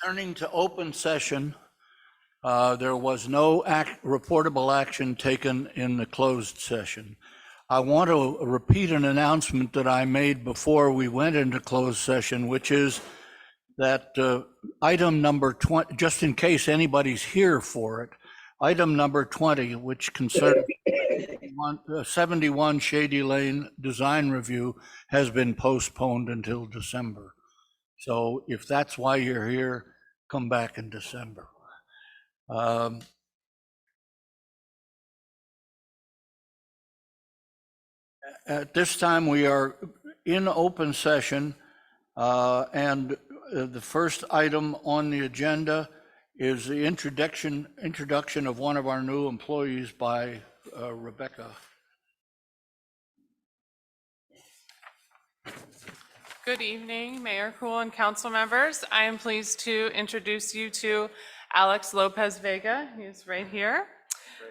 Turning to open session, there was no reportable action taken in the closed session. I want to repeat an announcement that I made before we went into closed session, which is that item number 20, just in case anybody's here for it, item number 20, which concerns 71 Shady Lane design review, has been postponed until December. So if that's why you're here, come back in December. At this time, we are in open session, and the first item on the agenda is the introduction of one of our new employees by Rebecca. Good evening, Mayor Kuhl and council members. I am pleased to introduce you to Alex Lopez Vega. He's right here.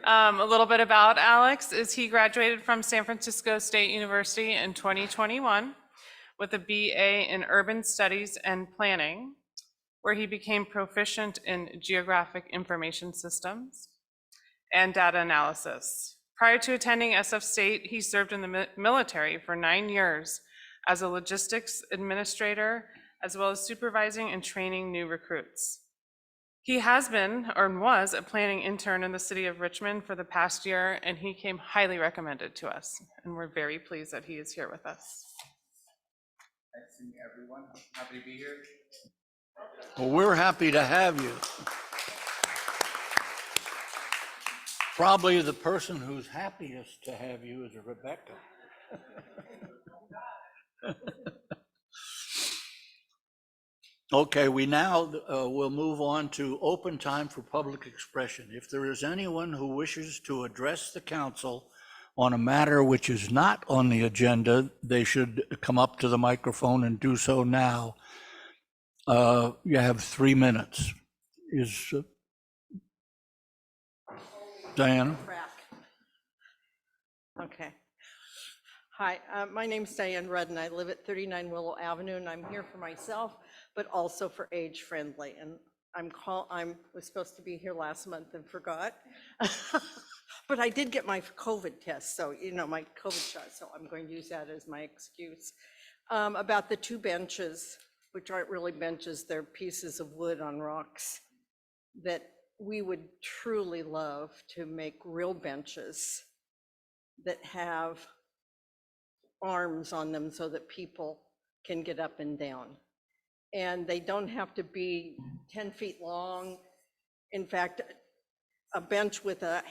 A little bit about Alex is he graduated from San Francisco State University in 2021 with a BA in Urban Studies and Planning, where he became proficient in geographic information systems and data analysis. Prior to attending SF State, he served in the military for 9 years as a logistics administrator, as well as supervising and training new recruits. He has been, or was, a planning intern in the city of Richmond for the past year, and he came highly recommended to us, and we're very pleased that he is here with us. Nice to meet everyone. Happy to be here. Well, we're happy to have you. Probably the person who's happiest to have you is Rebecca. Okay, we now will move on to open time for public expression. If there is anyone who wishes to address the council on a matter which is not on the agenda, they should come up to the microphone and do so now. You have 3 minutes. Is Diana? Okay. Hi, my name's Diane Rudden. I live at 39 Willow Avenue, and I'm here for myself, but also for Age Friendly. And I was supposed to be here last month and forgot, but I did get my COVID test, so my COVID shot. So I'm going to use that as my excuse. About the 2 benches, which aren't really benches, they're pieces of wood on rocks that we would truly love to make real benches that have arms on them so that people can get up and down. And they don't have to be 10 feet long. In fact, a bench with an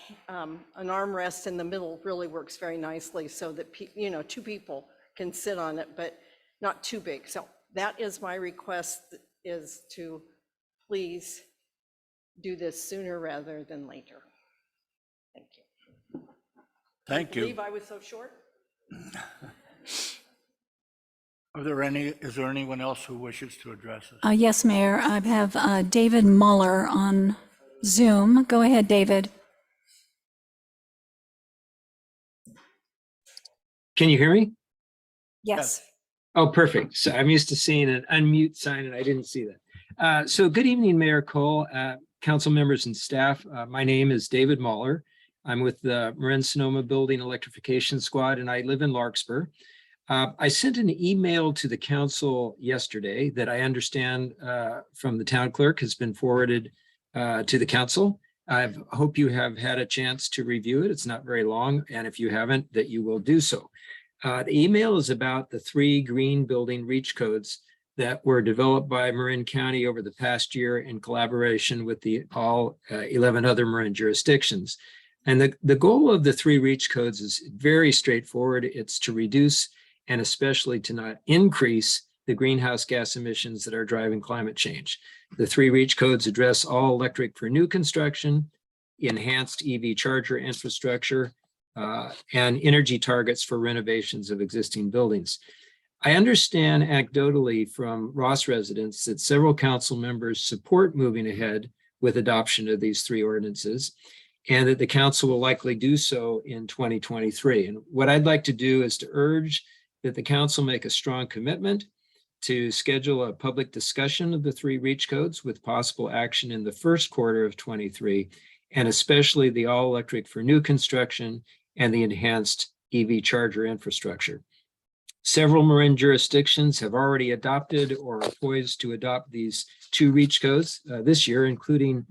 armrest in the middle really works very nicely so that 2 people can sit on it, but not too big. So that is my request, is to please do this sooner rather than later. Thank you. Thank you. I believe I was so short. Is there anyone else who wishes to address us? Yes, Mayor. I have David Muller on Zoom. Go ahead, David. Can you hear me? Yes. Oh, perfect. So I'm used to seeing an unmute sign and I didn't see that. So good evening, Mayor Cole, council members and staff. My name is David Muller. I'm with the Marin Sonoma Building Electrification Squad, and I live in Larkspur. I sent an email to the council yesterday that I understand from the town clerk has been forwarded to the council. I hope you have had a chance to review it. It's not very long, and if you haven't, that you will do so. The email is about the 3 green building reach codes that were developed by Marin County over the past year in collaboration with all 11 other Marin jurisdictions. And the goal of the 3 reach codes is very straightforward. It's to reduce and especially to not increase the greenhouse gas emissions that are driving climate change. The 3 reach codes address all electric for new construction, enhanced EV charger infrastructure, and energy targets for renovations of existing buildings. I understand anecdotally from Ross residents that several council members support moving ahead with adoption of these 3 ordinances, and that the council will likely do so in 2023. And what I'd like to do is to urge that the council make a strong commitment to schedule a public discussion of the 3 REACH codes with possible action in the first quarter of 23, and especially the all-electric for new construction and the enhanced EV charger infrastructure. Several Marin jurisdictions have already adopted or are poised to adopt these 2 REACH codes this year, including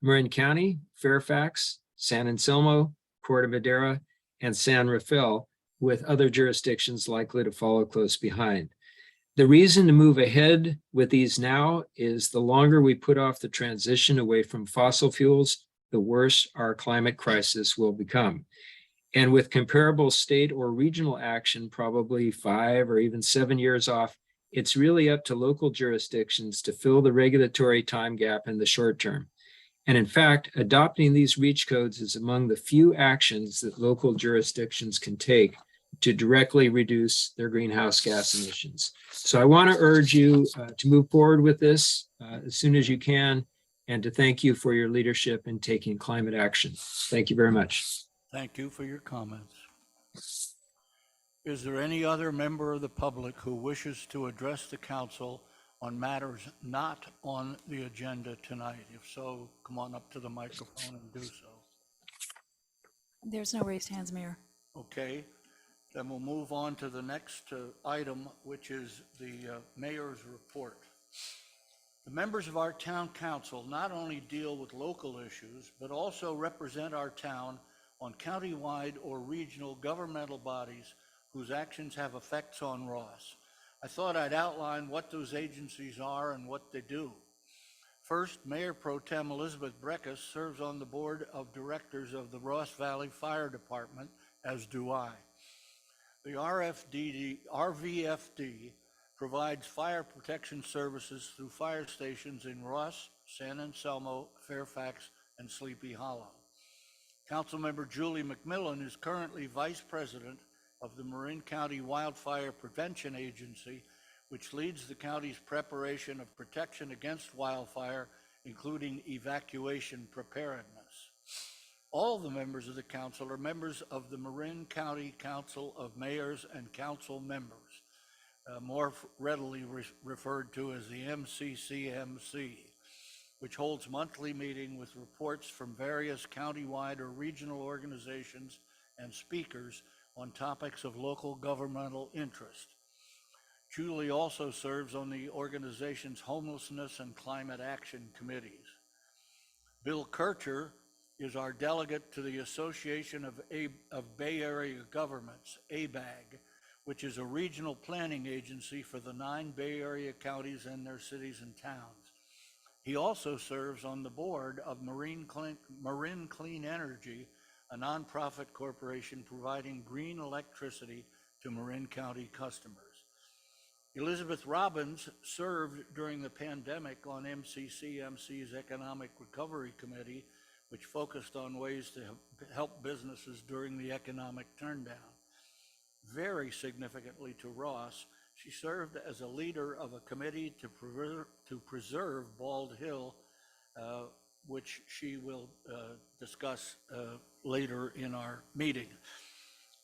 Marin County, Fairfax, San Anselmo, Corte Madera, and San Rafael, with other jurisdictions likely to follow close behind. The reason to move ahead with these now is the longer we put off the transition away from fossil fuels, the worse our climate crisis will become. And with comparable state or regional action, probably 5 or even 7 years off, it's really up to local jurisdictions to fill the regulatory time gap in the short term. And in fact, adopting these REACH codes is among the few actions that local jurisdictions can take to directly reduce their greenhouse gas emissions. So I want to urge you to move forward with this as soon as you can, and to thank you for your leadership in taking climate action. Thank you very much. Thank you for your comments. Is there any other member of the public who wishes to address the council on matters not on the agenda tonight? If so, come on up to the microphone and do so. There's no raised hands, Mayor. Okay, then we'll move on to the next item, which is the mayor's report. The members of our town council not only deal with local issues, but also represent our town on countywide or regional governmental bodies whose actions have effects on Ross. I thought I'd outline what those agencies are and what they do. First, Mayor Pro Tem Elizabeth Breckus serves on the board of directors of the Ross Valley Fire Department, as do I. The RVFD provides fire protection services through fire stations in Ross, San Anselmo, Fairfax, and Sleepy Hollow. Councilmember Julie McMillan is currently Vice President of the Marin County Wildfire Prevention Agency, which leads the county's preparation of protection against wildfire, including evacuation preparedness. All the members of the council are members of the Marin County Council of Mayors and Council Members, more readily referred to as the MCCMC, which holds monthly meeting with reports from various countywide or regional organizations and speakers on topics of local governmental interest. Julie also serves on the organization's homelessness and climate action committees. Bill Kircher is our delegate to the Association of Bay Area Governments, ABAG, which is a regional planning agency for the 9 Bay Area counties and their cities and towns. He also serves on the board of Marin Clean Energy, a nonprofit corporation providing green electricity to Marin County customers. Elizabeth Robbins served during the pandemic on MCCMC's Economic Recovery Committee, which focused on ways to help businesses during the economic turndown. Very significantly to Ross, she served as a leader of a committee to preserve Bald Hill, which she will discuss later in our meeting.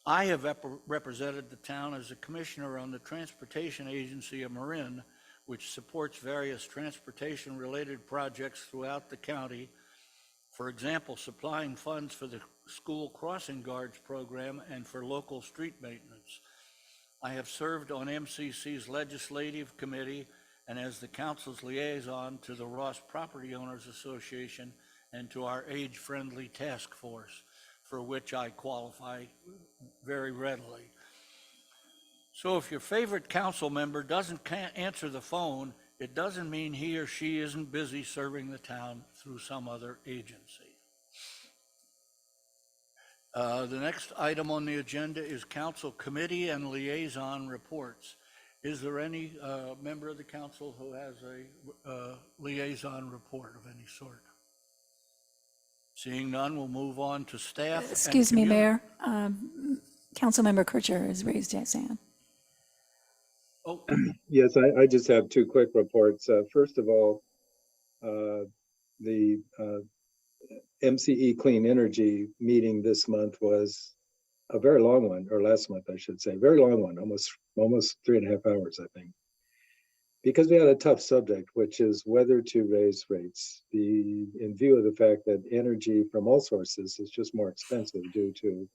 I have represented the town as a commissioner on the Transportation Agency of Marin, which supports various transportation-related projects throughout the county. For example, supplying funds for the school crossing guards program and for local street maintenance. I have served on MCC's legislative committee and as the council's liaison to the Ross Property Owners Association and to our age-friendly task force, for which I qualify very readily. So if your favorite council member can't answer the phone, it doesn't mean he or she isn't busy serving the town through some other agency. The next item on the agenda is council committee and liaison reports. Is there any member of the council who has a liaison report of any sort? Seeing none, we'll move on to staff. and Excuse me, community- Mayor. Councilmember Kircher has raised his hand. Oh, Yes, I just have 2 quick reports. First of all, the MCE Clean Energy meeting this month was a very long one, or last month, I should say, very long one, almost 3.5 hours, I think. because we had a tough subject, which is whether to raise rates. In view of the fact that energy from all sources is just more expensive due to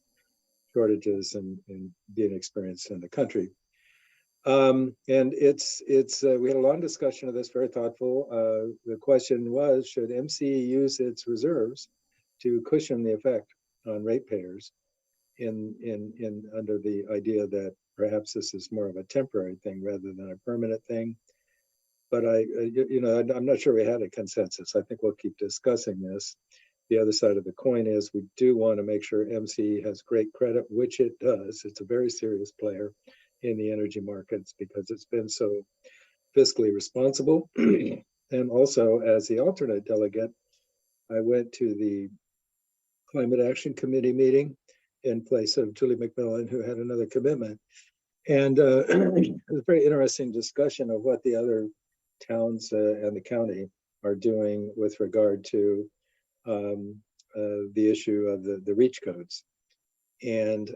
shortages and being experienced in the country. And we had a long discussion of this, very thoughtful. The question was, should MCE use its reserves to cushion the effect on ratepayers under the idea that perhaps this is more of a temporary thing rather than a permanent thing? But I'm not sure we had a consensus. I think we'll keep discussing this. The other side of the coin is we do want to make sure MCE has great credit, which it does. It's a very serious player in the energy markets because it's been so fiscally responsible. And also, as the alternate delegate, I went to the Climate Action Committee meeting in place of Julie McMillan, who had another commitment. And it was a very interesting discussion of what the other towns and the county are doing with regard to the issue of the REACH codes. And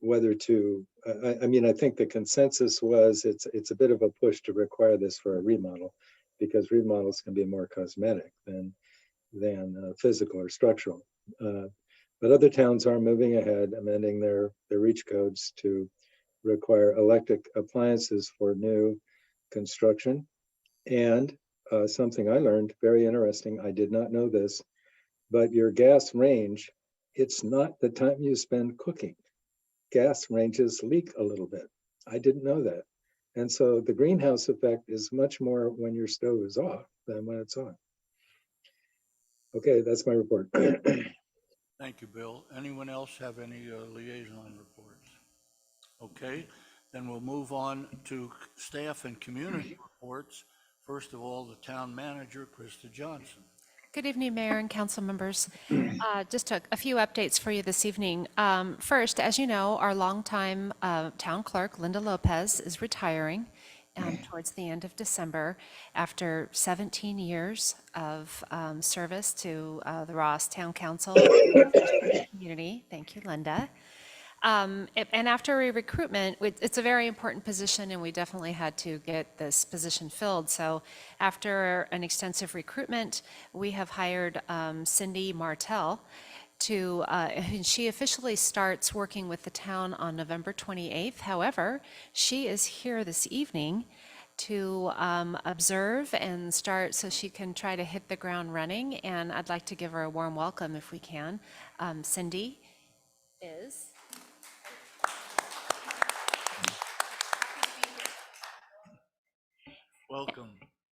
whether to, I think the consensus was it's a bit of a push to require this for a remodel, because remodels can be more cosmetic than physical or structural. But other towns are moving ahead, amending their REACH codes to require electric appliances for new construction. And something I learned, very interesting, I did not know this, but your gas range, it's not the time you spend cooking. Gas ranges leak a little bit. I didn't know that. And so the greenhouse effect is much more when your stove is off than when it's on. Okay, that's my report. Thank you, Bill. Anyone else have any liaison reports? Okay, then we'll move on to staff and community reports. First of all, the town manager, Krista Johnson. Good evening, Mayor and council members. Just a few updates for you this evening. First, as you know, our longtime town clerk, Linda Lopez, is retiring towards the end of December after 17 years of service to the Ross Town Council community. Thank you, Linda. And after a recruitment, it's a very important position, and we definitely had to get this position filled. So after an extensive recruitment, we have hired Cindy Martell and she officially starts working with the town on November 28th. However, she is here this evening to observe and start so she can try to hit the ground running. And I'd like to give her a warm welcome if we can. Cindy is... Welcome.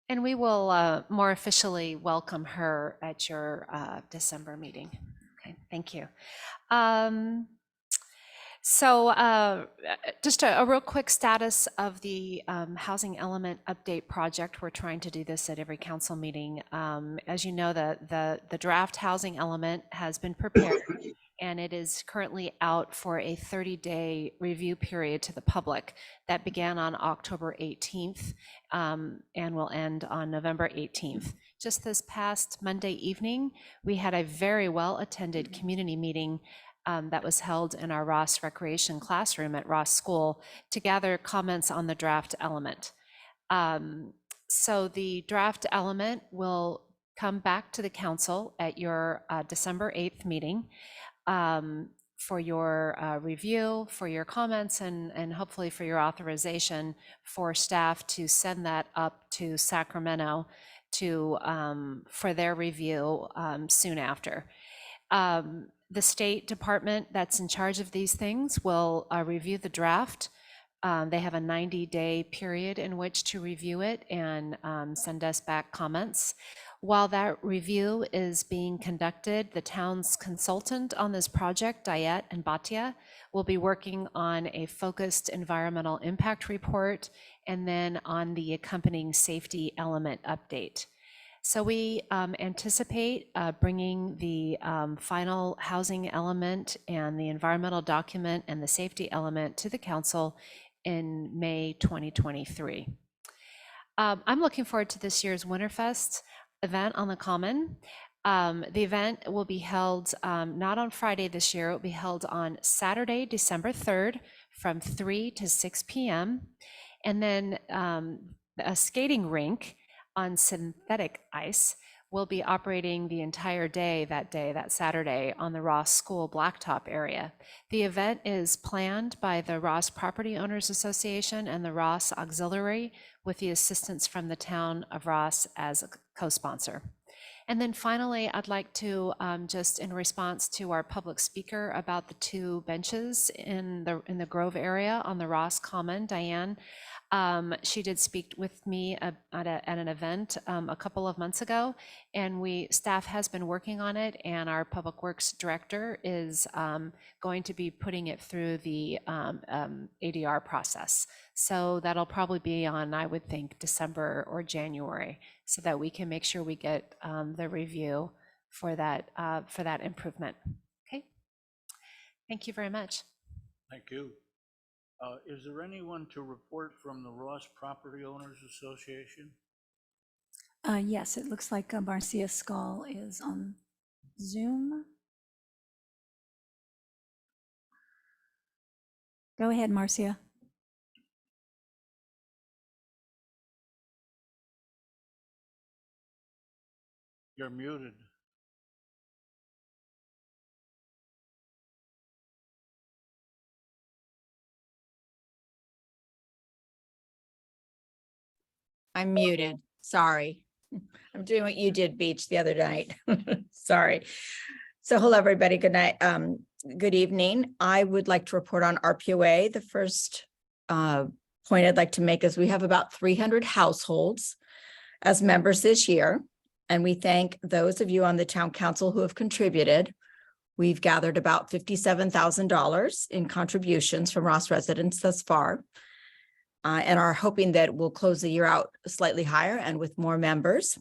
And we will more officially welcome her at your December meeting. Okay, thank you. So just a real quick status of the housing element update project. We're trying to do this at every council meeting. As you know, the draft housing element has been prepared and it is currently out for a 30-day review period to the public that began on October 18th and will end on November 18th. Just this past Monday evening, we had a very well-attended community meeting that was held in our Ross Recreation classroom at Ross School to gather comments on the draft element. So the draft element will come back to the council at your December 8th meeting for your review, for your comments, and hopefully for your authorization for staff to send that up to Sacramento for their review soon after. The State Department that's in charge of these things will review the draft. They have a 90-day period in which to review it and send us back comments. While that review is being conducted, the town's consultant on this project, Dayet and Bhatia, will be working on a focused environmental impact report and then on the accompanying safety element update. So we anticipate bringing the final housing element and the environmental document and the safety element to the council in May 2023. I'm looking forward to this year's Winterfest event on the Common. The event will be held not on Friday this year, it will be held on Saturday, December 3rd from 3 to 6 p.m. And then a skating rink on synthetic ice will be operating the entire day, that Saturday, on the Ross School Blacktop area. The event is planned by the Ross Property Owners Association and the Ross Auxiliary with the assistance from the town of Ross as a co-sponsor. And then finally, I'd like to just in response to our public speaker about the 2 benches in the Grove area on the Ross Common, Diane, she did speak with me at an event a couple of months ago, and staff has been working on it, and our Public Works Director is going to be putting it through the ADR process. So that'll probably be on, I would think, December or January, so that we can make sure we get the review for that improvement. Okay. Thank you very much. Thank you. Is there anyone to report from the Ross Property Owners Association? Yes, it looks like Marcia Skull is on Zoom. Go ahead, Marcia. You're muted. I'm muted. Sorry. I'm doing what you did, Beach, the other night. Sorry. So hello, everybody. Good night. Good evening. I would like to report on RPOA. The first point I'd like to make is we have about 300 households as members this year. And we thank those of you on the town council who have contributed. We've gathered about $57,000 in contributions from Ross residents thus far. And are hoping that we'll close the year out slightly higher and with more members.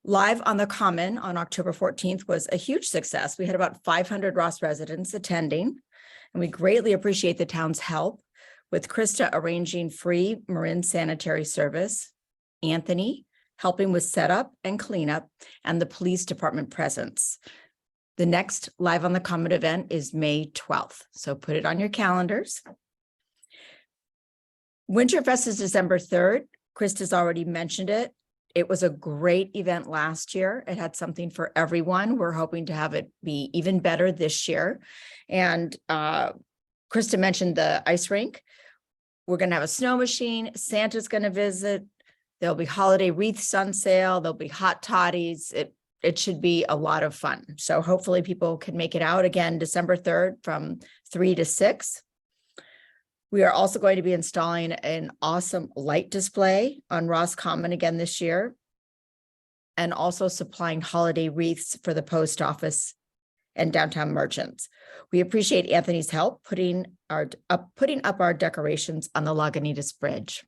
Live on the Common on October 14th was a huge success. We had about 500 Ross residents attending, and we greatly appreciate the town's help with Krista arranging free Marin sanitary service, Anthony helping with setup and cleanup, and the police department presence. The next Live on the Common event is May 12th, so put it on your calendars. Winterfest is December 3rd. Krista's already mentioned it. It was a great event last year. It had something for everyone. We're hoping to have it be even better this year. And Krista mentioned the ice rink. We're going to have a snow machine. Santa's going to visit. There'll be holiday wreaths on sale. There'll be hot toddies. It should be a lot of fun. So hopefully people can make it out again, December 3rd from 3 to 6. We are also going to be installing an awesome light display on Ross Common again this year, and also supplying holiday wreaths for the post office and downtown merchants. We appreciate Anthony's help putting up our decorations on the Lagunitas Bridge.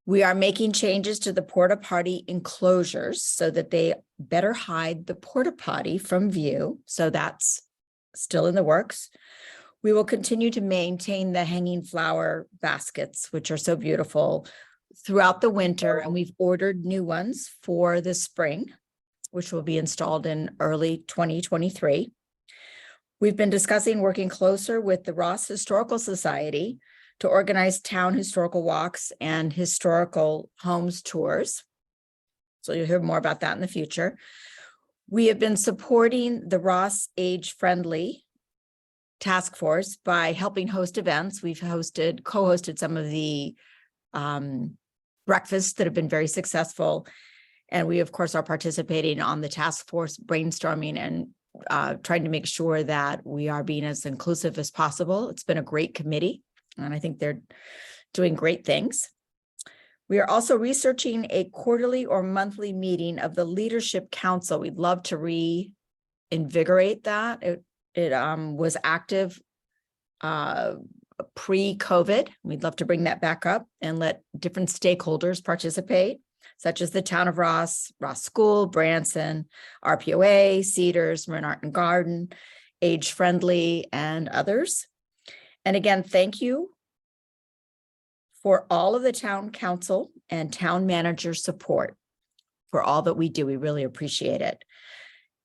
We are making changes to the porta potty enclosures so that they better hide the porta potty from view. So that's still in the works. We will continue to maintain the hanging flower baskets, which are so beautiful, throughout the winter, and we've ordered new ones for the spring, which will be installed in early 2023. We've been discussing working closer with the Ross Historical Society to organize town historical walks and historical homes tours. So you'll hear more about that in the future. We have been supporting the Ross Age Friendly task force by helping host events. We've co-hosted some of the breakfasts that have been very successful. And we, of course, are participating on the task force brainstorming and trying to make sure that we are being as inclusive as possible. It's been a great committee, and I think they're doing great things. We are also researching a quarterly or monthly meeting of the Leadership Council. We'd love to reinvigorate that. It was active pre-COVID. We'd love to bring that back up and let different stakeholders participate, such as the town of Ross, Ross School, Branson, RPOA, Cedars, Marin Art and Garden, Age Friendly, and others. And again, thank you for all of the town council and town manager support for all that we do. We really appreciate it.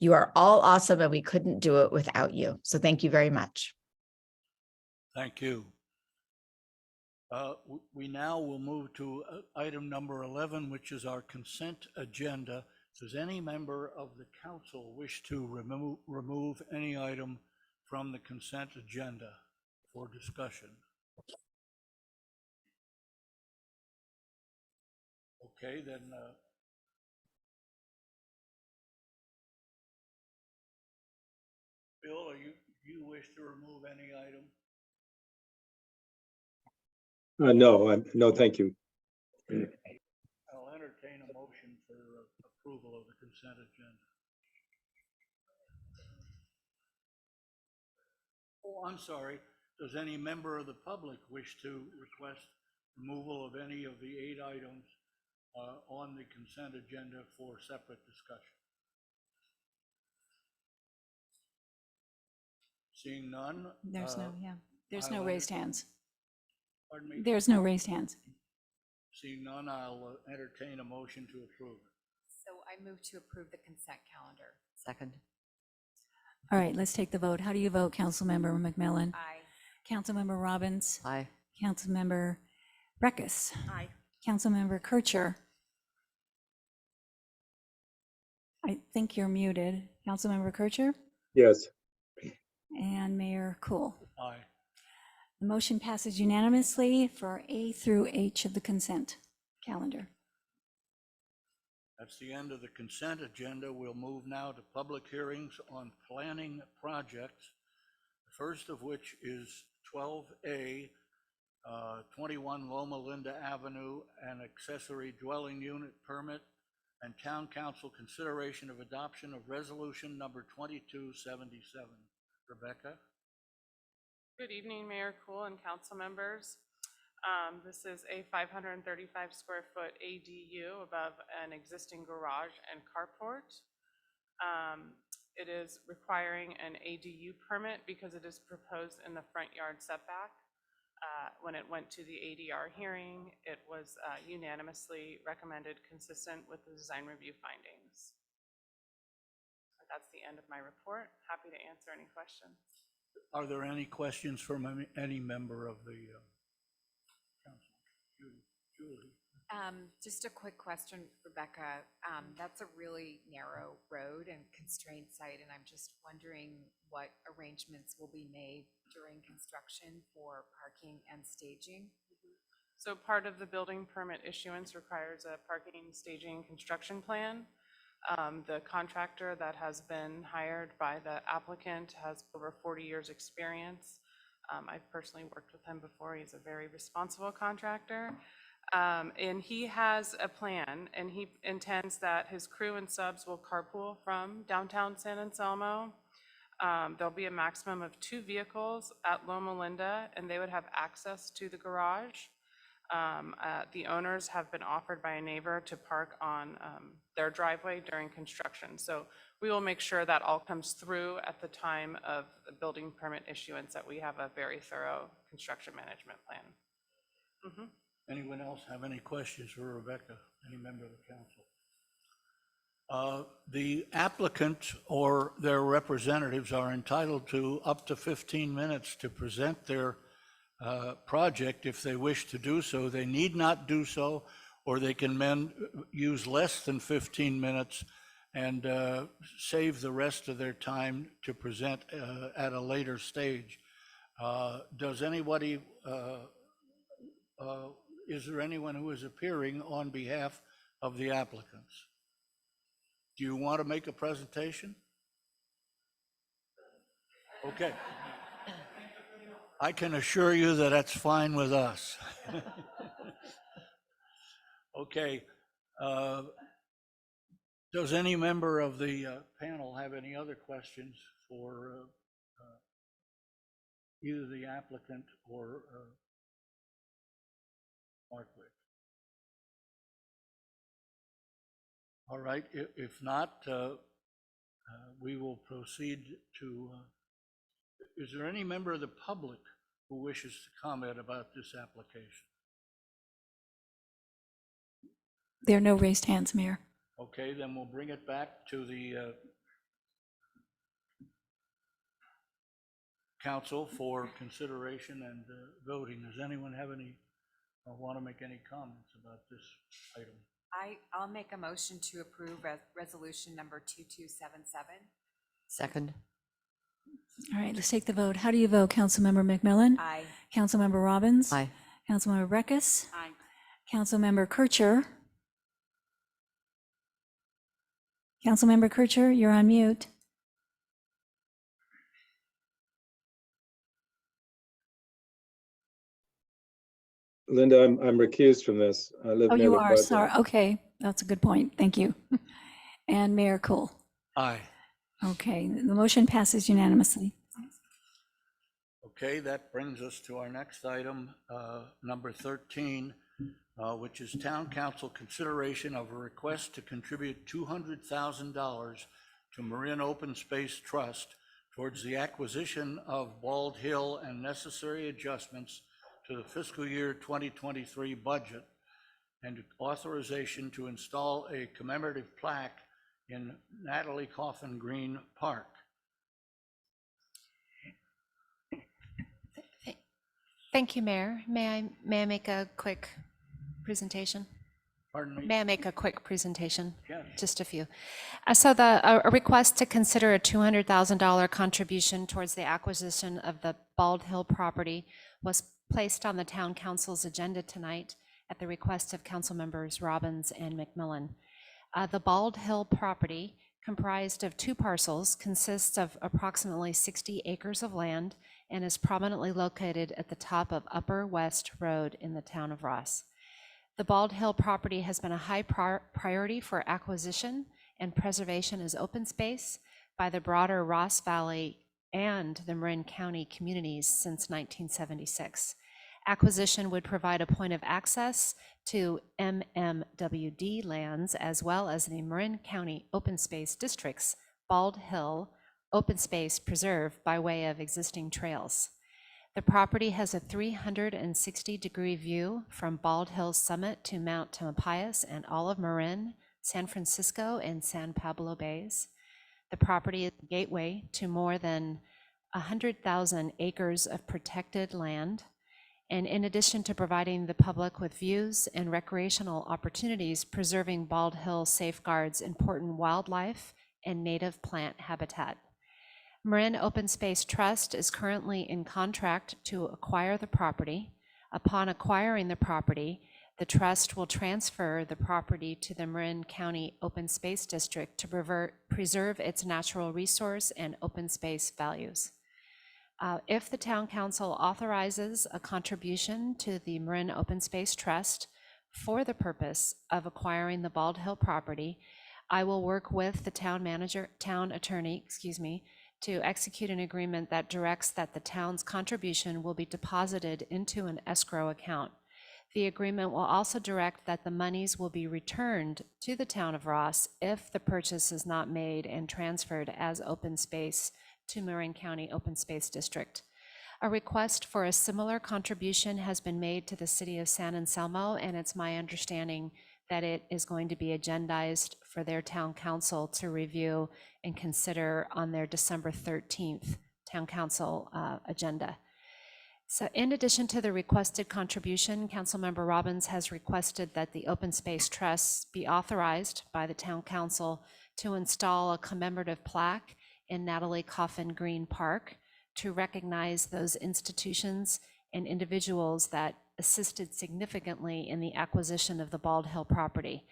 You are all awesome, and we couldn't do it without you. So thank you very much. Thank you. We now will move to item number 11, which is our consent agenda. Does any member of the council wish to remove any item from the consent agenda for discussion? Okay, then. Bill, do you wish to remove any item? No, thank you. I'll entertain a motion for approval of the consent agenda. Oh, I'm sorry. Does any member of the public wish to request removal of any of the 8 items on the consent agenda for separate discussion? Seeing none? There's there's I'll no raised hands. Pardon me? There's no raised hands. Seeing none, I'll entertain a motion to approve. So I move to approve the consent calendar. Second. All right, let's take the vote. How do you vote, Councilmember McMillan? Aye. Councilmember Robbins? Aye. Councilmember Breckus? Aye. Councilmember Kircher? I think you're muted. Councilmember Kircher? Yes. And Mayor Cool. Aye. The motion passes unanimously for A through H of the consent calendar. That's the end of the consent agenda. We'll move now to public hearings on planning projects. The first of which is 12A, 21 Loma Linda Avenue, an accessory dwelling unit permit, and town council consideration of adoption of resolution number 2277. Rebecca? Good evening, Mayor Cool and council members. This is a 535 square foot ADU above an existing garage and carport. It is requiring an ADU permit because it is proposed in the front yard setback. When it went to the ADR hearing, it was unanimously recommended consistent with the design review findings. That's the end of my report. Happy to answer any questions. Are there any questions from any member of the council? Julie? Just a quick question, Rebecca. That's a really narrow road and constrained site, and I'm just wondering what arrangements will be made during construction for parking and staging. So part of the building permit issuance requires a parking, staging, construction plan. The contractor that has been hired by the applicant has over 40 years experience. I've personally worked with him before. He's a very responsible contractor. And he has a plan, and he intends that his crew and subs will carpool from downtown San Anselmo. There'll be a maximum of 2 vehicles at Loma Linda, and they would have access to the garage. The owners have been offered by a neighbor to park on their driveway during construction. So we will make sure that all comes through at the time of the building permit issuance, that we have a very thorough construction management plan. Anyone else have any questions for Rebecca? Any member of the council? The applicant or their representatives are entitled to up to 15 minutes to present their project. If they wish to do so, they need not do so, or they can use less than 15 minutes and save the rest of their time to present at a later stage. Does anybody, is there anyone who is appearing on behalf of the applicants? Do you want to make a presentation? Okay. I can assure you that that's fine with us. Okay. Does any member of the panel have any other questions for either the applicant or Markwick? All right, if not, we will proceed to, is there any member of the public who wishes to comment about this application? There are no raised hands, Mayor. Okay, then we'll bring it back to the council for consideration and voting. Does anyone have any want to make any comments about this item? I'll make a motion to approve resolution number 2277. Second. All right, let's take the vote. How do you vote, Councilmember McMillan? Aye. Councilmember Robbins? Aye. Councilmember Breckus? Aye. Councilmember Kircher? Councilmember Kircher, you're on mute. Linda, I'm recused from this. I live Oh, near you the are, project. sorry. Okay, that's a good point. Thank you. And Mayor Cool. Aye. Okay, the motion passes unanimously. Okay, that brings us to our next item, number 13, which is Town Council consideration of a request to contribute $200,000 to Marin Open Space Trust towards the acquisition of Bald Hill and necessary adjustments to the fiscal year 2023 budget, and authorization to install a commemorative plaque in Natalie Coffin Green Park. Thank you, Mayor. May I make a quick presentation? Pardon me? May I make a quick presentation? Yes. Just a few. So a request to consider a $200,000 contribution towards the acquisition of the Bald Hill property was placed on the Town Council's agenda tonight at the request of Council Members Robbins and McMillan. The Bald Hill property, comprised of 2 parcels, consists of approximately 60 acres of land and is prominently located at the top of Upper West Road in the town of Ross. The Bald Hill property has been a high priority for acquisition and preservation as open space by the broader Ross Valley and the Marin County communities since 1976. Acquisition would provide a point of access to MMWD lands as well as the Marin County Open Space District's Bald Hill Open Space Preserve by way of existing trails. The property has a 360-degree view from Bald Hill Summit to Mount Tamalpais and all of Marin, San Francisco, and San Pablo Bays. The property is a gateway to more than 100,000 acres of protected land. And in addition to providing the public with views and recreational opportunities, preserving Bald Hill safeguards important wildlife and native plant habitat. Marin Open Space Trust is currently in contract to acquire the property. Upon acquiring the property, the trust will transfer the property to the Marin County Open Space District to preserve its natural resource and open space values. If the Town Council authorizes a contribution to the Marin Open Space Trust for the purpose of acquiring the Bald Hill property, I will work with the town attorney, to execute an agreement that directs that the town's contribution will be deposited into an escrow account. The agreement will also direct that the monies will be returned to the town of Ross if the purchase is not made and transferred as open space to Marin County Open Space District. A request for a similar contribution has been made to the city of San Anselmo, and it's my understanding that it is going to be agendized for their town council to review and consider on their December 13th town council agenda. So in addition to the requested contribution, Councilmember Robbins has requested that the Open Space Trust be authorized by the town council to install a commemorative plaque in Natalie Coffin Green Park to recognize those institutions and individuals that assisted significantly in the acquisition of the Bald Hill property.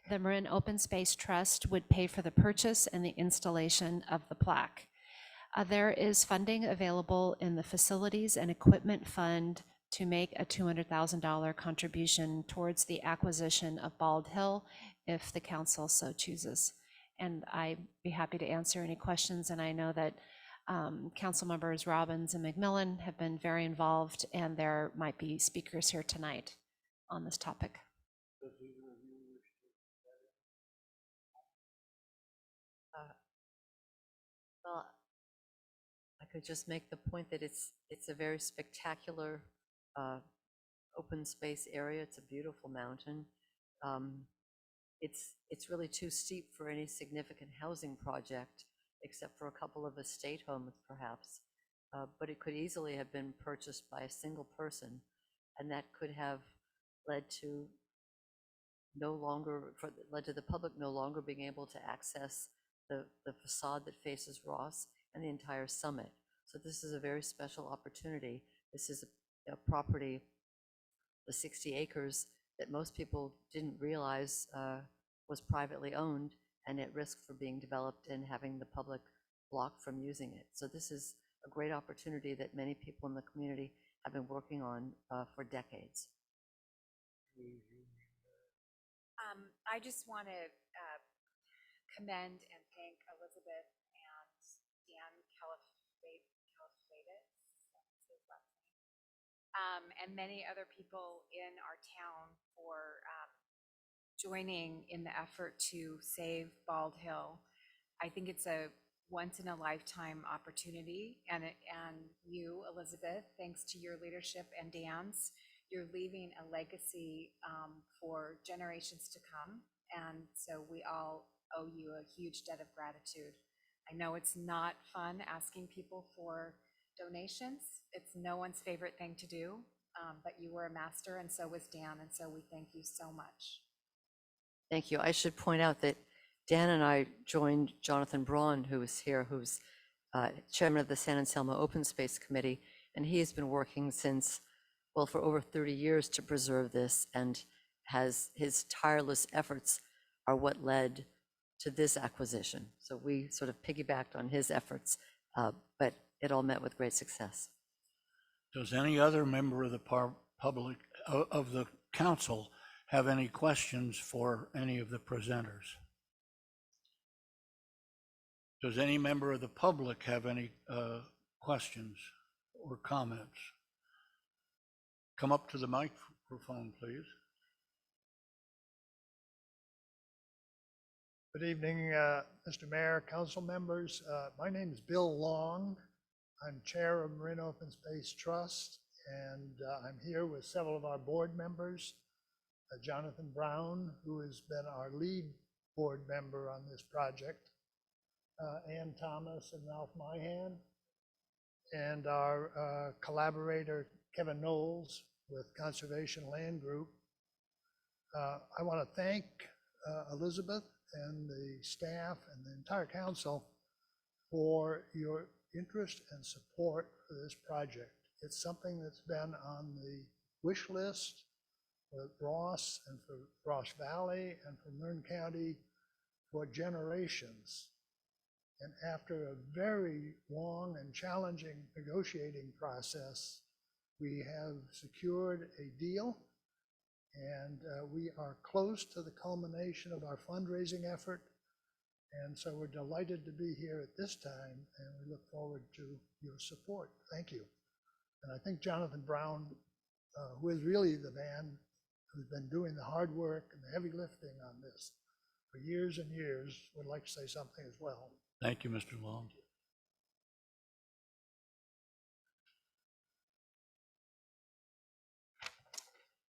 The Marin Open Space Trust would pay for the purchase and the installation of the plaque. There is funding available in the Facilities and Equipment Fund to make a $200,000 contribution towards the acquisition of Bald Hill if the council so chooses. And I'd be happy to answer any questions, and I know that Council Members Robbins and McMillan have been very involved, and there might be speakers here tonight on this topic. Well, I could just make the point that it's a very spectacular open space area. It's a beautiful mountain. It's really too steep for any significant housing project, except for a couple of estate homes perhaps. But it could easily have been purchased by a single person, and that could have led to led to the public no longer being able to access the facade that faces Ross and the entire summit. So this is a very special opportunity. This is a property, the 60 acres, that most people didn't realize was privately owned and at risk for being developed and having the public blocked from using it. So this is a great opportunity that many people in the community have been working on for decades. I just want to commend and thank Elizabeth and Dan Calafate, and many other people in our town for joining in the effort to save Bald Hill. I think it's a once-in-a-lifetime opportunity, and you, Elizabeth, thanks to your leadership and Dan's, you're leaving a legacy for generations to come, and so we all owe you a huge debt of gratitude. I know it's not fun asking people for donations. It's no one's favorite thing to do, but you were a master, and so was Dan, and so we thank you so much. Thank you. I should point out that Dan and I joined Jonathan Braun, who is here, who's chairman of the San Anselmo Open Space Committee, and he has been working since, well, for over 30 years to preserve this, and his tireless efforts are what led to this acquisition. So we sort of piggybacked on his efforts, but it all met with great success. Does any other member of the public, of the council, have any questions for any of the presenters? Does any member of the public have any questions or comments? Come up to the microphone, please. Good evening, Mr. Mayor, council members. My name is Bill Long. I'm chair of Marin Open Space Trust, and I'm here with several of our board members. Jonathan Brown, who has been our lead board member on this project, Ann Thomas and Ralph Myhan, and our collaborator, Kevin Knowles with Conservation Land Group. I want to thank Elizabeth and the staff and the entire council for your interest and support for this project. It's something that's been on the wish list for Ross and for Ross Valley and for Marin County for generations. And after a very long and challenging negotiating process, we have secured a deal, and we are close to the culmination of our fundraising effort. And so we're delighted to be here at this time, and we look forward to your support. Thank you. And I think Jonathan Brown, who is really the man who's been doing the hard work and the heavy lifting on this for years and years, would like to say something as well. Thank you, Mr. Long.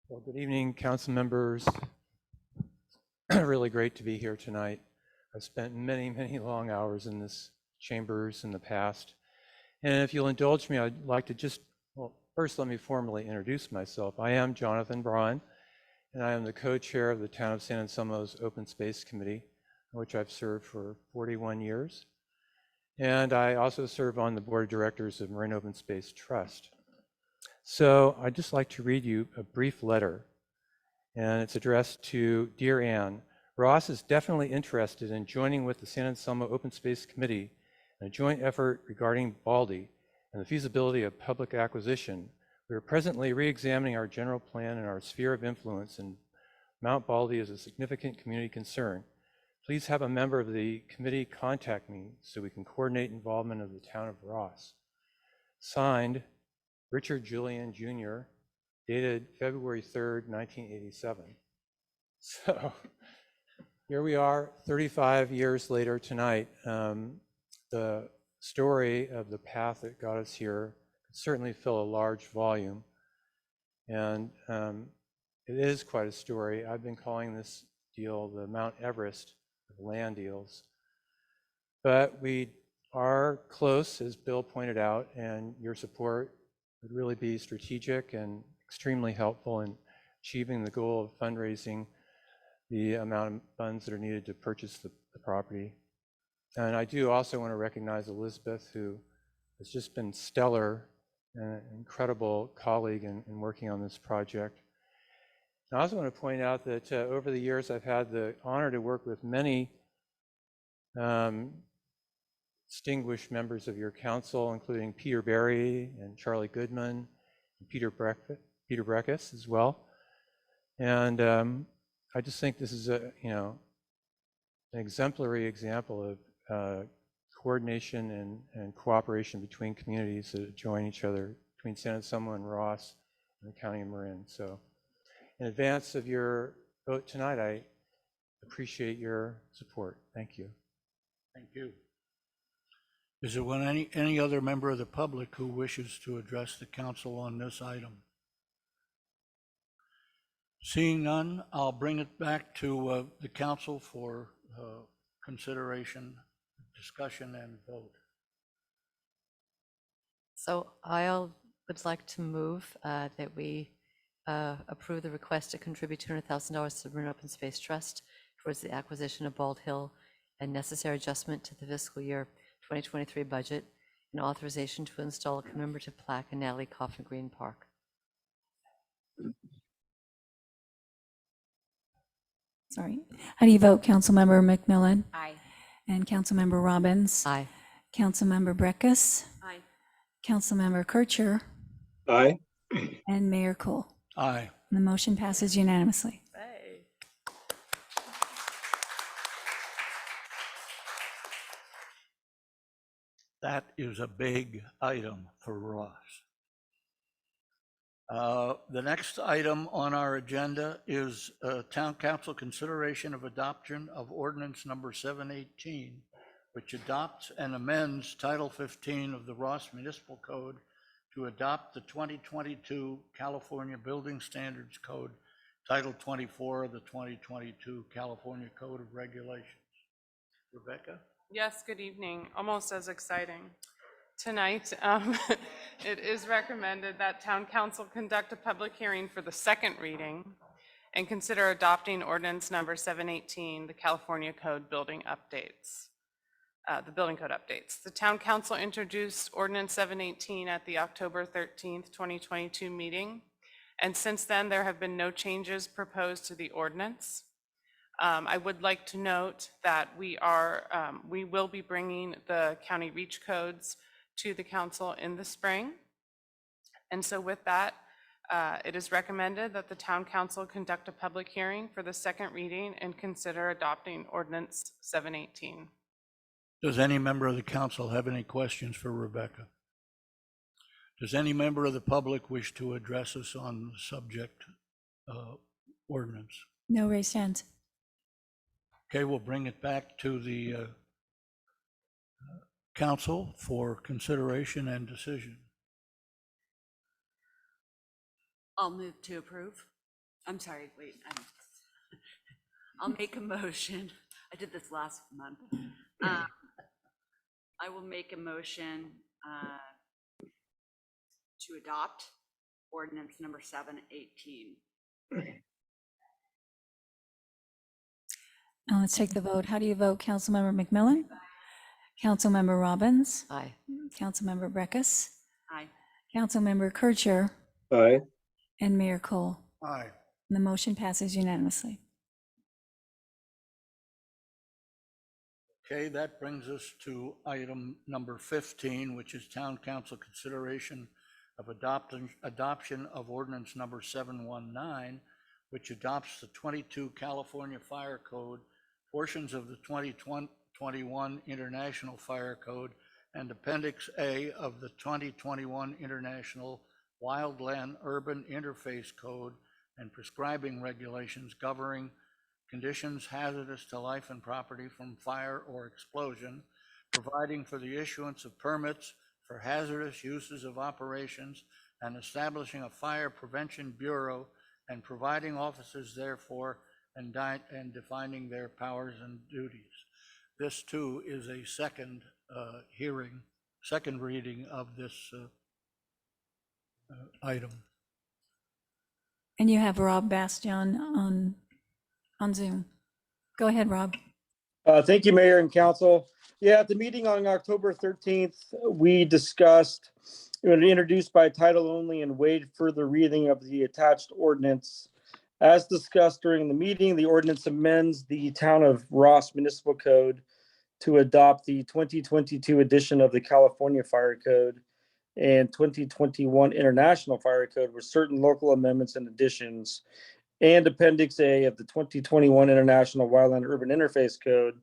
Well, good evening, council members. Really great to be here tonight. I've spent many, many long hours in this chambers in the past. And if you'll indulge me, I'd like to just, well, first let me formally introduce myself. I am Jonathan Braun, and I am the co-chair of the Town of San Anselmo's Open Space Committee, which I've served for 41 years. And I also serve on the board of directors of Marin Open Space Trust. So I'd just like to read you a brief letter, and it's addressed to Dear Ann. Ross is definitely interested in joining with the San Anselmo Open Space Committee in a joint effort regarding Baldy and the feasibility of public acquisition. We are presently re-examining our general plan and our sphere of influence, and Mount Baldy is a significant community concern. Please have a member of the committee contact me so we can coordinate involvement of the town of Ross. Signed, Richard Julian Jr., dated February 3rd, 1987. So here we are 35 years later tonight. The story of the path that got us here could certainly fill a large volume. And it is quite a story. I've been calling this deal the Mount Everest of land deals. But we are close, as Bill pointed out, and your support would really be strategic and extremely helpful in achieving the goal of fundraising the amount of funds that are needed to purchase the property. And I do also want to recognize Elizabeth, who has just been stellar and an incredible colleague in working on this project. And I also want to point out that over the years, I've had the honor to work with many distinguished members of your council, including Peter Berry and Charlie Goodman, and Peter Breckus as well. And I just think this is an exemplary example of coordination and cooperation between communities that join each other, between San Anselmo and Ross and the County of Marin. So in advance of your vote tonight, I appreciate your support. Thank you. Thank you. Is there any other member of the public who wishes to address the council on this item? Seeing none, I'll bring it back to the council for consideration, discussion, and vote. So would like to move that we approve the request to contribute $200,000 to the Marin Open Space Trust towards the acquisition of Bald Hill and necessary adjustment to the fiscal year 2023 budget and authorization to install a commemorative plaque in Natalie Coffin Green Park. Sorry. How do you vote, Councilmember McMillan? Aye. And Councilmember Robbins? Aye. Councilmember Breckus? Aye. Councilmember Kircher? Aye. And Mayor Cole? Aye. And the motion passes unanimously. That is a big item for Ross. The next item on our agenda is Town Council consideration of adoption of ordinance number 718, which adopts and amends Title 15 of the Ross Municipal Code to adopt the 2022 California Building Standards Code, Title 24 of the 2022 California Code of Regulations. Rebecca? Yes, good evening. Almost as exciting. Tonight, it is recommended that Town Council conduct a public hearing for the second reading and consider adopting ordinance number 718, the California Code Building Updates, the Building Code Updates. The Town Council introduced ordinance 718 at the October 13th, 2022 meeting, and since then there have been no changes proposed to the ordinance. I would like to note that we will be bringing the county reach codes to the council in the spring. And so with that, it is recommended that the town council conduct a public hearing for the second reading and consider adopting ordinance 718. Does any member of the council have any questions for Rebecca? Does any member of the public wish to address us on the subject ordinance? No raised hands. Okay, we'll bring it back to the council for consideration and decision. I'll move to approve. I'm sorry, wait. I'll make a motion. I did this last month. I will make a motion to adopt ordinance number 718. Now let's take the vote. How do you vote, Councilmember McMillan? Councilmember Robbins? Aye. Councilmember Breckus? Aye. Councilmember Kircher? Aye. And Mayor Cole? Aye. And the motion passes unanimously. Okay, that brings us to item number 15, which is Town Council consideration of adoption of ordinance number 719, which adopts the 22 California Fire Code, portions of the 2021 International Fire Code, and Appendix A of the 2021 International Wildland Urban Interface Code, and prescribing regulations governing conditions hazardous to life and property from fire or explosion, providing for the issuance of permits for hazardous uses of operations, and establishing a fire prevention bureau, and providing officers therefore, and defining their powers and duties. This too is a second reading of this item. And you have Rob Bastian on Zoom. Go ahead, Rob. Thank you, Mayor and Council. Yeah, at the meeting on October 13th, we discussed, introduced by title only and waived further reading of the attached ordinance. As discussed during the meeting, the ordinance amends the Town of Ross Municipal Code to adopt the 2022 edition of the California Fire Code and 2021 International Fire Code with certain local amendments and additions, and Appendix A of the 2021 International Wildland Urban Interface Code.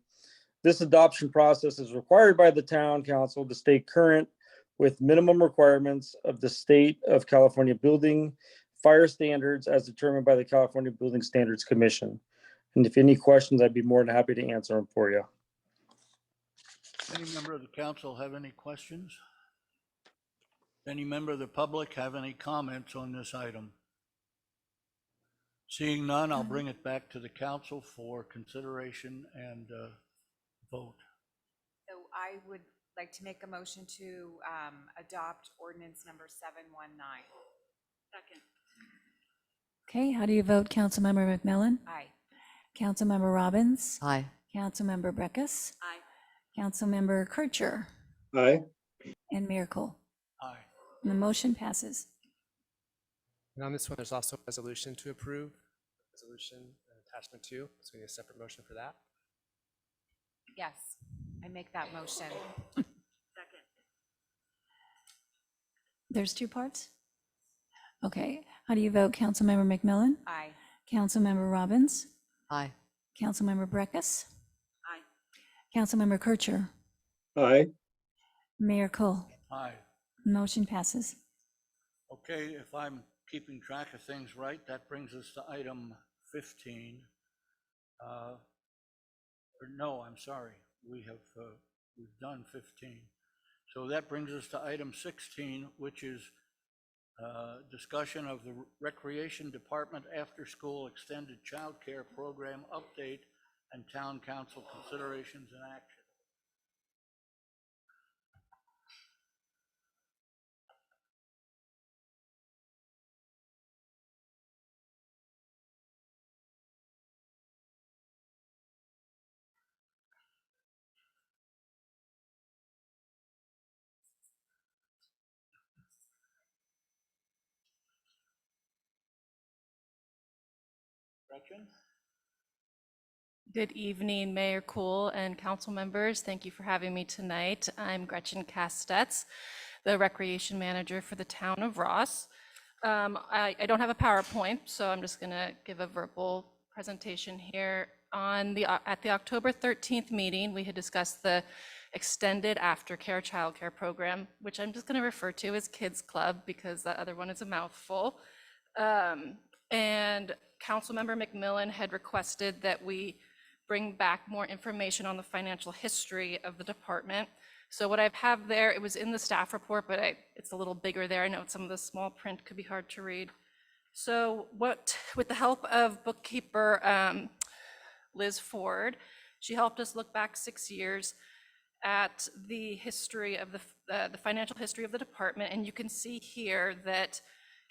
This adoption process is required by the Town Council to stay current with minimum requirements of the State of California building fire standards as determined by the California Building Standards Commission. And if any questions, I'd be more than happy to answer them for you. Any member of the council have any questions? Any member of the public have any comments on this item? Seeing none, I'll bring it back to the council for consideration and vote. So I would like to make a motion to adopt ordinance number 719. Second. Okay, how do you vote, Councilmember McMillan? Aye. Councilmember Robbins? Aye. Councilmember Breckus? Aye. Councilmember Kircher? Aye. And Mayor Cole? Aye. And the motion passes. And on this one, there's also a resolution to approve, resolution attachment 2, so we need a separate motion for that. Yes, I make that motion. Second. There's two parts? Okay, how do you vote, Councilmember McMillan? Aye. Councilmember Robbins? Aye. Councilmember Breckus? Aye. Councilmember Kircher? Aye. Mayor Cole? Aye. Motion passes. Okay, if I'm keeping track of things right, that brings us to item 15. Or no, I'm sorry, we've done 15. So that brings us to item 16, which is discussion of the Recreation Department After-School Extended Child Care Program update and Town Council considerations and action. Gretchen? Good evening, Mayor Cool and council members. Thank you for having me tonight. I'm Gretchen Kastetz, the Recreation Manager for the Town of Ross. I don't have a PowerPoint, so I'm just going to give a verbal presentation here. At the October 13th meeting, we had discussed the Extended Aftercare Childcare Program, which I'm just going to refer to as Kids Club because that other one is a mouthful. And Councilmember McMillan had requested that we bring back more information on the financial history of the department. So what I have there, it was in the staff report, but it's a little bigger there. I know some of the small print could be hard to read. So with the help of bookkeeper Liz Ford, she helped us look back 6 years at the history of the financial history of the department. And you can see here that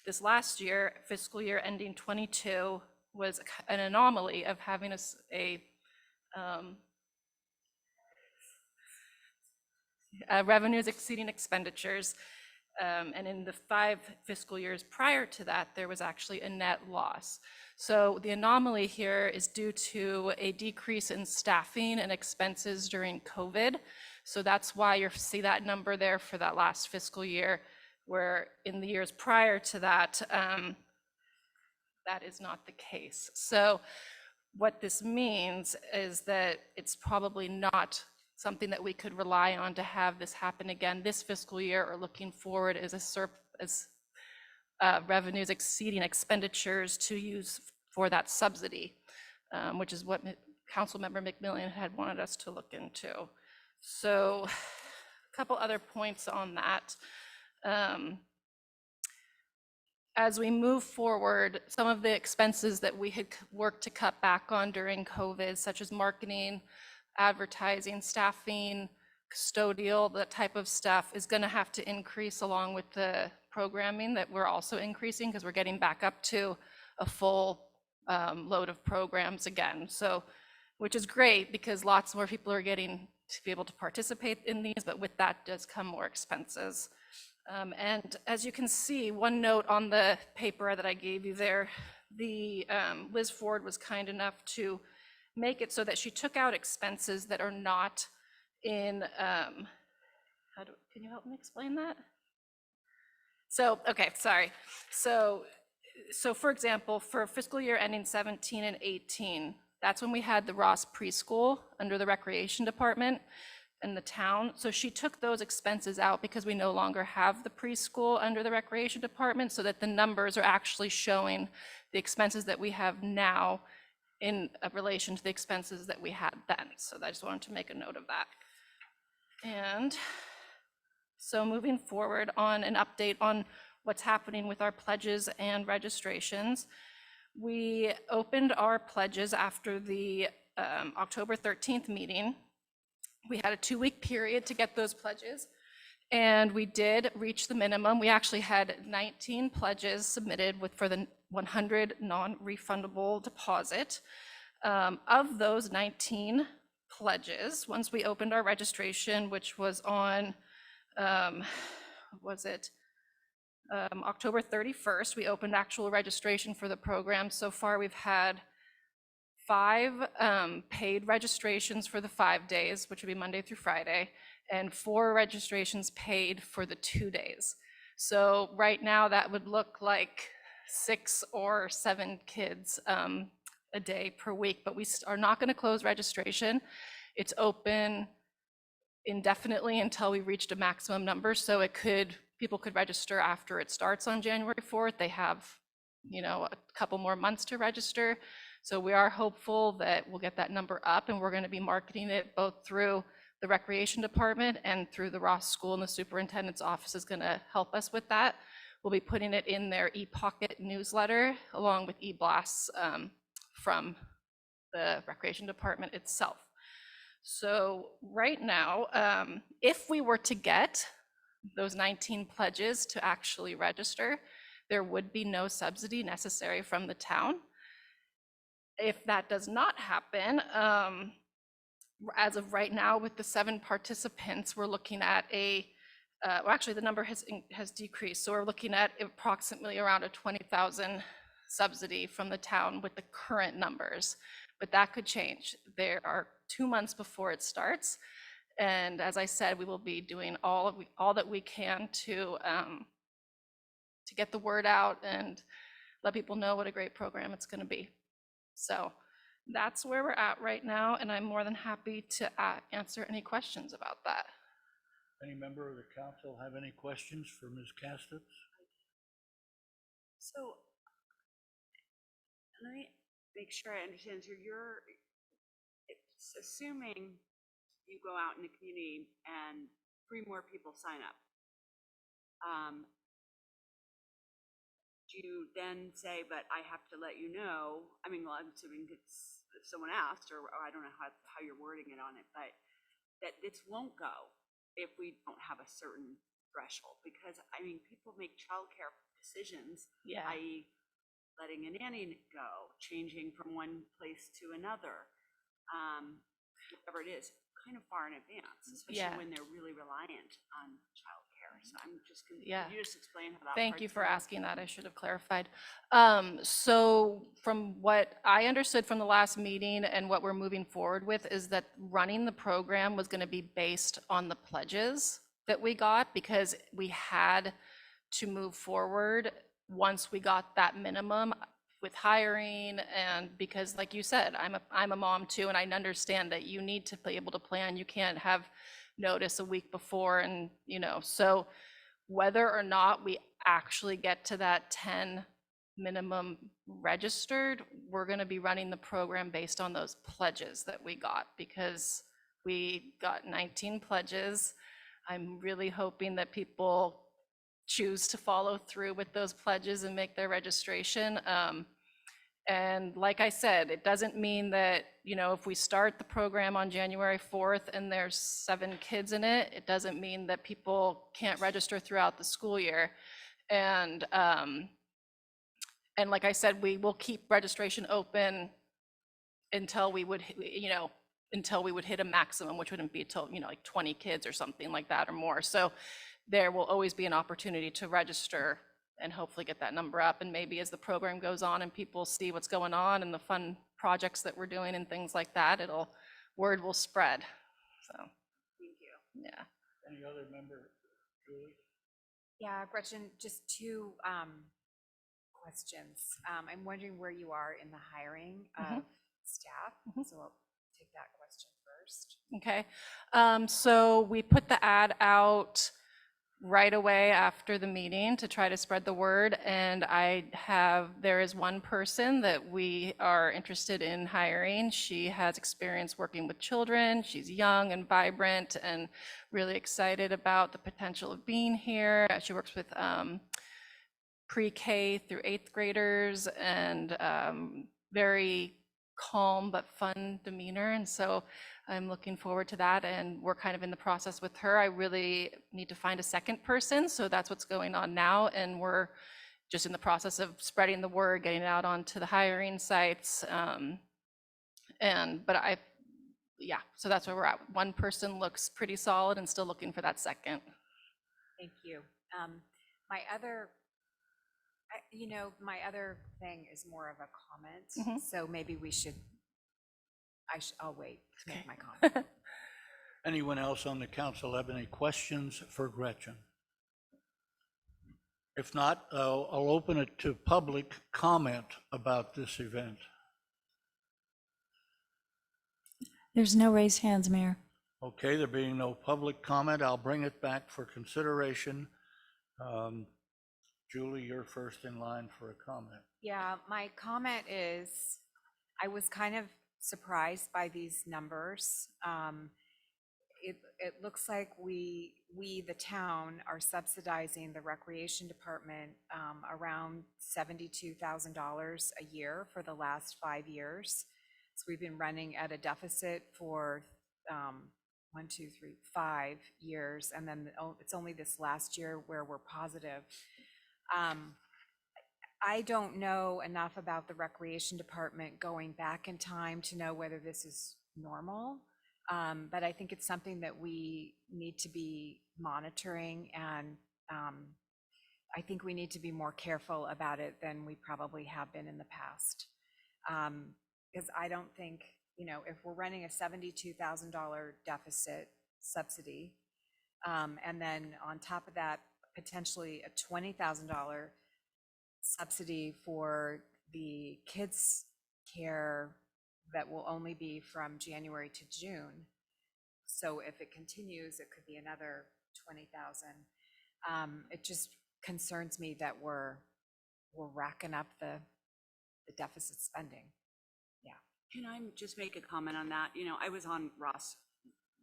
this last year, fiscal year ending 22, was an anomaly of having revenues exceeding expenditures. And in the 5 fiscal years prior to that, there was actually a net loss. So the anomaly here is due to a decrease in staffing and expenses during COVID. So that's why you see that number there for that last fiscal year, where in the years prior to that, that is not the case. So what this means is that it's probably not something that we could rely on to have this happen again this fiscal year or looking forward as revenues exceeding expenditures to use for that subsidy, which is what Councilmember McMillan had wanted us to look into. So a couple other points on that. As we move forward, some of the expenses that we had worked to cut back on during COVID, such as marketing, advertising, staffing, custodial, that type of stuff is going to have to increase along with the programming that we're also increasing because we're getting back up to a full load of programs again. So, which is great because lots more people are getting to be able to participate in these, but with that does come more expenses. And as you can see, one note on the paper that I gave you there, the Liz Ford was kind enough to make it so that she took out expenses that are not in, can you help me explain that? So, okay, sorry. So for example, for fiscal year ending 17 and 18, that's when we had the Ross Preschool under the Recreation Department in the town. So she took those expenses out because we no longer have the preschool under the Recreation Department, so that the numbers are actually showing the expenses that we have now in relation to the expenses that we had then. So I just wanted to make a note of that. And so moving forward on an update on what's happening with our pledges and registrations. We opened our pledges after the October 13th meeting. We had a 2-week period to get those pledges, and we did reach the minimum. We actually had 19 pledges submitted for the 100 non-refundable deposit. Of those 19 pledges, once we opened our registration, which was on, October 31st, we opened actual registration for the program. So far, we've had 5 paid registrations for the 5 days, which would be Monday through Friday, and 4 registrations paid for the 2 days. So right now, that would look like 6 or 7 kids a day per week, but we are not going to close registration. It's open indefinitely until we reached a maximum number. So people could register after it starts on January 4th. They have, a couple more months to register. So we are hopeful that we'll get that number up, and we're going to be marketing it both through the Recreation Department and through the Ross School, and the superintendent's office is going to help us with that. We'll be putting it in their ePocket newsletter along with eBlasts from the Recreation Department itself. So right now, if we were to get those 19 pledges to actually register, there would be no subsidy necessary from the town. If that does not happen, as of right now with the 7 participants, we're looking at well, actually the number has decreased. So we're looking at approximately around a 20,000 subsidy from the town with the current numbers, but that could change. There are 2 months before it starts. And as I said, we will be doing all that we can to get the word out and let people know what a great program it's going to be. So that's where we're at right now, and I'm more than happy to answer any questions about that. Any member of the council have any questions for Ms. Castitz? So let me make sure I understand. So it's assuming you go out in the community and 3 more people sign up. Do you then say, but I have to let you know? I mean, well, I'm assuming it's if someone asked, or I don't know how you're wording it on it, but that this won't go if we don't have a certain threshold, because I mean, people make childcare decisions, i.e. letting a nanny go, changing from one place to another, whatever it is, kind of far in advance, especially when they're really reliant on childcare. So I'm just going to, could you just explain how that Thank you part's for gonna work? asking that. I should have clarified. So from what I understood from the last meeting and what we're moving forward with is that running the program was going to be based on the pledges that we got, because we had to move forward once we got that minimum with hiring. And because like you said, I'm a mom too, and I understand that you need to be able to plan. You can't have notice a week before, and so whether or not we actually get to that 10 minimum registered, we're going to be running the program based on those pledges that we got, because we got 19 pledges. I'm really hoping that people choose to follow through with those pledges and make their registration. And like I said, it doesn't mean that, if we start the program on January 4th and there's 7 kids in it, it doesn't mean that people can't register throughout the school year. And And like I said, we will keep registration open until we would, until we would hit a maximum, which wouldn't be till, like 20 kids or something like that or more. So there will always be an opportunity to register and hopefully get that number up. And maybe as the program goes on and people see what's going on and the fun projects that we're doing and things like that, word will spread. So, Thank you. yeah. Any other member, Julie? Yeah, Gretchen, just two questions. I'm wondering where you are in the hiring of staff. So I'll take that question first. Okay, so we put the ad out right away after the meeting to try to spread the word, and there is one person that we are interested in hiring. She has experience working with children. She's young and vibrant and really excited about the potential of being here. She works with pre-K through 8th graders and very calm but fun demeanor. And so I'm looking forward to that. And we're kind of in the process with her. I really need to find a second person. So that's what's going on now. And we're just in the process of spreading the word, getting it out onto the hiring sites. Yeah, so that's where we're at. One person looks pretty solid and still looking for that second. Thank you. My other thing is more of a comment. So maybe I'll wait to make my comment. Anyone else on the council have any questions for Gretchen? If not, I'll open it to public comment about this event. There's no raised hands, Mayor. Okay, there being no public comment, I'll bring it back for consideration. Julie, you're first in line for a comment. Yeah, my comment is, I was kind of surprised by these numbers. It looks like we, the town, are subsidizing the recreation department around $72,000 a year for the last 5 years. So we've been running at a deficit for 5 years, and then it's only this last year where we're positive. I don't know enough about the recreation department going back in time to know whether this is normal. But I think it's something that we need to be monitoring, and I think we need to be more careful about it than we probably have been in the past. Because I don't think, if we're running a $72,000 deficit subsidy, and then on top of that, potentially a $20,000 subsidy for the kids' care that will only be from January to June. So if it continues, it could be another 20,000. It just concerns me that we're racking up the deficit spending. Yeah. Can I just make a comment on that? I was on Ross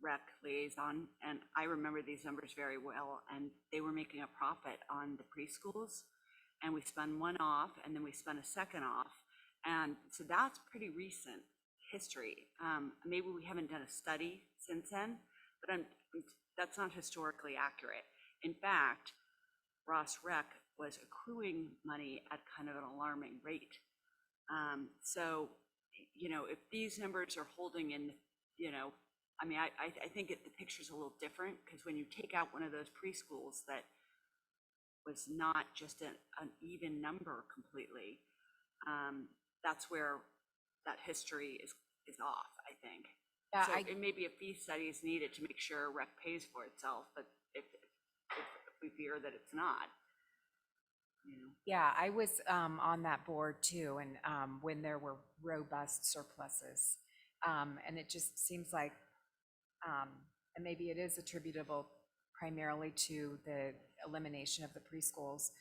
Rec liaison, and I remember these numbers very well, and they were making a profit on the preschools, and we spun one off, and then we spun a second off. And so that's pretty recent history. Maybe we haven't done a study since then, but that's not historically accurate. In fact, Ross Rec was accruing money at kind of an alarming rate. So, if these numbers are holding in, I think the picture's a little different, because when you take out one of those preschools that was not just an even number completely, that's where that history is off, I think. Yeah, So it may be a fee study is needed to make sure rec pays for itself, but if we fear that it's not. Yeah, I was on that board too, and when there were robust surpluses. And it just seems like, and maybe it is attributable primarily to the elimination of the preschools,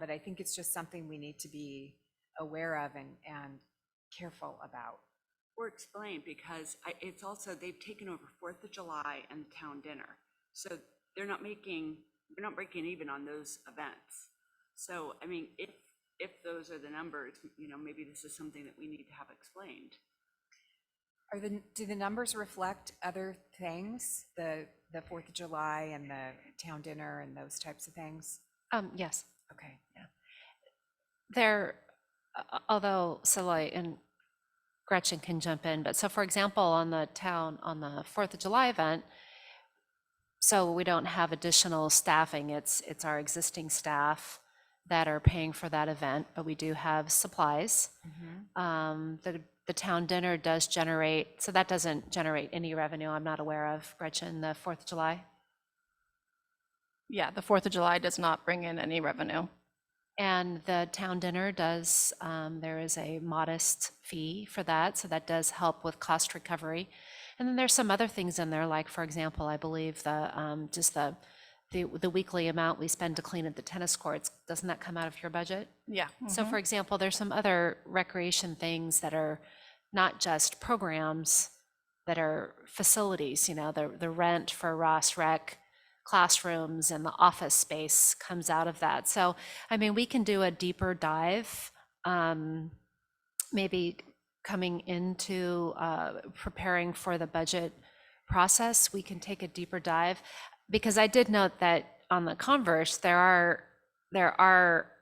but I think it's just something we need to be aware of and careful about. Or explain, because it's also, they've taken over 4th of July and the town dinner. So they're not breaking even on those events. So, if those are the numbers, maybe this is something that we need to have explained. Do the numbers reflect other things, the 4th of July and the town dinner and those types of things? Yes. Okay. Yeah. although Soleil and Gretchen can jump in, but so for example, on the 4th of July event, so we don't have additional staffing. It's our existing staff that are paying for that event, but we do have supplies. The town dinner does generate, so that doesn't generate any revenue I'm not aware of, Gretchen, the 4th of July. Yeah, the 4th of July does not bring in any revenue. And the town dinner does, there is a modest fee for that, so that does help with cost recovery. And then there's some other things in there, like, for example, I believe just the weekly amount we spend to clean up the tennis courts, doesn't that come out of your budget? Yeah. So for example, there's some other recreation things that are not just programs, that are facilities, the rent for Ross Rec classrooms and the office space comes out of that. So, I mean, we can do a deeper dive, maybe coming into preparing for the budget process, we can take a deeper dive, because I did note that on the converse, there are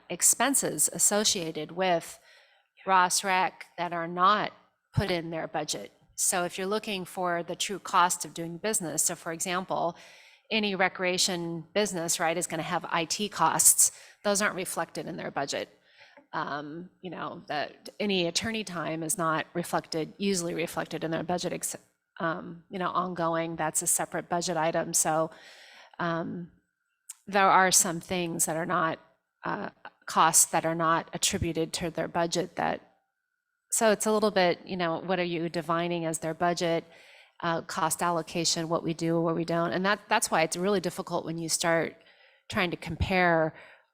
expenses associated with Ross Rec that are not put in their budget. So if you're looking for the true cost of doing business, so for example, any recreation business, right, is going to have IT costs. Those aren't reflected in their budget. That any attorney time is not usually reflected in their budget, ongoing, that's a separate budget item. So there are some things that are not costs that are not attributed to their budget so it's a little bit, what are you defining as their budget, cost allocation, what we do, what we don't. And that's why it's really difficult when you start trying to compare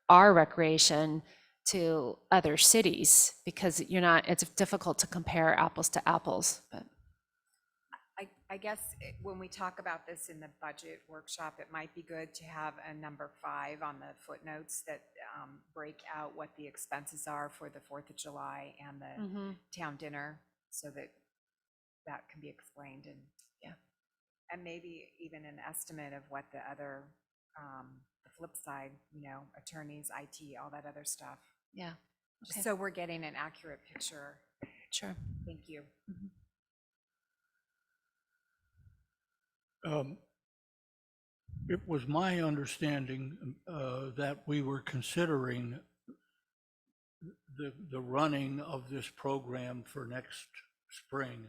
our recreation to other cities, because it's difficult to compare apples to apples. But I guess when we talk about this in the budget workshop, it might be good to have a number 5 on the footnotes that break out what the expenses are for the 4th of July and the town dinner, so that can be explained, and maybe even an estimate of what the other, the flip side, attorneys, IT, all that other stuff. Yeah. Just so we're getting an accurate picture. Sure. Thank you. It was my understanding that we were considering the running of this program for next spring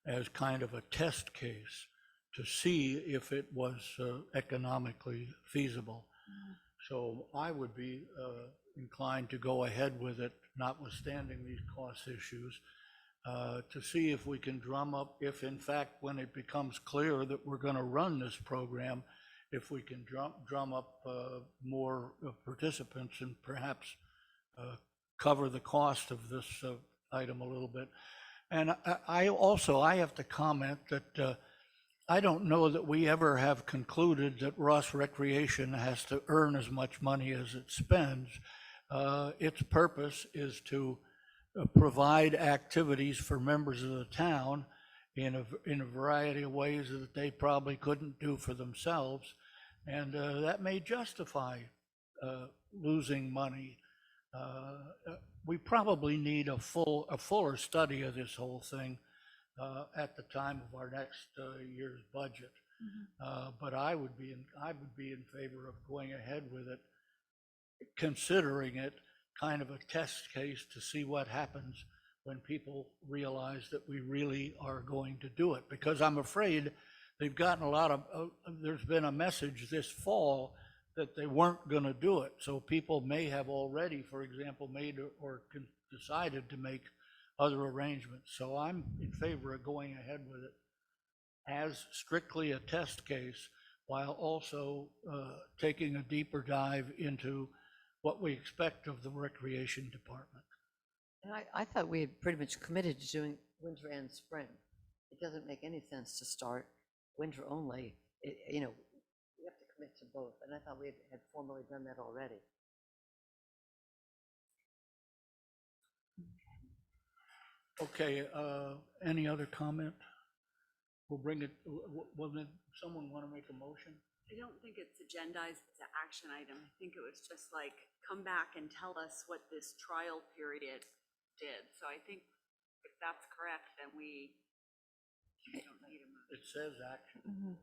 as kind of a test case to see if it was economically feasible. So I would be inclined to go ahead with it, notwithstanding these cost issues, to see if we can drum up, if in fact, when it becomes clear that we're going to run this program, if we can drum up more participants and perhaps cover the cost of this item a little bit. And I have to comment that I don't know that we ever have concluded that Ross Recreation has to earn as much money as it spends. Its purpose is to provide activities for members of the town in a variety of ways that they probably couldn't do for themselves. And that may justify losing money. We probably need a fuller study of this whole thing at the time of our next year's budget. But I would be in favor of going ahead with it, considering it kind of a test case to see what happens when people realize that we really are going to do it. Because I'm afraid they've gotten there's been a message this fall that they weren't going to do it. So people may have already, for example, made or decided to make other arrangements. So I'm in favor of going ahead with it as strictly a test case, while also taking a deeper dive into what we expect of the recreation department. And I thought we had pretty much committed to doing winter and spring. It doesn't make any sense to start winter only. We have to commit to both, and I thought we had formally done that already. Okay, any other comment? We'll bring it, will someone want to make a motion? I don't think it's agendized as an action item. I think it was just like, come back and tell us what this trial period did. So I think if that's correct, then we don't need a motion. It says action.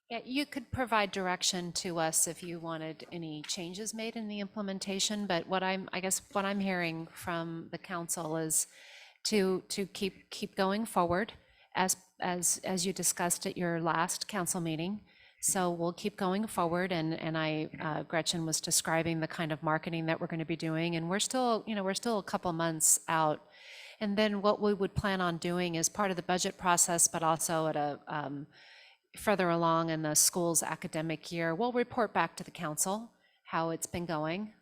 Yeah, you could provide direction to us if you wanted any changes made in the implementation, but I guess what I'm hearing from the council is to keep going forward as you discussed at your last council meeting. So we'll keep going forward, and Gretchen was describing the kind of marketing that we're going to be doing, and we're still a couple months out. And then what we would plan on doing is part of the budget process, but also at a further along in the school's academic year, we'll report back to the council how it's been going,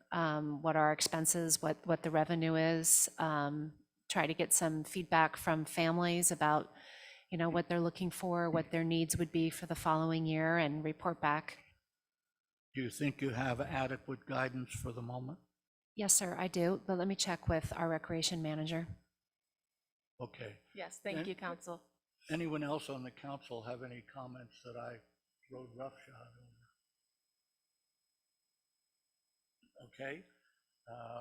what our expenses, what the revenue is, try to get some feedback from families about, what they're looking for, what their needs would be for the following year, and report back. Do you think you have adequate guidance for the moment? Yes, sir, I do, but let me check with our recreation manager. Okay. Yes, thank you, council. Anyone else on the council have any comments that I rode roughshod over? Okay,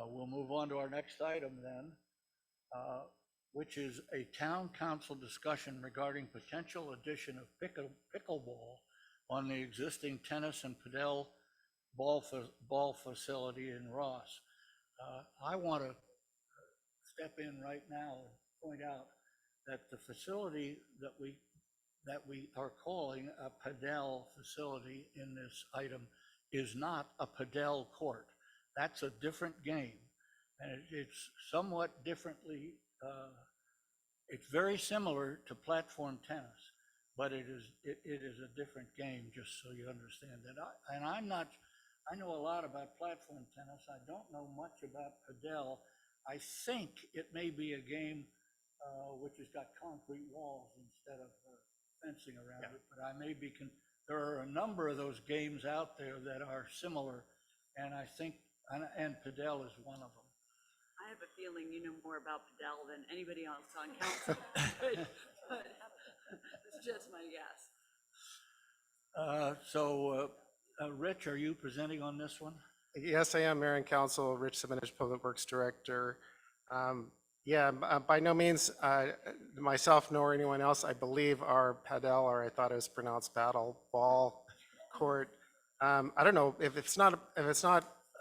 we'll move on to our next item then, which is a town council discussion regarding potential addition of pickleball on the existing tennis and padel ball facility in Ross. I want to step in right now and point out that the facility that we are calling a padel facility in this item is not a padel court. That's a different game, and it's somewhat differently. It's very similar to platform tennis, but it is a different game. Just so you understand that. I know a lot about platform tennis. I don't know much about padel. I think it may be a game which has got concrete walls instead of fencing around it, but I may be, there are a number of those games out there that are similar, and I think, and padel is one of them. I have a feeling you know more about padel than anybody else on council, but it's just my guess. Rich, are you presenting on this one? Yes, I am, Mayor and Council, Rich Simonich, Public Works Director. By no means myself nor anyone else, I believe, are padel, or I thought it was pronounced paddle ball court. I don't know if it's not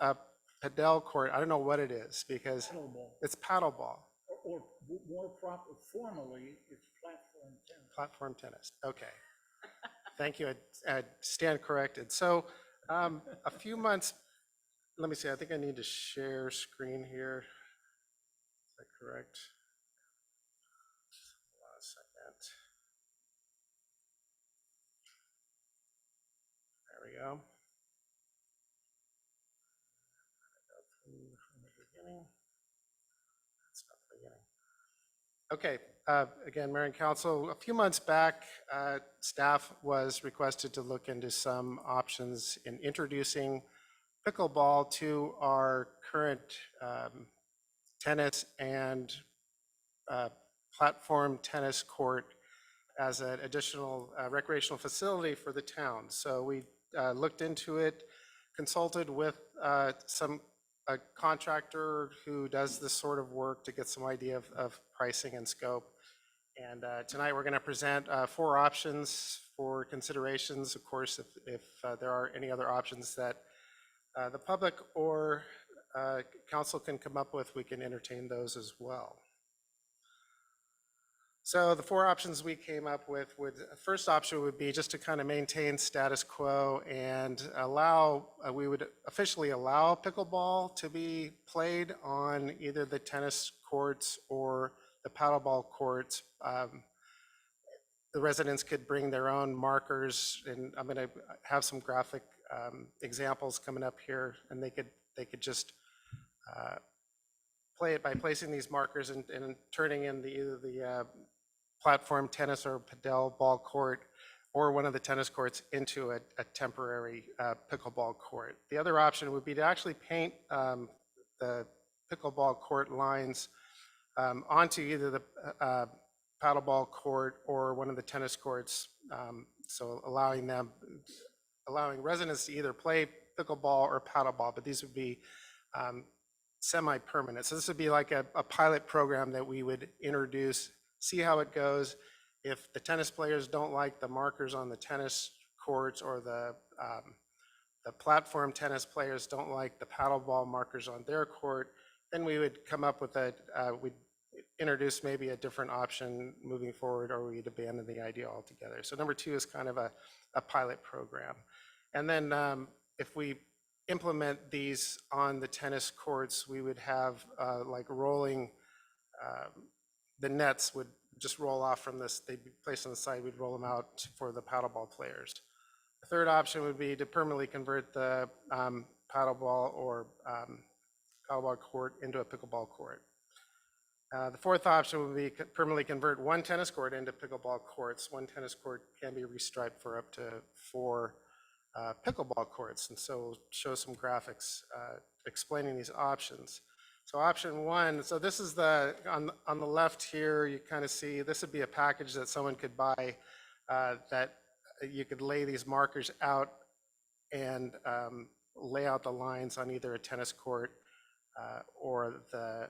a padel court. I don't know what it is, because it's paddle ball. Or more proper, formally, it's platform tennis. Platform tennis. Okay. Thank you. I stand corrected. So a few months. Let me see. I think I need to share screen here. Is that correct? Hold on a second. There we go. From the beginning. That's not the beginning. Okay. Again, Mayor and Council, a few months back, staff was requested to look into some options in introducing pickleball to our current tennis and platform tennis court as an additional recreational facility for the town. So we looked into it, consulted with a contractor who does this sort of work to get some idea of pricing and scope. And tonight we're going to present 4 options for considerations. Of course, if there are any other options that the public or council can come up with, we can entertain those as well. So the 4 options we came up with first option would be just to kind of maintain status quo and allow, we would officially allow pickleball to be played on either the tennis courts or the paddleball courts. The residents could bring their own markers, and I'm going to have some graphic examples coming up here, and they could just play it by placing these markers and turning in either the platform tennis or padel ball court or one of the tennis courts into a temporary pickleball court. The other option would be to actually paint the pickleball court lines onto either the paddleball court or one of the tennis courts, so allowing them allowing residents to either play pickleball or paddleball, but these would be semi-permanent. So this would be like a pilot program that we would introduce, see how it goes. If the tennis players don't like the markers on the tennis courts, or the platform tennis players don't like the paddleball markers on their court, then we would come up with we'd introduce maybe a different option moving forward, or we'd abandon the idea altogether. So number 2 is kind of a pilot program. And then if we implement these on the tennis courts, we would have like rolling, the nets would just roll off from this, they'd be placed on the side, we'd roll them out for the paddleball players. The third option would be to permanently convert the paddleball or paddleball court into a pickleball court. The fourth option would be permanently convert one tennis court into pickleball courts. One tennis court can be restriped for up to 4 pickleball courts. And so we'll show some graphics explaining these options. So option 1, so this is on the left here, you kind of see, this would be a package that someone could buy that you could lay these markers out and lay out the lines on either a tennis court or the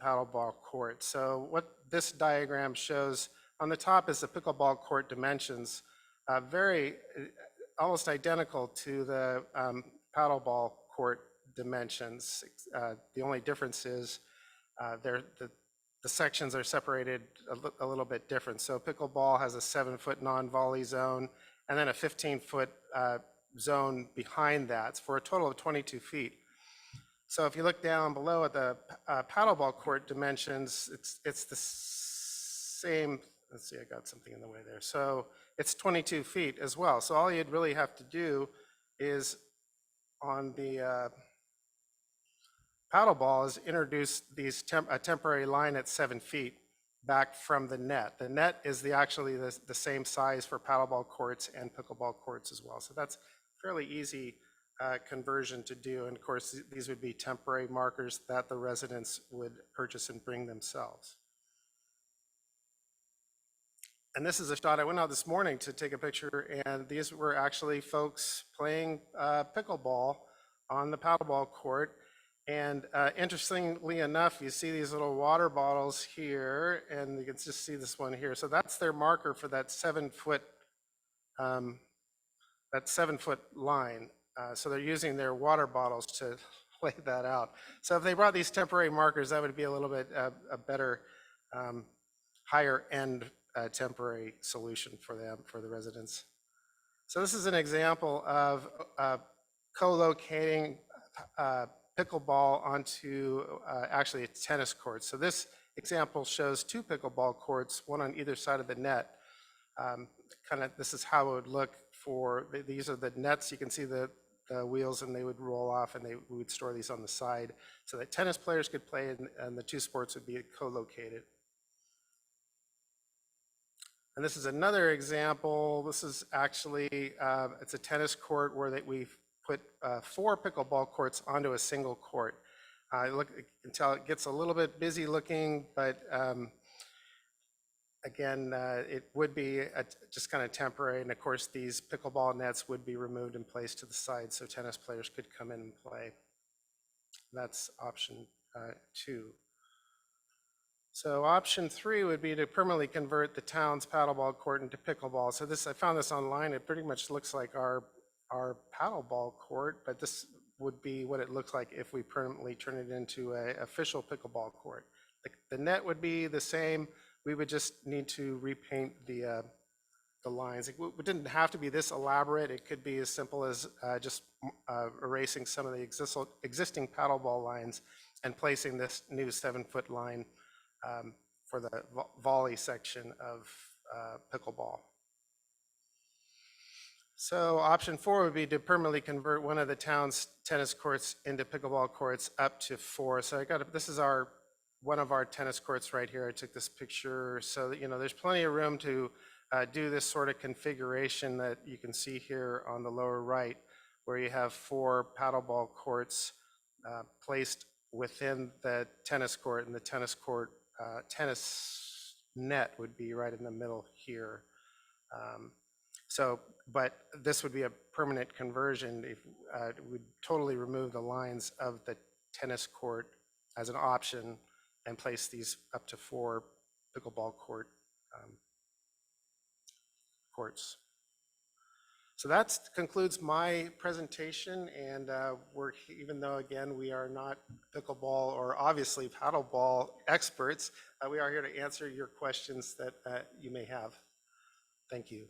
paddleball court. So what this diagram shows, on the top is the pickleball court dimensions, almost identical to the paddleball court dimensions. The only difference is the sections are separated a little bit different. So pickleball has a 7-foot non-volley zone, and then a 15-foot zone behind that, for a total of 22 feet. So if you look down below at the paddleball court dimensions, it's the same. Let's see, I got something in the way there. So it's 22 feet as well. So all you'd really have to do is on the paddleball is introduce a temporary line at 7 feet back from the net. The net is actually the same size for paddleball courts and pickleball courts as well. So that's fairly easy conversion to do. And of course, these would be temporary markers that the residents would purchase and bring themselves. And this is a shot. I went out this morning to take a picture, and these were actually folks playing pickleball on the paddleball court. And interestingly enough, you see these little water bottles here, and you can just see this one here. So that's their marker for that 7-foot line. So they're using their water bottles to lay that out. So if they brought these temporary markers, that would be a little bit a better, higher end temporary solution for them, for the residents. So this is an example of co-locating pickleball onto actually a tennis court. So this example shows 2 pickleball courts, one on either side of the net. This is how it would look for, these are the nets. You can see the wheels, and they would roll off, and we would store these on the side so that tennis players could play, and the 2 sports would be co-located. And this is another example. This is actually, it's a tennis court where we've put 4 pickleball courts onto a single court. You can tell it gets a little bit busy looking, but again, it would be just kind of temporary. And of course, these pickleball nets would be removed and placed to the side so tennis players could come in and play. That's option 2. So option 3 would be to permanently convert the town's paddleball court into pickleball. So this, I found this online. It pretty much looks like our paddleball court, but this would be what it looks like if we permanently turn it into an official pickleball court. The net would be the same. We would just need to repaint the lines. It didn't have to be this elaborate. It could be as simple as just erasing some of the existing paddleball lines and placing this new 7-foot line for the volley section of pickleball. So option 4 would be to permanently convert one of the town's tennis courts into pickleball courts up to 4. So this is one of our tennis courts right here. I took this picture so that, there's plenty of room to do this sort of configuration that you can see here on the lower right, where you have 4 paddleball courts placed within the tennis court, and the tennis court tennis net would be right in the middle here. So but this would be a permanent conversion. If it would totally remove the lines of the tennis court as an option and place these up to 4 pickleball courts. So that concludes my presentation, and even though again we are not pickleball or obviously paddleball experts, we are here to answer your questions that you may have. Thank you.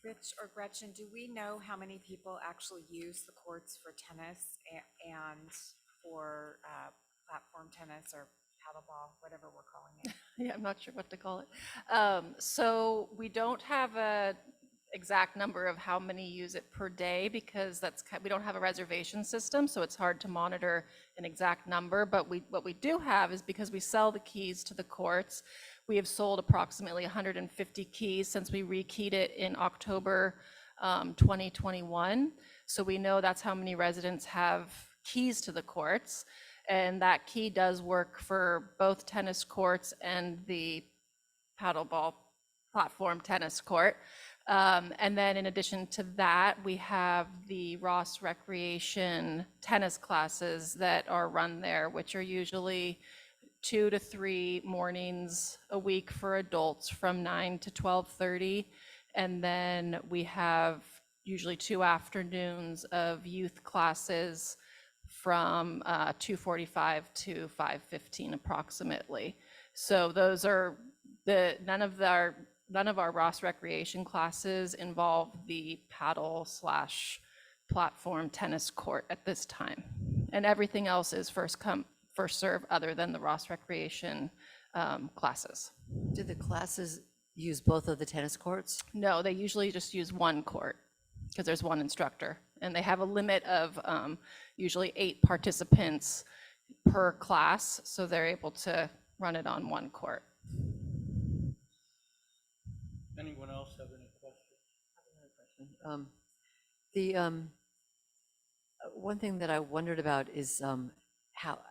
Rich or Gretchen, do we know how many people actually use the courts for tennis and for platform tennis or paddleball, whatever we're calling it? Yeah, I'm not sure what to call it. So we don't have a exact number of how many use it per day because we don't have a reservation system, so it's hard to monitor an exact number. But what we do have is, because we sell the keys to the courts, we have sold approximately 150 keys since we rekeyed it in October 2021. So we know that's how many residents have keys to the courts. And that key does work for both tennis courts and the paddleball platform tennis court. And then in addition to that, we have the Ross Recreation tennis classes that are run there, which are usually 2 to 3 mornings a week for adults from 9 to 12:30. And then we have usually 2 afternoons of youth classes from 2:45 to 5:15 approximately. So those are none of our Ross Recreation classes involve the paddle/platform tennis court at this time. And everything else is first come, first serve, other than the Ross Recreation classes. Do the classes use both of the tennis courts? No, they usually just use one court because there's one instructor. And they have a limit of usually 8 participants per class, so they're able to run it on one court. Anyone else have any questions? One thing that I wondered about is how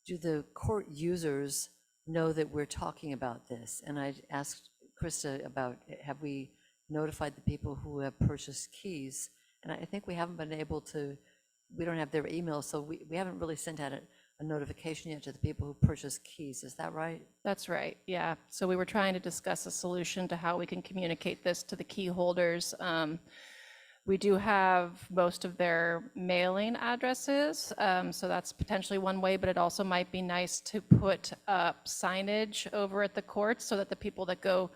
do the court users know that we're talking about this? And I asked Krista about, have we notified the people who have purchased keys? And I think we haven't been able to, we don't have their email, so we haven't really sent out a notification yet to the people who purchased keys. Is that right? That's right, yeah. So we were trying to discuss a solution to how we can communicate this to the key holders. We do have most of their mailing addresses, so that's potentially one way, but it also might be nice to put up signage over at the courts so that the people that do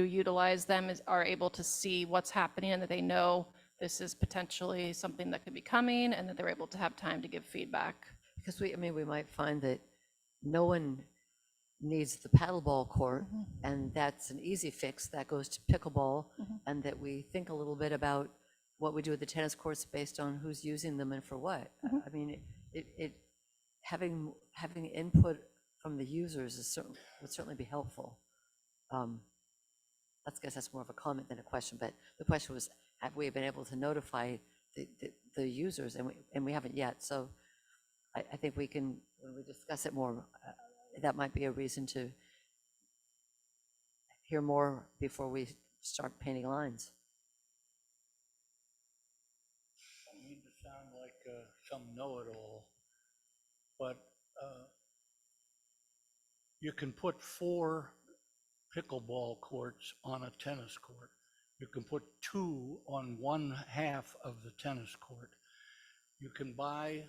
utilize them are able to see what's happening and that they know this is potentially something that could be coming and that they're able to have time to give feedback. Because we might find that no one needs the paddleball court, and that's an easy fix. That goes to pickleball, and that we think a little bit about what we do with the tennis courts based on who's using them and for what. I mean, having input from the users would certainly be helpful. I guess that's more of a comment than a question, but the question was, have we been able to notify the users, and we haven't yet. So I think we can, when we discuss it more, that might be a reason to hear more before we start painting lines. I don't mean to sound like some know-it-all, but you can put 4 pickleball courts on a tennis court. You can put 2 on one half of the tennis court. You can buy,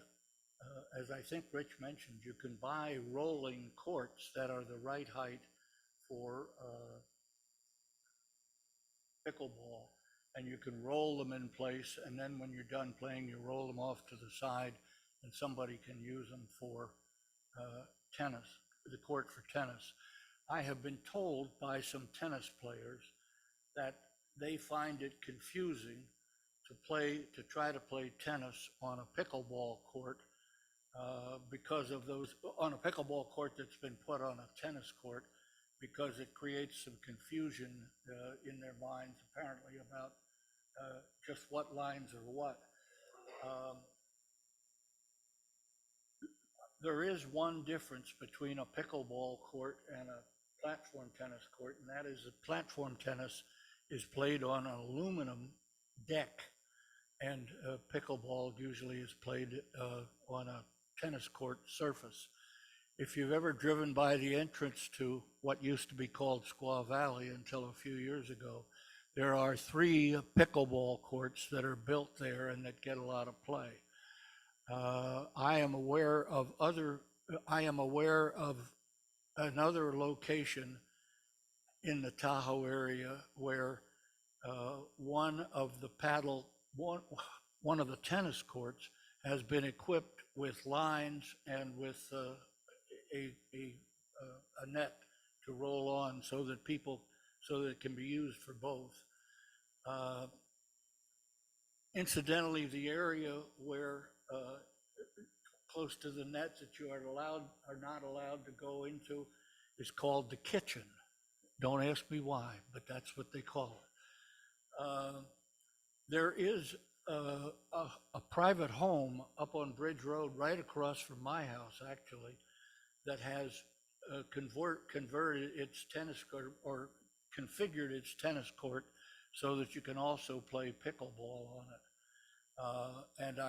as I think Rich mentioned, you can buy rolling courts that are the right height for pickleball, and you can roll them in place, and then when you're done playing, you roll them off to the side, and somebody can use them for tennis, the court for tennis. I have been told by some tennis players that they find it confusing to try to play tennis on a pickleball court because of on a pickleball court that's been put on a tennis court, because it creates some confusion in their minds apparently about just what lines are what. There is one difference between a pickleball court and a platform tennis court, and that is that platform tennis is played on an aluminum deck, and pickleball usually is played on a tennis court surface. If you've ever driven by the entrance to what used to be called Squaw Valley until a few years ago, there are 3 pickleball courts that are built there and that get a lot of play. I am aware of another location in the Tahoe area where one of the tennis courts has been equipped with lines and with a net to roll on so that it can be used for both. Incidentally, the area where close to the nets that you are not allowed to go into is called the kitchen. Don't ask me why, but that's what they call it. There is a private home up on Bridge Road, right across from my house, actually, that has converted its tennis court or configured its tennis court so that you can also play pickleball on it. And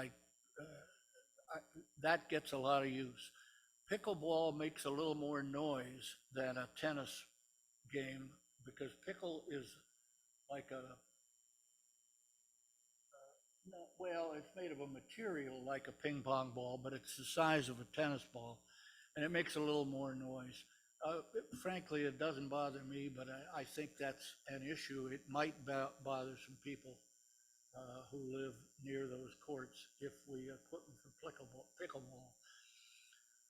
that gets a lot of use. Pickleball makes a little more noise than a tennis game because pickle is like it's made of a material like a ping pong ball, but it's the size of a tennis ball, and it makes a little more noise. Frankly, it doesn't bother me, but I think that's an issue. It might bother some people who live near those courts if we equip them for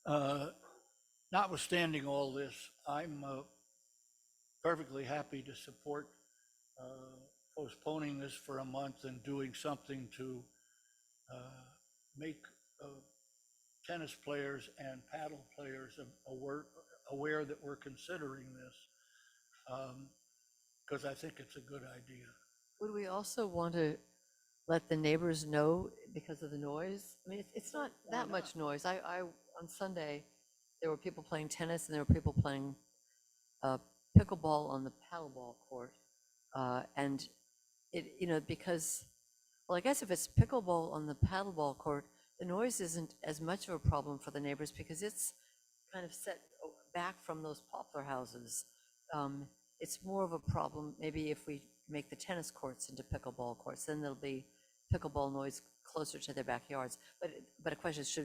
pickleball. Notwithstanding all this, I'm perfectly happy to support postponing this for a month and doing something to make tennis players and paddle players aware that we're considering this, because I think it's a good idea. Would we also want to let the neighbors know because of the noise? I mean, it's not that much noise. I on Sunday, there were people playing tennis and there were people playing pickleball on the paddleball court. And because, well, I guess if it's pickleball on the paddleball court, the noise isn't as much of a problem for the neighbors because it's kind of set back from those poplar houses. It's more of a problem maybe if we make the tennis courts into pickleball courts, then there'll be pickleball noise closer to their backyards. But a question is,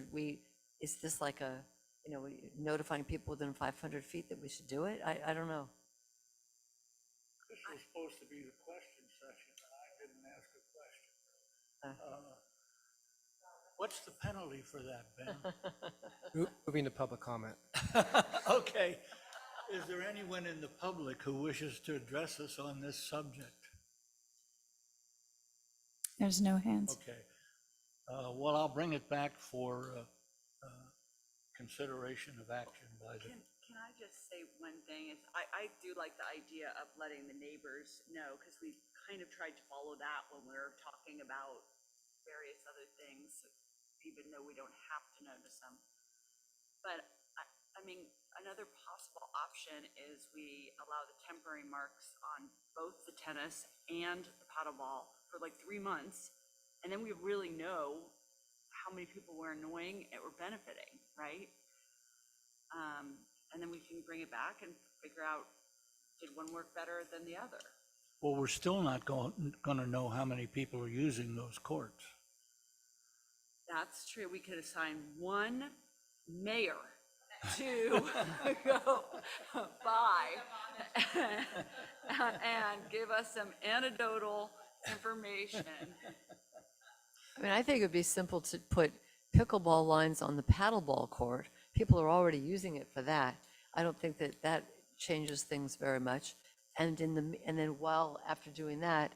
is this like notifying people within 500 feet that we should do it? I don't know. This was supposed to be the question session, and I didn't ask a question. What's the penalty for that, Ben? Moving to public comment. Okay. Is there anyone in the public who wishes to address us on this subject? There's no hands. Okay. Well, I'll bring it back for consideration of action by the. Can I just say one thing? I do like the idea of letting the neighbors know, because we kind of tried to follow that when we were talking about various other things, even though we don't have to notice them. But I mean, another possible option is we allow the temporary marks on both the tennis and the paddleball for like 3 months, and then we really know how many people were annoying or benefiting, right? And then we can bring it back and figure out, did one work better than the other? Well, we're still not going to know how many people are using those courts. That's true. We could assign one mayor to go by and give us some anecdotal information. I mean, I think it'd be simple to put pickleball lines on the paddleball court. People are already using it for that. I don't think that changes things very much. And then after doing that,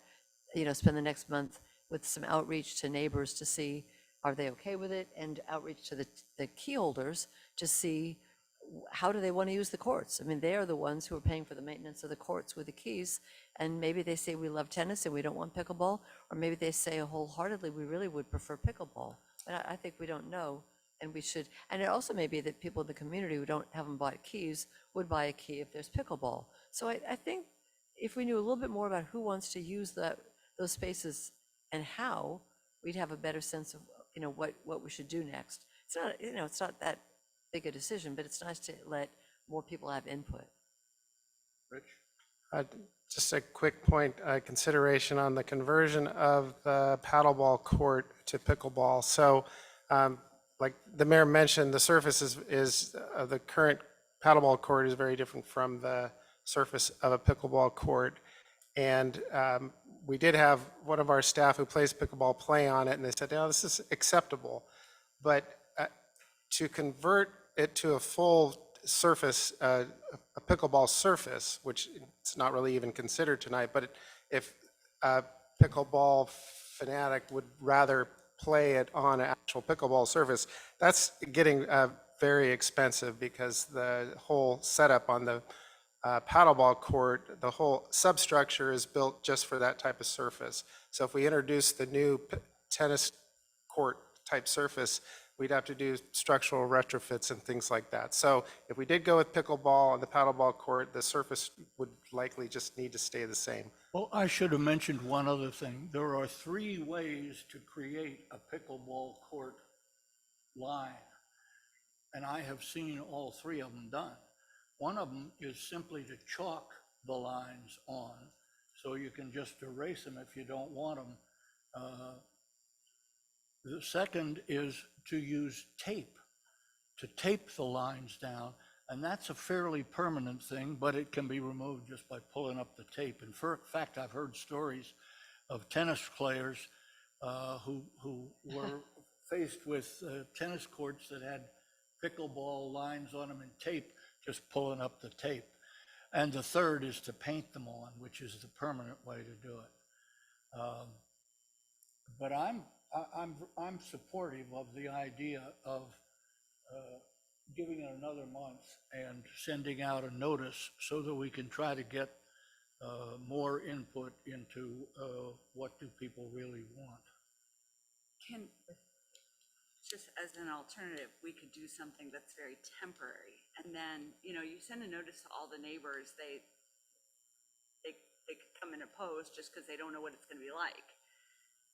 spend the next month with some outreach to neighbors to see, are they okay with it? And outreach to the key holders to see how do they want to use the courts. I mean, they are the ones who are paying for the maintenance of the courts with the keys. And maybe they say we love tennis and we don't want pickleball, or maybe they say wholeheartedly we really would prefer pickleball. And I think we don't know, and we should. And it also may be that people in the community who haven't bought keys would buy a key if there's pickleball. So I think if we knew a little bit more about who wants to use those spaces and how, we'd have a better sense of, what we should do next. It's not, it's not that big a decision, but it's nice to let more people have input. Rich? Just a quick point, consideration on the conversion of the paddleball court to pickleball. So like the mayor mentioned, the surface is the current paddleball court is very different from the surface of a pickleball court. And we did have one of our staff who plays pickleball play on it, and they said, "No, this is acceptable." But to convert it to a full surface, a pickleball surface, which it's not really even considered tonight, but if a pickleball fanatic would rather play it on an actual pickleball surface, that's getting very expensive because the whole setup on the paddleball court, the whole substructure is built just for that type of surface. So if we introduce the new tennis court type surface, we'd have to do structural retrofits and things like that. So if we did go with pickleball on the paddleball court, the surface would likely just need to stay the same. Well, I should have mentioned one other thing. There are 3 ways to create a pickleball court line, and I have seen all 3 of them done. One of them is simply to chalk the lines on, so you can just erase them if you don't want them. The second is to use tape, to tape the lines down, and that's a fairly permanent thing, but it can be removed just by pulling up the tape. In fact, I've heard stories of tennis players who were faced with tennis courts that had pickleball lines on them and tape, just pulling up the tape. And the third is to paint them on, which is the permanent way to do it. But I'm supportive of the idea of giving it another month and sending out a notice so that we can try to get more input into what do people really want. Just as an alternative, we could do something that's very temporary. And then, you send a notice to all the neighbors, they could come and oppose just because they don't know what it's going to be like.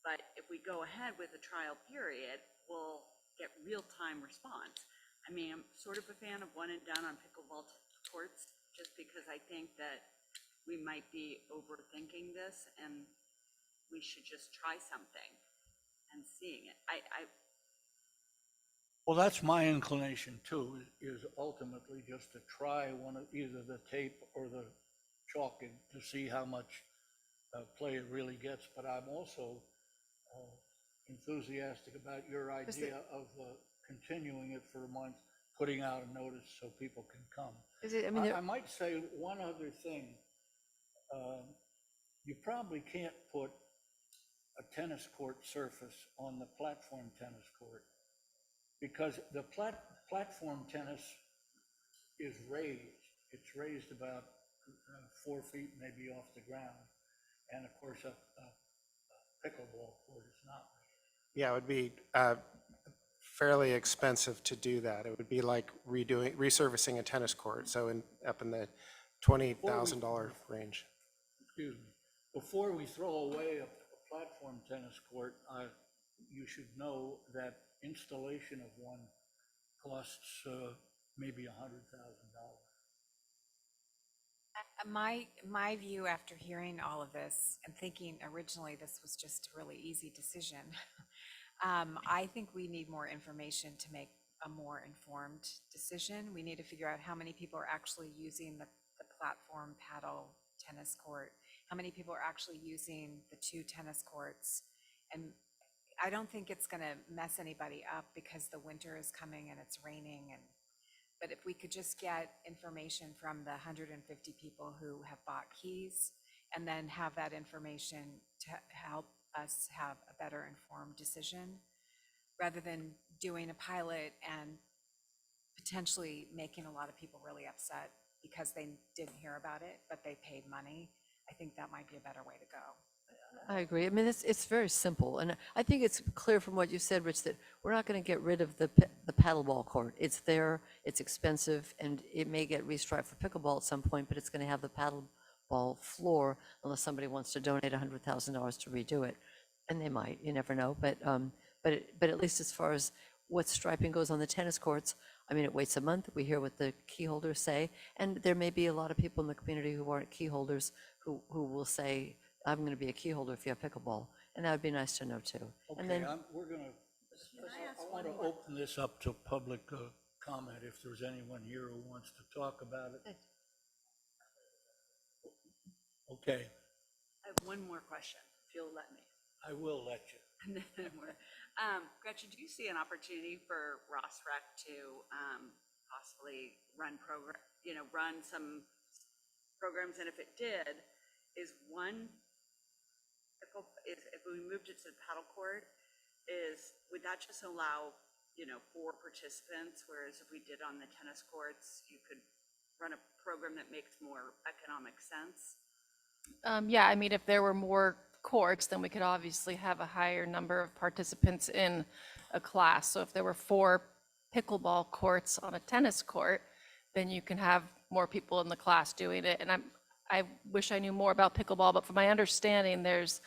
But if we go ahead with a trial period, we'll get real-time response. I mean, I'm sort of a fan of one and done on pickleball courts, just because I think that we might be overthinking this and we should just try something and seeing it. Well, that's my inclination too, is ultimately just to try one of either the tape or the chalking to see how much play it really gets. But I'm also enthusiastic about your idea of continuing it for a month, putting out a notice so people can come. I might say one other thing. You probably can't put a tennis court surface on the platform tennis court, because the platform tennis is raised. It's raised about 4 feet maybe off the ground. And of course, a pickleball court is not. Yeah, it would be fairly expensive to do that. It would be like resurfacing a tennis court, so up in the $20,000 range. Excuse me. Before we throw away a platform tennis court, you should know that installation of one costs maybe $100,000. My view after hearing all of this and thinking originally this was just a really easy decision, I think we need more information to make a more informed decision. We need to figure out how many people are actually using the platform paddle tennis court, how many people are actually using the 2 tennis courts. And I don't think it's going to mess anybody up because the winter is coming and it's raining. But if we could just get information from the 150 people who have bought keys, and then have that information to help us have a better informed decision, rather than doing a pilot and potentially making a lot of people really upset because they didn't hear about it, but they paid money. I think that might be a better way to go. I agree. I mean, it's very simple. And I think it's clear from what you said, Rich, that we're not going to get rid of the paddleball court. It's there, it's expensive, and it may get restriped for pickleball at some point, but it's going to have the paddleball floor unless somebody wants to donate $100,000 to redo it. And they might, you never know. But at least as far as what striping goes on the tennis courts, I mean, it waits a month. We hear what the key holders say. And there may be a lot of people in the community who aren't key holders who will say, I'm going to be a key holder if you have pickleball. And that would be nice to know too. And Okay, then, we're going to, I want to open this up to public comment if there's anyone here who wants to talk about it. Okay, I have one more question, if you'll let me. I will let you. Gretchen, do you see an opportunity for Ross Rec to possibly run some programs? And if it did, if we moved it to the paddle court, would that just allow, 4 participants, whereas if we did on the tennis courts, you could run a program that makes more economic sense? Yeah, I mean, if there were more courts, then we could obviously have a higher number of participants in a class. So if there were 4 pickleball courts on a tennis court, then you can have more people in the class doing it. And I wish I knew more about pickleball, but from my understanding, there's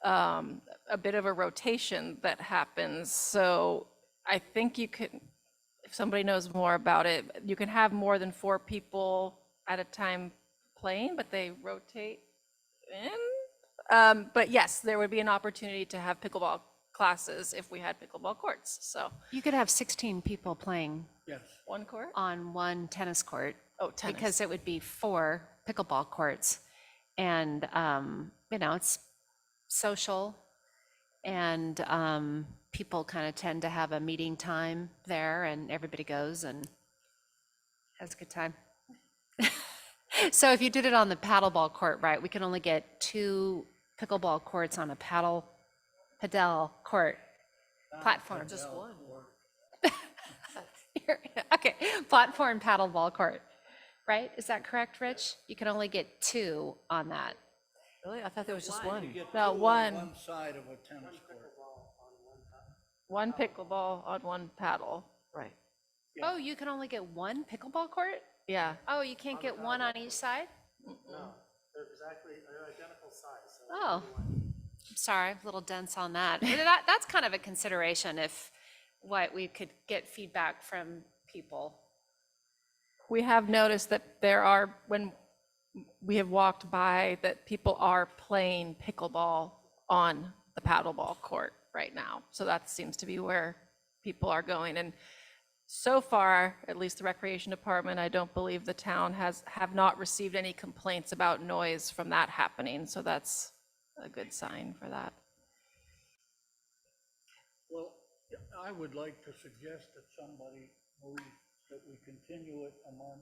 a bit of a rotation that happens. So I think you could, if somebody knows more about it, you can have more than 4 people at a time playing, but they rotate in. But yes, there would be an opportunity to have pickleball classes if we had pickleball courts. So You could have 16 people playing Yes. one court? on one tennis court. Oh, tennis. Because it would be 4 pickleball courts. And, it's social, and people kind of tend to have a meeting time there, and everybody goes and has a good time. So if you did it on the paddleball court, right, we can only get 2 pickleball courts on a paddle court platform. just one. Okay, platform paddleball court, right? Is that correct, Rich? You can only get 2 on that. Really? I thought there was just one. You get No, 2 on one. one side of a tennis court. One pickleball on one paddle. Right. Oh, you can only get 1 pickleball court? Yeah. Oh, you can't get 1 on each side? They're identical size. Oh, I'm sorry, a little dense on that. But that's kind of a consideration if we could get feedback from people. We have noticed that when we have walked by, that people are playing pickleball on the paddleball court right now. So that seems to be where people are going. And so far, at least the Recreation Department, I don't believe the town have not received any complaints about noise from that happening. So that's a good sign for that. Well, I would like to suggest that somebody move that we continue it a month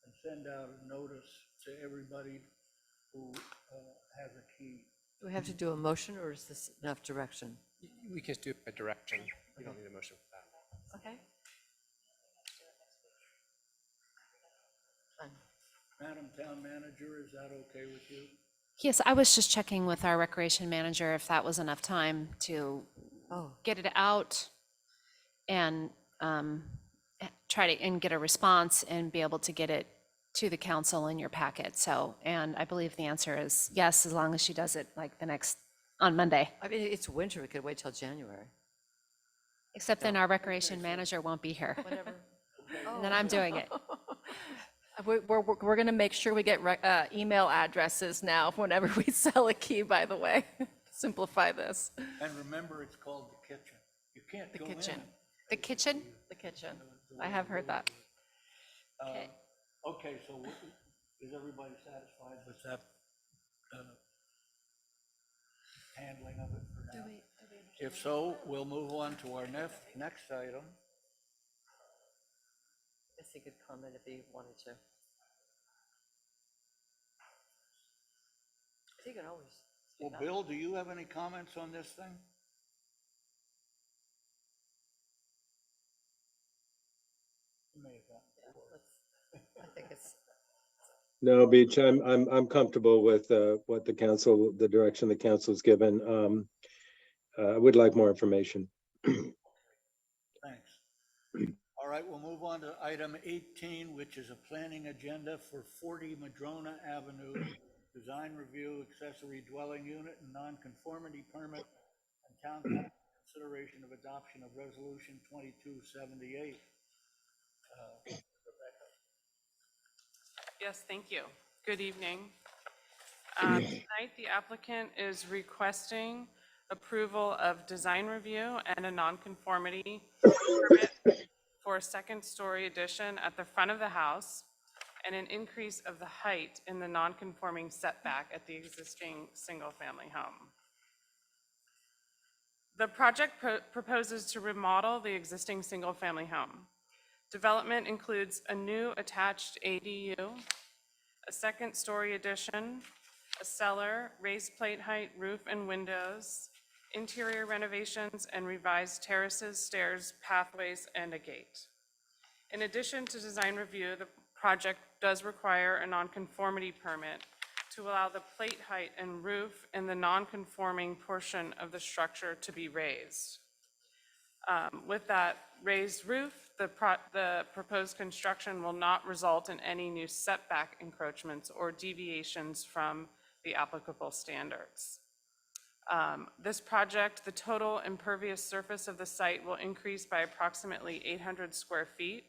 and send out a notice to everybody who has a key. Do we have to do a motion, or is this enough direction? We can do a direction. You don't need a motion for that. Okay. Fine. Madam Town Manager, is that okay with you? Yes, I was just checking with our recreation manager if that was enough time to get it out and try to get a response and be able to get it to the council in your packet. So, and I believe the answer is yes, as long as she does it like on Monday. I mean, it's winter. We could wait till January. Except then our recreation manager won't be here. Whatever. And then I'm doing it. We're going to make sure we get email addresses now whenever we sell a key, by the way. Simplify this. And remember, it's called the kitchen. You can't The go in. kitchen. The kitchen? The kitchen. I have heard that. Okay. Okay, so is everybody satisfied with that handling of it for now? If so, we'll move on to our next item. I guess he could comment if he wanted to. He can always. Well, Bill, do you have any comments on this thing? You may have gotten bored. I think it's, No, Beach, I'm comfortable with what the council, the direction the council's given. I would like more information. Thanks. All right, we'll move on to item 18, which is a planning agenda for 40 Madrona Avenue, design review, accessory dwelling unit, and nonconformity permit, and town council consideration of adoption of resolution 2278. Rebecca. Yes, thank you. Good evening. Tonight, the applicant is requesting approval of design review and a nonconformity permit for a second-story addition at the front of the house and an increase of the height in the nonconforming setback at the existing single-family home. The project proposes to remodel the existing single-family home. Development includes a new attached ADU, a second-story addition, a cellar, raised plate height, roof and windows, interior renovations, and revised terraces, stairs, pathways, and a gate. In addition to design review, the project does require a nonconformity permit to allow the plate height and roof in the nonconforming portion of the structure to be raised. With that raised roof, the proposed construction will not result in any new setback encroachments or deviations from the applicable standards. This project, the total impervious surface of the site will increase by approximately 800 square feet.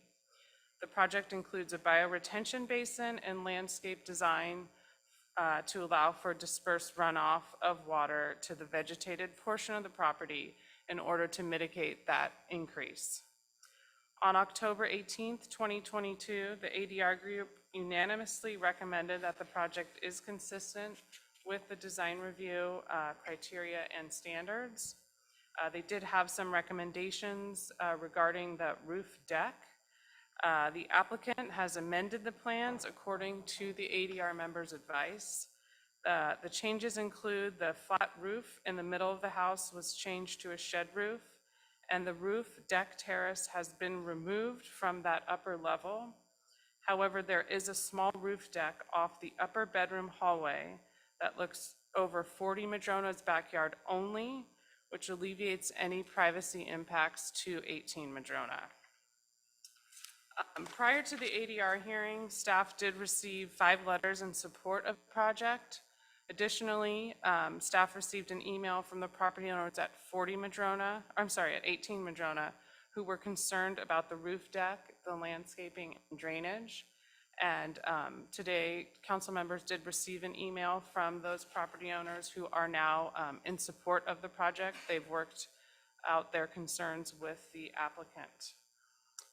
The project includes a bioretention basin and landscape design to allow for dispersed runoff of water to the vegetated portion of the property in order to mitigate that increase. On October 18th, 2022, the ADR group unanimously recommended that the project is consistent with the design review criteria and standards. They did have some recommendations regarding the roof deck. The applicant has amended the plans according to the ADR members' advice. The changes include the flat roof in the middle of the house was changed to a shed roof, and the roof deck terrace has been removed from that upper level. However, there is a small roof deck off the upper bedroom hallway that looks over 40 Madrona's backyard only, which alleviates any privacy impacts to 18 Madrona. Prior to the ADR hearing, staff did receive 5 letters in support of the project. Additionally, staff received an email from the property owners at 18 Madrona, who were concerned about the roof deck, the landscaping, and drainage. And today, council members did receive an email from those property owners who are now in support of the project. They've worked out their concerns with the applicant.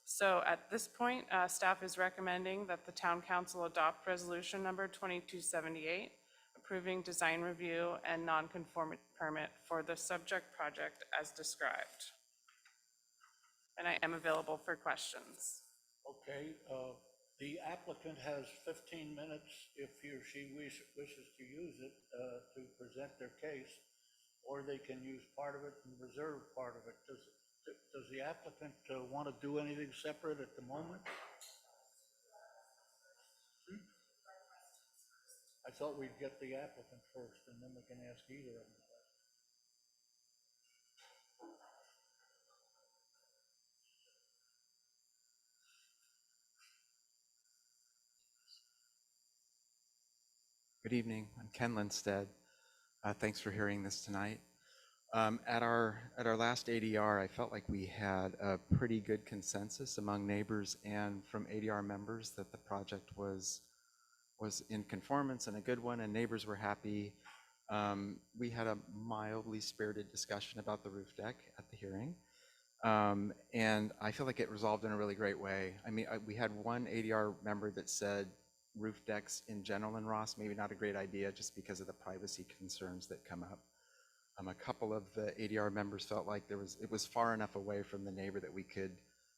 So at this point, staff is recommending that the town council adopt resolution number 2278, approving design review and nonconformity permit for the subject project as described. And I am available for questions. Okay, the applicant has 15 minutes if he or she wishes to use it to present their case, or they can use part of it and reserve part of it. Does the applicant want to do anything separate at the moment? I thought we'd get the applicant first, and then we can ask either of them. Good evening. I'm Ken Lindstedt. Thanks for hearing this tonight. At our last ADR, I felt like we had a pretty good consensus among neighbors and from ADR members that the project was in conformance and a good one, and neighbors were happy. We had a mildly spirited discussion about the roof deck at the hearing, and I feel like it resolved in a really great way. I mean, we had one ADR member that said roof decks in general in Ross, maybe not a great idea just because of the privacy concerns that come up. A couple of the ADR members felt like it was far enough away from the neighbor that we could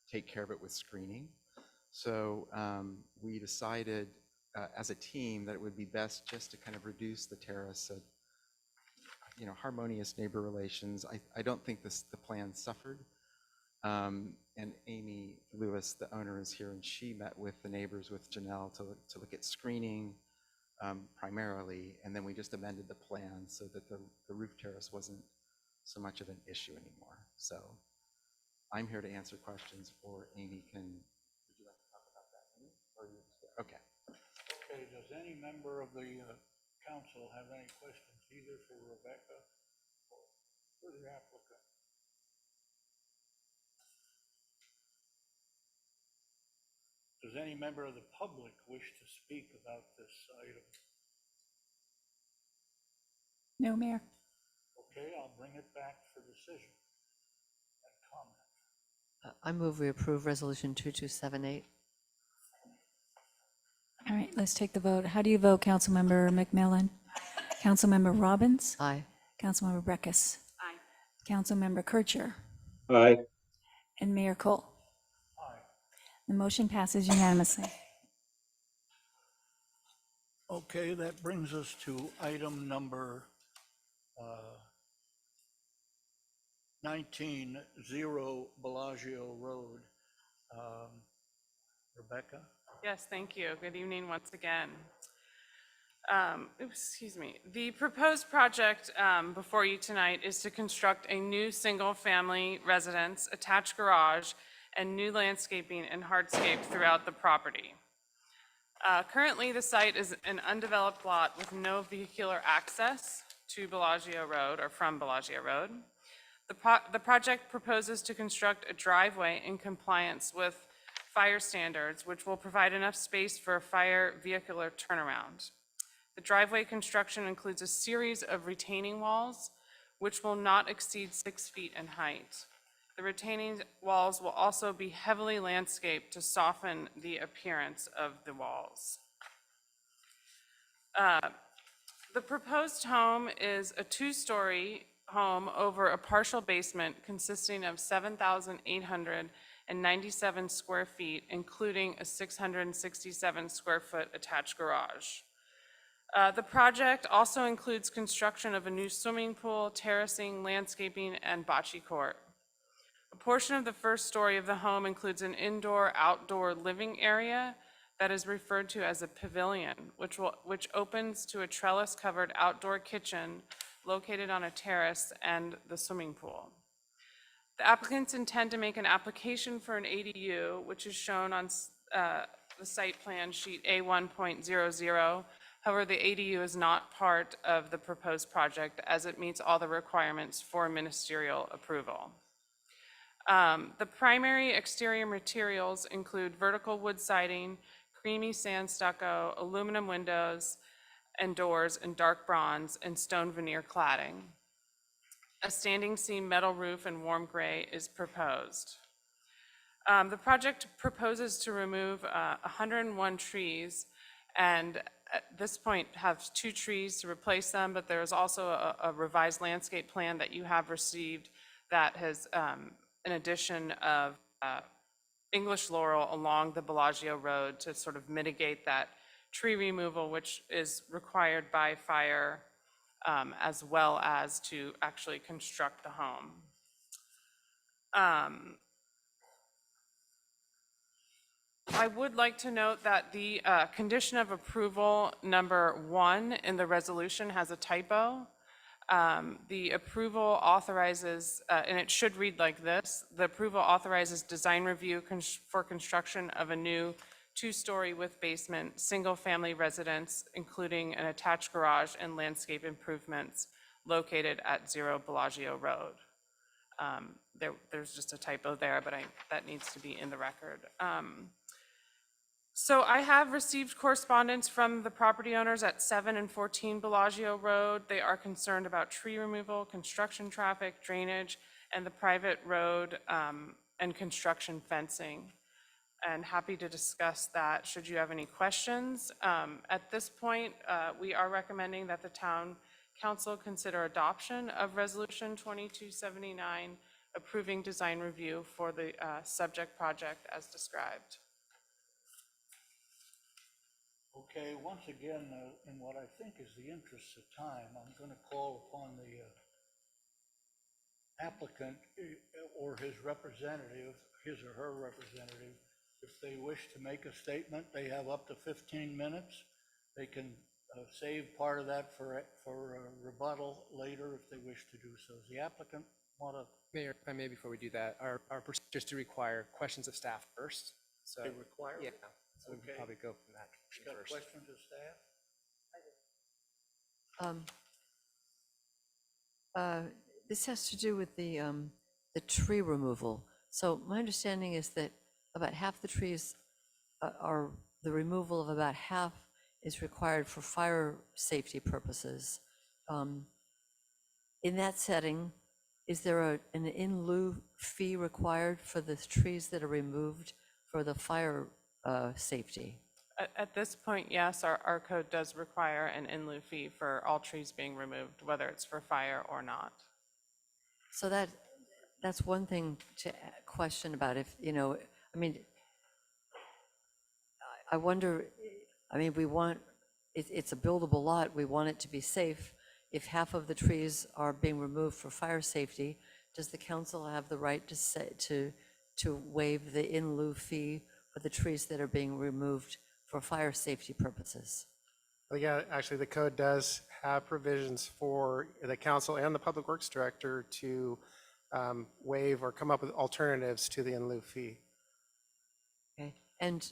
take care of it with screening. So we decided as a team that it would be best just to kind of reduce the terrace, so, harmonious neighbor relations. I don't think the plan suffered. And Amy Lewis, the owner, is here, and she met with the neighbors, with Janelle, to look at screening primarily, and then we just amended the plan so that the roof terrace wasn't so much of an issue anymore. So I'm here to answer questions, or Amy can, would you like to talk about that? Amy? Or you, okay. Okay, does any member of the council have any questions either for Rebecca or for the applicant? Does any member of the public wish to speak about this item? No, Mayor. Okay, I'll bring it back for decision and comment. I move we approve Resolution 2278. All right, let's take the vote. How do you vote, Councilmember McMillan? Councilmember Robbins? Aye. Councilmember Breckus? Aye. Councilmember Kircher? Aye. And Mayor Cole? Aye. The motion passes unanimously. Okay, that brings us to item number 19, 0 Bellagio Road. Rebecca? Yes, thank you. Good evening once again. Excuse me. The proposed project before you tonight is to construct a new single-family residence, attached garage, and new landscaping and hardscape throughout the property. Currently, the site is an undeveloped lot with no vehicular access to Bellagio Road or from Bellagio Road. The project proposes to construct a driveway in compliance with fire standards, which will provide enough space for a fire vehicular turnaround. The driveway construction includes a series of retaining walls, which will not exceed 6 feet in height. The retaining walls will also be heavily landscaped to soften the appearance of the walls. The proposed home is a 2-story home over a partial basement consisting of 7,897 square feet, including a 667 square foot attached garage. The project also includes construction of a new swimming pool, terracing, landscaping, and bocce court. A portion of the first story of the home includes an indoor-outdoor living area that is referred to as a pavilion, which opens to a trellis-covered outdoor kitchen located on a terrace and the swimming pool. The applicants intend to make an application for an ADU, which is shown on the site plan sheet A1.00. However, the ADU is not part of the proposed project as it meets all the requirements for ministerial approval. The primary exterior materials include vertical wood siding, creamy sand stucco, aluminum windows and doors in dark bronze, and stone veneer cladding. A standing seam metal roof in warm gray is proposed. The project proposes to remove 101 trees, and at this point have 2 trees to replace them, but there is also a revised landscape plan that you have received that has an addition of English laurel along the Bellagio Road to sort of mitigate that tree removal, which is required by fire, as well as to actually construct the home. I would like to note that the condition of approval number 1 in the resolution has a typo. The approval authorizes, and it should read like this: the approval authorizes design review for construction of a new 2-story with basement, single-family residence, including an attached garage and landscape improvements located at 0 Bellagio Road. There's just a typo there, but that needs to be in the record. So I have received correspondence from the property owners at 7 and 14 Bellagio Road. They are concerned about tree removal, construction traffic, drainage, and the private road and construction fencing. And happy to discuss that should you have any questions. At this point, we are recommending that the town council consider adoption of Resolution 2279, approving design review for the subject project as described. Okay, once again, in what I think is the interest of time, I'm going to call upon the applicant or his representative, his or her representative, if they wish to make a statement, they have up to 15 minutes. They can save part of that for a rebuttal later if they wish to do so. Does the applicant want to? Mayor, if I may, before we do that, our procedures do require questions of staff first. So They require yeah, it? so we can Okay. probably go from that Got first. questions of staff? This has to do with the tree removal. So my understanding is that about half the trees are, the removal of about half is required for fire safety purposes. In that setting, is there an in lieu fee required for the trees that are removed for the fire safety? At this point, yes, our code does require an in lieu fee for all trees being removed, whether it's for fire or not. So that's one thing to question about if, I mean, I wonder, I mean, we want, it's a buildable lot, we want it to be safe. If half of the trees are being removed for fire safety, does the council have the right to say, to waive the in lieu fee for the trees that are being removed for fire safety purposes? Well, yeah, actually, the code does have provisions for the council and the public works director to waive or come up with alternatives to the in lieu fee. Okay, and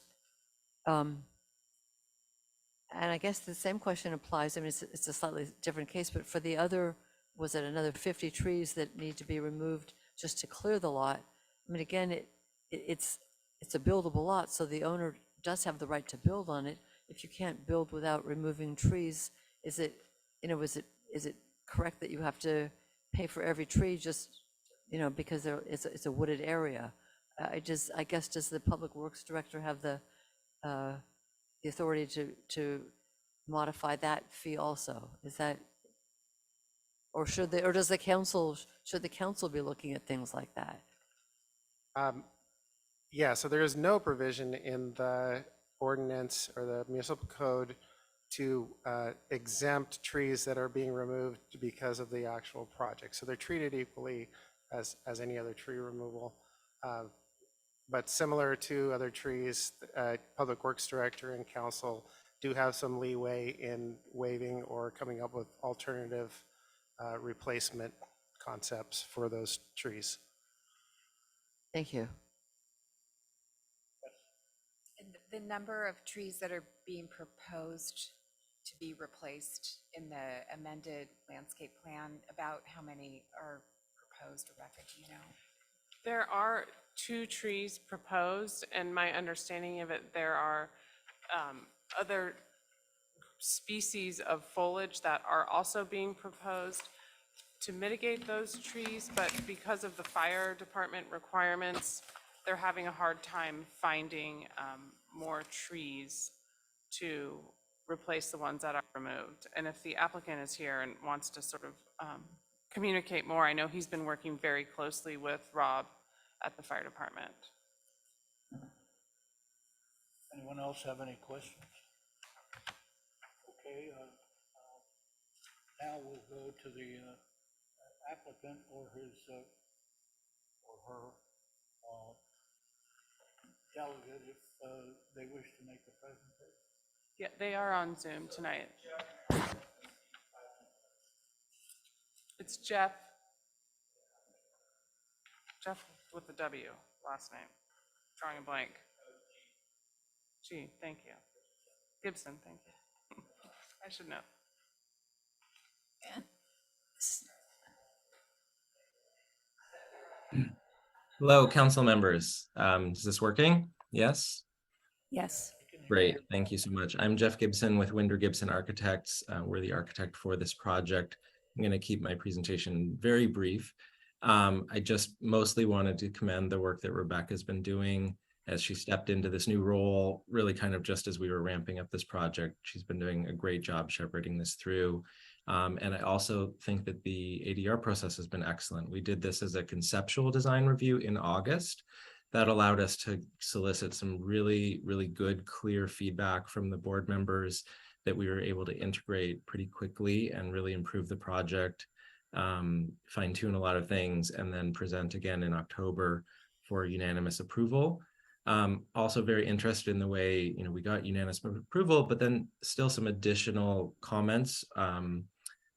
I guess the same question applies, I mean, it's a slightly different case, but for the other, was it another 50 trees that need to be removed just to clear the lot? I mean, again, it's a buildable lot, so the owner does have the right to build on it. If you can't build without removing trees, is it correct that you have to pay for every tree just, because it's a wooded area? I guess, does the Public Works Director have the authority to modify that fee also? Is that, or should the council be looking at things like that? Yeah, so there is no provision in the ordinance or the municipal code to exempt trees that are being removed because of the actual project. So they're treated equally as any other tree removal. But similar to other trees, Public Works Director and Council do have some leeway in waiving or coming up with alternative replacement concepts for those trees. Thank you. And the number of trees that are being proposed to be replaced in the amended landscape plan, about how many are proposed, Rebecca, do you know? There are 2 trees proposed, and my understanding of it, there are other species of foliage that are also being proposed to mitigate those trees, but because of the fire department requirements, they're having a hard time finding more trees to replace the ones that are removed. And if the applicant is here and wants to sort of communicate more, I know he's been working very closely with Rob at the fire department. Anyone else have any questions? Okay, now we'll go to the applicant or his or her delegate if they wish to make a presentation. Yeah, they are on Zoom tonight. It's Jeff with the W, last name. Drawing a blank. G, thank you. Gibson, thank you. I should know. Hello, council members. Is this working? Yes? Yes. Great, thank you so much. I'm Jeff Gibson with Winder Gibson Architects. We're the architect for this project. I'm going to keep my presentation very brief. I just mostly wanted to commend the work that Rebecca's been doing as she stepped into this new role, really kind of just as we were ramping up this project. She's been doing a great job shepherding this through. And I also think that the ADR process has been excellent. We did this as a conceptual design review in August. That allowed us to solicit some really, really good, clear feedback from the board members that we were able to integrate pretty quickly and really improve the project. fine tune a lot of things, and then present again in October for unanimous approval. Also very interested in the way, we got unanimous approval, but then still some additional comments,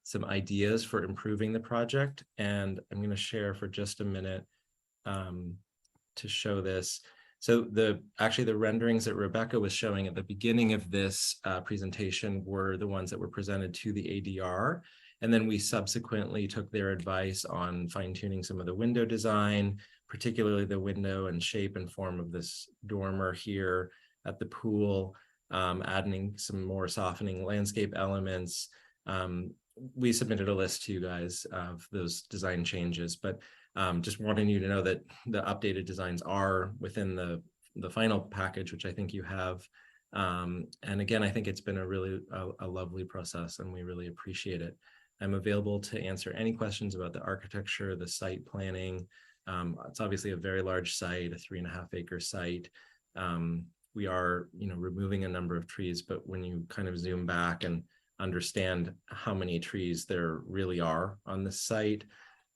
some ideas for improving the project. And I'm going to share for just a minute to show this. So actually the renderings that Rebecca was showing at the beginning of this presentation were the ones that were presented to the ADR. And then we subsequently took their advice on fine-tuning some of the window design, particularly the window and shape and form of this dormer here at the pool, adding some more softening landscape elements. We submitted a list to you guys of those design changes, but just wanting you to know that the updated designs are within the final package, which I think you have. And again, I think it's been a really a lovely process, and we really appreciate it. I'm available to answer any questions about the architecture, the site planning. It's obviously a very large site, a 3.5 acre site. We are, removing a number of trees, but when you kind of zoom back and understand how many trees there really are on the site,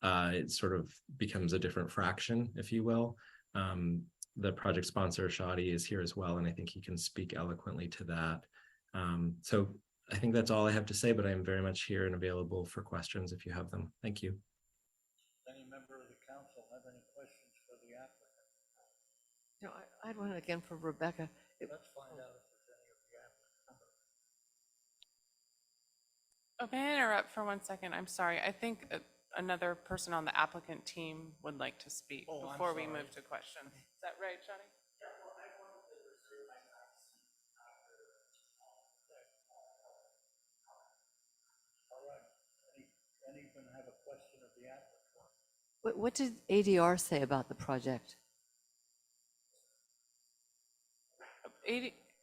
it sort of becomes a different fraction, if you will. The project sponsor, Shadi, is here as well, and I think he can speak eloquently to that. So I think that's all I have to say, but I am very much here and available for questions if you have them. Thank you. Any member of the council have any questions for the applicant? I had one again for Rebecca. Let's find out if there's any of the applicant. Oh, may I interrupt for 1 second? I'm sorry. I think another person on the applicant team would like to speak before we move to questions. Is that right, Johnny? Anyone have a question of the applicant? What did ADR say about the project?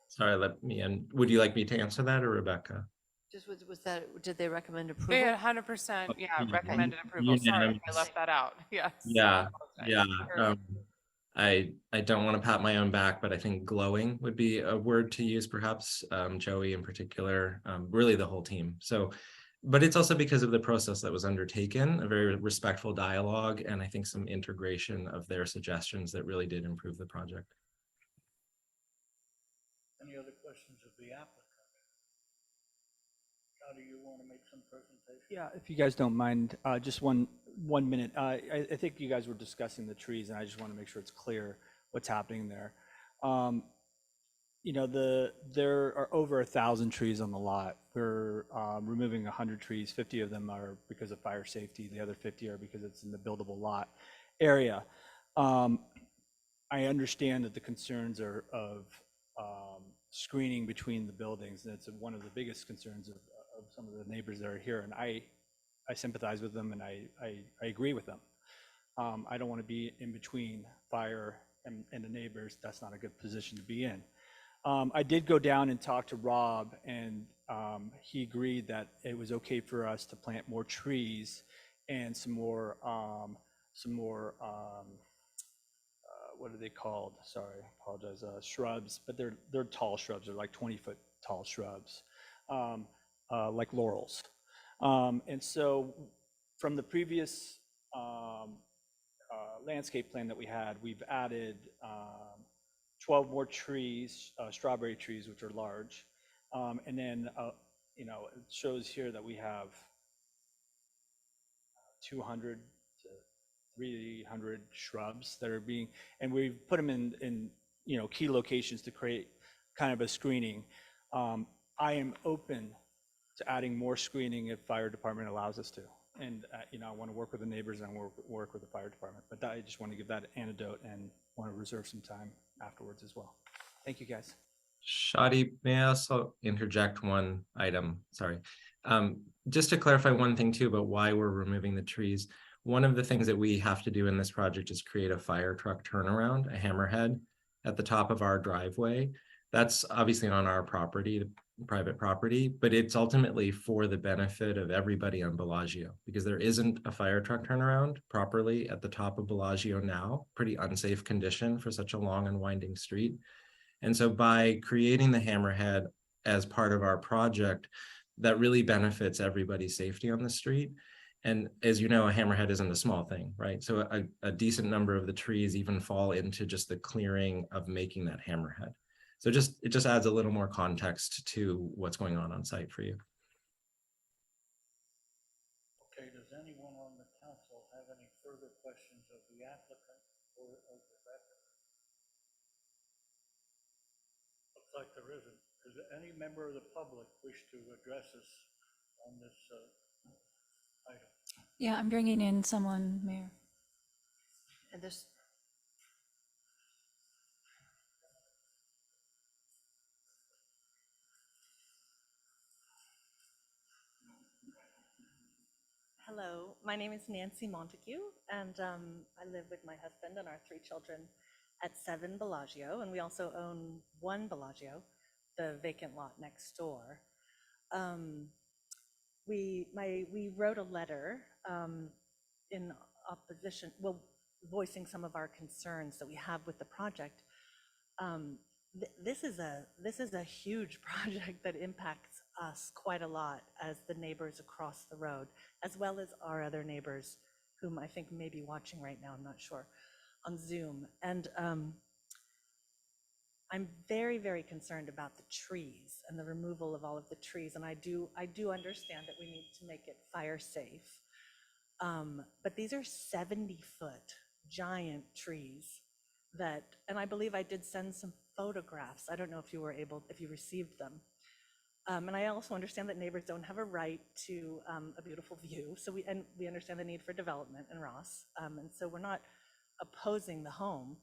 Sorry, let me in. Would you like me to answer that, or Rebecca? Just was that, did they recommend approval? They had 100%, recommended approval. Sorry, I left that out. Yes. Yeah. I don't want to pat my own back, but I think glowing would be a word to use, perhaps. Joey in particular, really the whole team. So, but it's also because of the process that was undertaken, a very respectful dialogue, and I think some integration of their suggestions that really did improve the project. Any other questions of the applicant? How do you want to make some presentation? Yeah, if you guys don't mind, just one minute. I think you guys were discussing the trees, and I just want to make sure it's clear what's happening there. There are over 1,000 trees on the lot. We're removing 100 trees. 50 of them are because of fire safety. The other 50 are because it's in the buildable lot area. I understand that the concerns are of screening between the buildings, and it's one of the biggest concerns of some of the neighbors that are here, and I sympathize with them, and I agree with them. I don't want to be in between fire and the neighbors. That's not a good position to be in. I did go down and talk to Rob, and he agreed that it was okay for us to plant more trees and some more what are they called? Sorry, I apologize. Shrubs, but they're tall shrubs. They're like 20-foot tall shrubs, like laurels. And so, from the previous landscape plan that we had, we've added 12 more trees, strawberry trees, which are large, and then it shows here that we have 200 to 300 shrubs that are being, and we've put them in key locations to create kind of a screening. I am open to adding more screening if fire department allows us to, and I want to work with the neighbors and work with the fire department. But I just want to give that anecdote and want to reserve some time afterwards as well. Thank you, guys. Shadi, may I also interject one item? Sorry. Just to clarify one thing too about why we're removing the trees. One of the things that we have to do in this project is create a fire truck turnaround, a hammerhead at the top of our driveway. That's obviously on our property, private property, but it's ultimately for the benefit of everybody on Bellagio, because there isn't a fire truck turnaround properly at the top of Bellagio now. Pretty unsafe condition for such a long and winding street. And so by creating the hammerhead as part of our project, that really benefits everybody's safety on the street. And as you know, a hammerhead isn't a small thing, right? So a decent number of the trees even fall into just the clearing of making that hammerhead. So it just adds a little more context to what's going on site for you. Okay, does anyone on the council have any further questions of the applicant or of Rebecca? Looks like there isn't. Does any member of the public wish to address us on this item? Yeah, I'm bringing in someone, Mayor. And this, Hello, my name is Nancy Montague, and I live with my husband and our 3 children at 7 Bellagio, and we also own 1 Bellagio, the vacant lot next door. We wrote a letter in opposition, well, voicing some of our concerns that we have with the project. This is a huge project that impacts us quite a lot as the neighbors across the road, as well as our other neighbors, whom I think may be watching right now, I'm not sure, on Zoom. And I'm very, very concerned about the trees and the removal of all of the trees. And I do understand that we need to make it fire safe. But these are 70-foot giant trees that, and I believe I did send some photographs. I don't know if you received them. And I also understand that neighbors don't have a right to a beautiful view. So we understand the need for development in Ross. And so we're not opposing the home.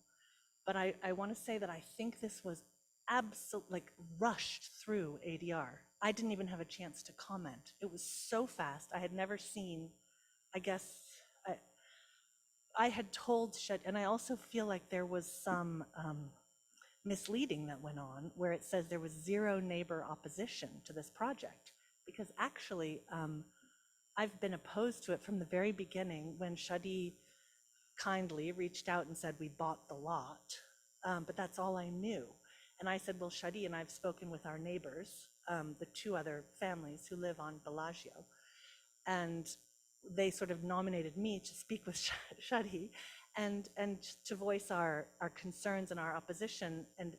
But I want to say that I think this was absolutely rushed through ADR. I didn't even have a chance to comment. It was so fast. I had never seen, I guess, I had told and I also feel like there was some misleading that went on where it says there was 0 neighbor opposition to this project. Because actually, I've been opposed to it from the very beginning when Shadi kindly reached out and said we bought the lot, but that's all I knew. And I said, well, Shadi and I've spoken with our neighbors, the 2 other families who live on Bellagio, and they sort of nominated me to speak with Shadi and to voice our concerns and our opposition. And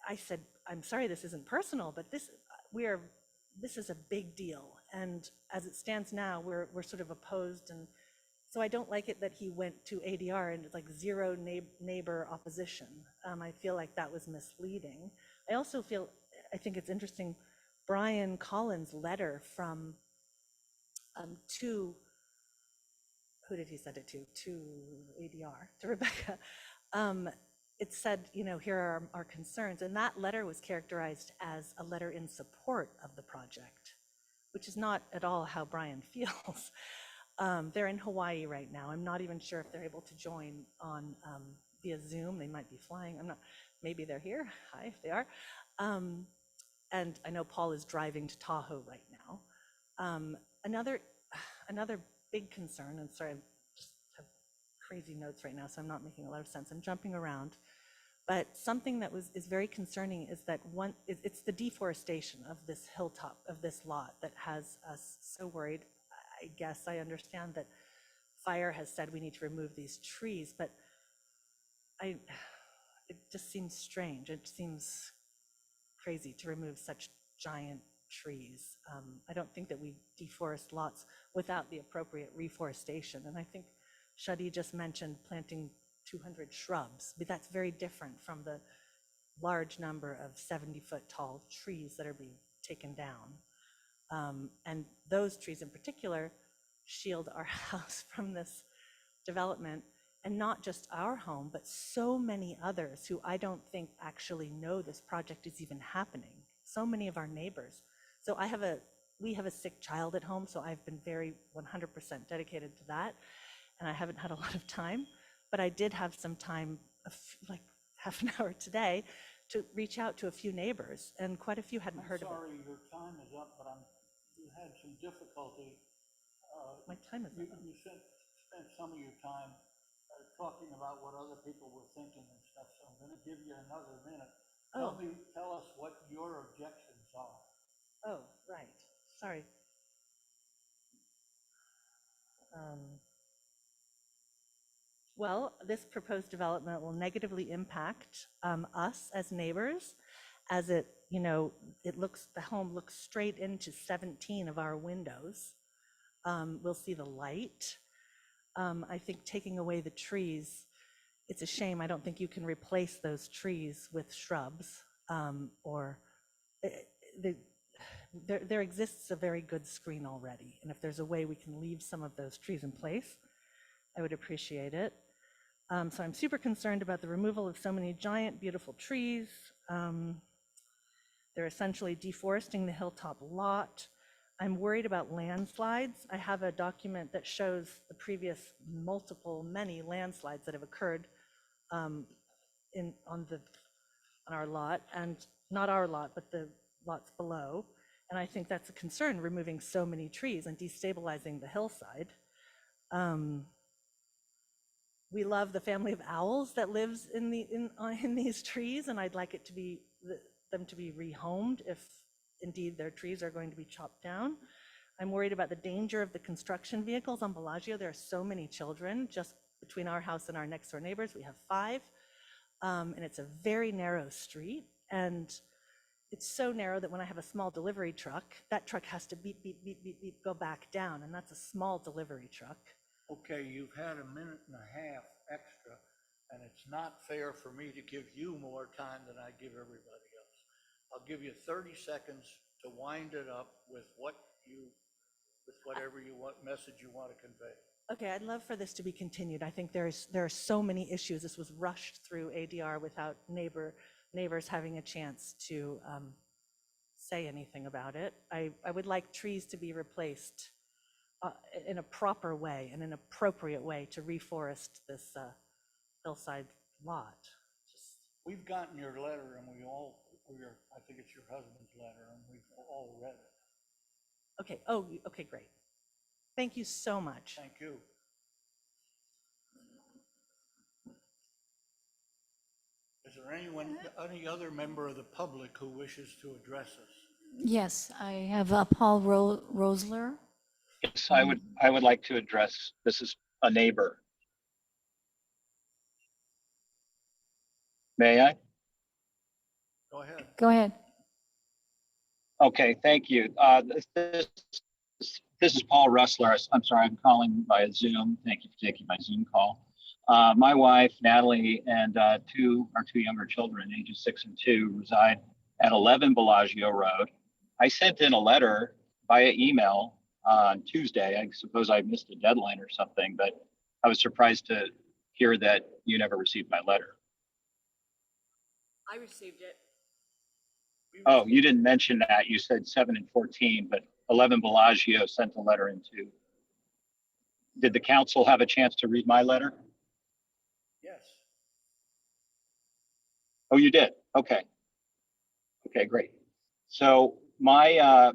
I said, I'm sorry, this isn't personal, but this is a big deal. And as it stands now, we're sort of opposed. And so I don't like it that he went to ADR and it's like 0 neighbor opposition. I feel like that was misleading. I think it's interesting, Brian Collins' letter from who did he send it to? To ADR, to Rebecca. It said, here are our concerns. And that letter was characterized as a letter in support of the project, which is not at all how Brian feels. They're in Hawaii right now. I'm not even sure if they're able to join on via Zoom. They might be flying. Maybe they're here. Hi, if they are. And I know Paul is driving to Tahoe right now. Another big concern, and sorry, I just have crazy notes right now, so I'm not making a lot of sense. I'm jumping around. But something that is very concerning is that it's the deforestation of this hilltop, of this lot, that has us so worried. I guess I understand that fire has said we need to remove these trees, but it just seems strange. It seems crazy to remove such giant trees. I don't think that we deforest lots without the appropriate reforestation. And I think Shadi just mentioned planting 200 shrubs, but that's very different from the large number of 70-foot tall trees that are being taken down. And those trees in particular shield our house from this development, and not just our home, but so many others who I don't think actually know this project is even happening. So many of our neighbors. So we have a sick child at home, so I've been very 100% dedicated to that, and I haven't had a lot of time, but I did have some time, like half an hour today, to reach out to a few neighbors, and quite a few hadn't heard of it. Sorry, your time is up, but you had some difficulty. My time is up. You spent some of your time talking about what other people were thinking and stuff, so I'm going to give you another minute. Tell us what your objections are. Oh, right. Sorry. Well, this proposed development will negatively impact us as neighbors, as it, the home looks straight into 17 of our windows. We'll see the light. I think taking away the trees, it's a shame. I don't think you can replace those trees with shrubs, there exists a very good screen already. And if there's a way we can leave some of those trees in place, I would appreciate it. So I'm super concerned about the removal of so many giant, beautiful trees. They're essentially deforesting the hilltop lot. I'm worried about landslides. I have a document that shows the previous many landslides that have occurred on our lot, and not our lot, but the lots below. And I think that's a concern, removing so many trees and destabilizing the hillside. We love the family of owls that lives in these trees, and I'd like it to be them to be rehomed if indeed their trees are going to be chopped down. I'm worried about the danger of the construction vehicles on Bellagio. There are so many children just between our house and our next door neighbors. We have 5, and it's a very narrow street, and it's so narrow that when I have a small delivery truck, that truck has to beep, beep, beep, beep, beep, go back down, and that's a small delivery truck. Okay, you've had a minute and a half extra, and it's not fair for me to give you more time than I give everybody else. I'll give you 30 seconds to wind it up with whatever message you want to convey. Okay, I'd love for this to be continued. I think there are so many issues. This was rushed through ADR without neighbors having a chance to say anything about it. I would like trees to be replaced in a proper way, in an appropriate way, to reforest this hillside lot. We've gotten your letter, and I think it's your husband's letter, and we've all read it. Okay, okay, great. Thank you so much. Thank you. Is there any other member of the public who wishes to address us? Yes, I have Paul Rosler. Yes, I would like to address, this is a neighbor. May I? Go ahead. Go ahead. Okay, thank you. This is Paul Rustler. I'm sorry, I'm calling via Zoom. Thank you for taking my Zoom call. My wife, Natalie, and our two younger children, ages 6 and 2, reside at 11 Bellagio Road. I sent in a letter via email on Tuesday. I suppose I missed a deadline or something, but I was surprised to hear that you never received my letter. I received it. Oh, you didn't mention that. You said 7 and 14, but 11 Bellagio sent a letter into. Did the council have a chance to read my letter? Yes. Oh, you did? Okay. Okay, great. So my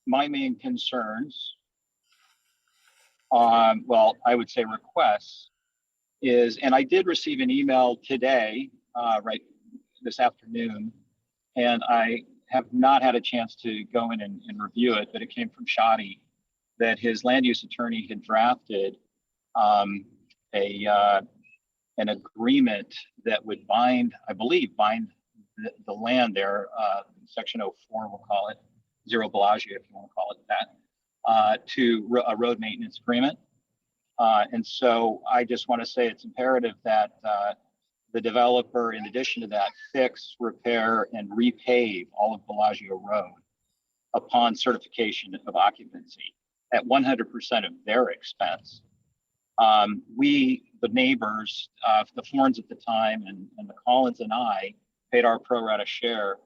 main concerns, well, I would say requests, is, and I did receive an email today, right this afternoon, and I have not had a chance to go in and review it, but it came from Shadi that his land use attorney had drafted an agreement that would bind the land there, section 04, we'll call it, 0 Bellagio, if you want to call it that, to a road maintenance agreement. And so I just want to say it's imperative that the developer, in addition to that, fix, repair, and repave all of Bellagio Road upon certification of occupancy at 100% of their expense. We, the neighbors, the Florins at the time, and the Collins and I paid our pro rata share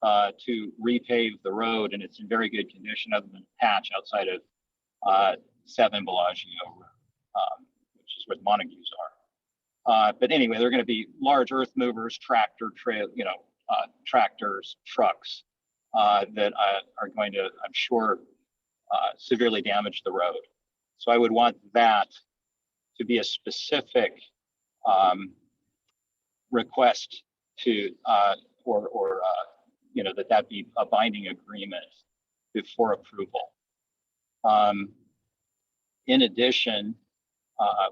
to repave the road, and it's in very good condition other than a patch outside of 7 Bellagio Road, which is where the Montagues are. But anyway, they're going to be large earth movers, tractors, trucks that are going to, I'm sure, severely damage the road. So I would want that to be a specific request to, that be a binding agreement before approval. In addition, I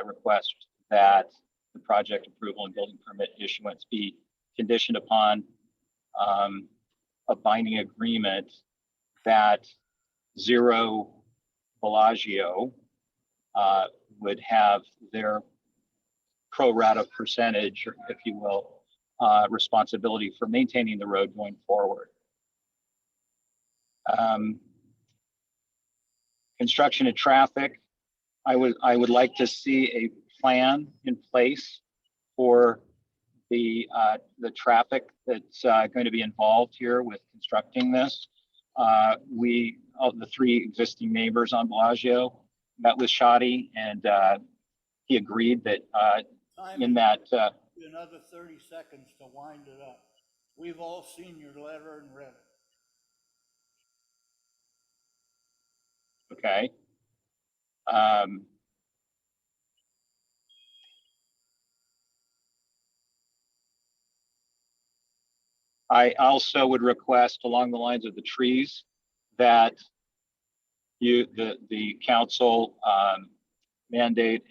request that the project approval and building permit issuance be conditioned upon a binding agreement that Zero Bellagio would have their pro rata percentage, or if you will, responsibility for maintaining the road going forward. Construction and traffic, I would like to see a plan in place for the traffic that's going to be involved here with constructing this. The three existing neighbors on Bellagio met with Shadi, and he agreed that in that. Another 30 seconds to wind it up. We've all seen your letter and read it. Okay. I also would request, along the lines of the trees, that the council mandate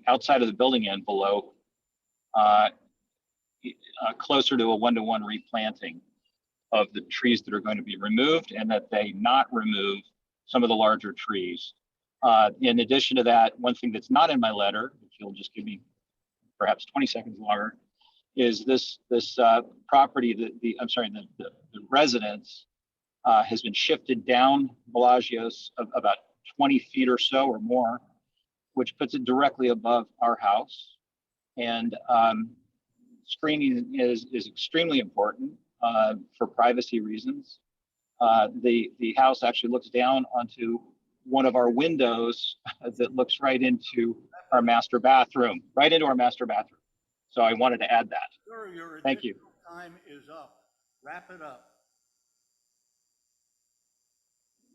outside of the building envelope closer to a 1-to-1 replanting of the trees that are going to be removed, and that they not remove some of the larger trees. In addition to that, one thing that's not in my letter, if you'll just give me perhaps 20 seconds longer, is this property, the residence has been shifted down Bellagio's about 20 feet or so or more, which puts it directly above our house. And screening is extremely important for privacy reasons. The house actually looks down onto one of our windows that looks right into our master bathroom, So I wanted to add that. Sir, your Thank you. time is up. Wrap it up.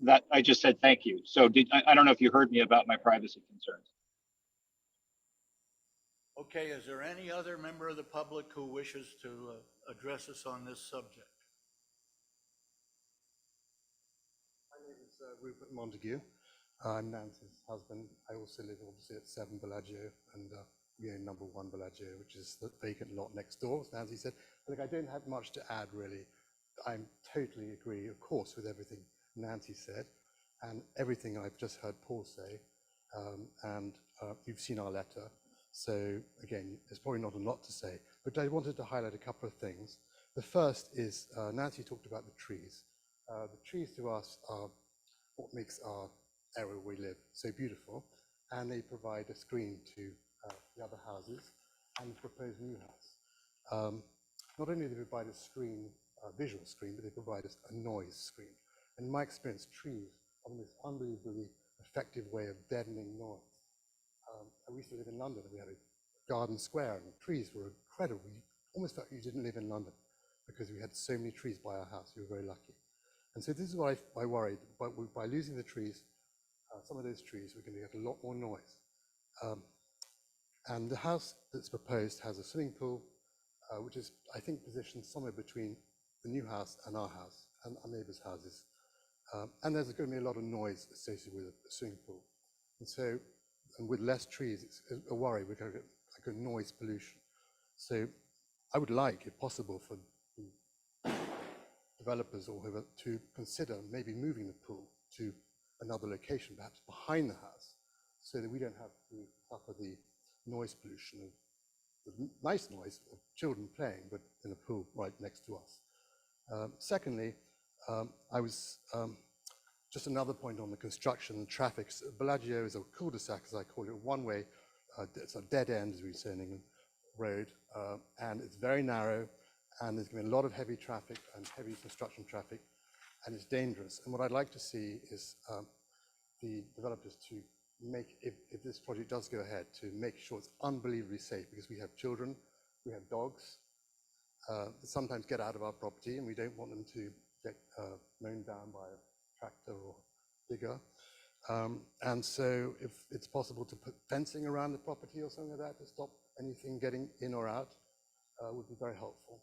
That I just said thank you. So I don't know if you heard me about my privacy concerns. Okay, is there any other member of the public who wishes to address us on this subject? My name is Rupert Montague. I'm Nancy's husband. I also live obviously at 7 Bellagio, and we own number 1 Bellagio, which is the vacant lot next door, as Nancy said. Look, I don't have much to add, really. I totally agree, of course, with everything Nancy said, and everything I've just heard Paul say, and you've seen our letter. So again, there's probably not a lot to say, but I wanted to highlight a couple of things. The first is Nancy talked about the trees. The trees to us are what makes our area where we live so beautiful, and they provide a screen to the other houses and the proposed new house. Not only do they provide a screen, a visual screen, but they provide us a noise screen. In my experience, trees are the most unbelievably effective way of deadening noise. I used to live in London, and we had a garden square, and trees were incredible. You almost felt you didn't live in London because we had so many trees by our house. We were very lucky. And so this is what I worried. By losing the trees, some of those trees, we're going to get a lot more noise. And the house that's proposed has a swimming pool, which is, I think, positioned somewhere between the new house and our house and our neighbors' houses. And there's going to be a lot of noise associated with a swimming pool. And so, and with less trees, it's a worry we're going to get like a noise pollution. So I would like, if possible, for developers or whoever to consider maybe moving the pool to another location, perhaps behind the house, so that we don't have to suffer the noise pollution of the nice noise of children playing, but in a pool right next to us. Secondly, just another point on the construction and traffic. Bellagio is a cul-de-sac, as I call it, one-way, it's a dead end, as we say in England, road, and it's very narrow, and there's going to be a lot of heavy traffic and heavy construction traffic, and it's dangerous. And what I'd like to see is the developers to make, if this project does go ahead, to make sure it's unbelievably safe, because we have children, we have dogs, that sometimes get out of our property, and we don't want them to get mown down by a tractor or digger. And so if it's possible to put fencing around the property or something like that to stop anything getting in or out, would be very helpful.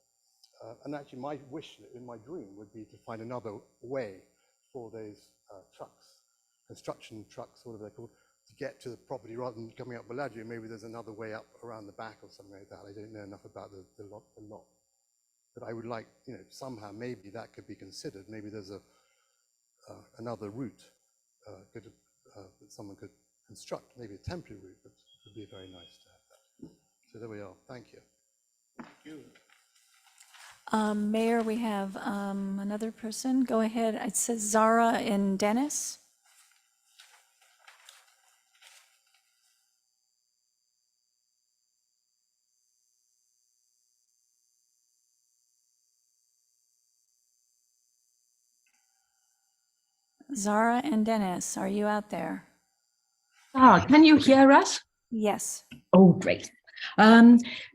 And actually my wish in my dream would be to find another way for those trucks construction trucks, whatever they're called, to get to the property rather than coming up Bellagio. Maybe there's another way up around the back or something like that. I don't know enough about the lot. But I would like, somehow maybe that could be considered. Maybe there's another route that someone could construct, maybe a temporary route, but it would be very nice to have that. So there we are. Thank you. Thank you. Mayor, we have another person. Go ahead. It says Zara and Dennis. Zara and Dennis, are you out there? Can you hear us? Yes. Oh, great.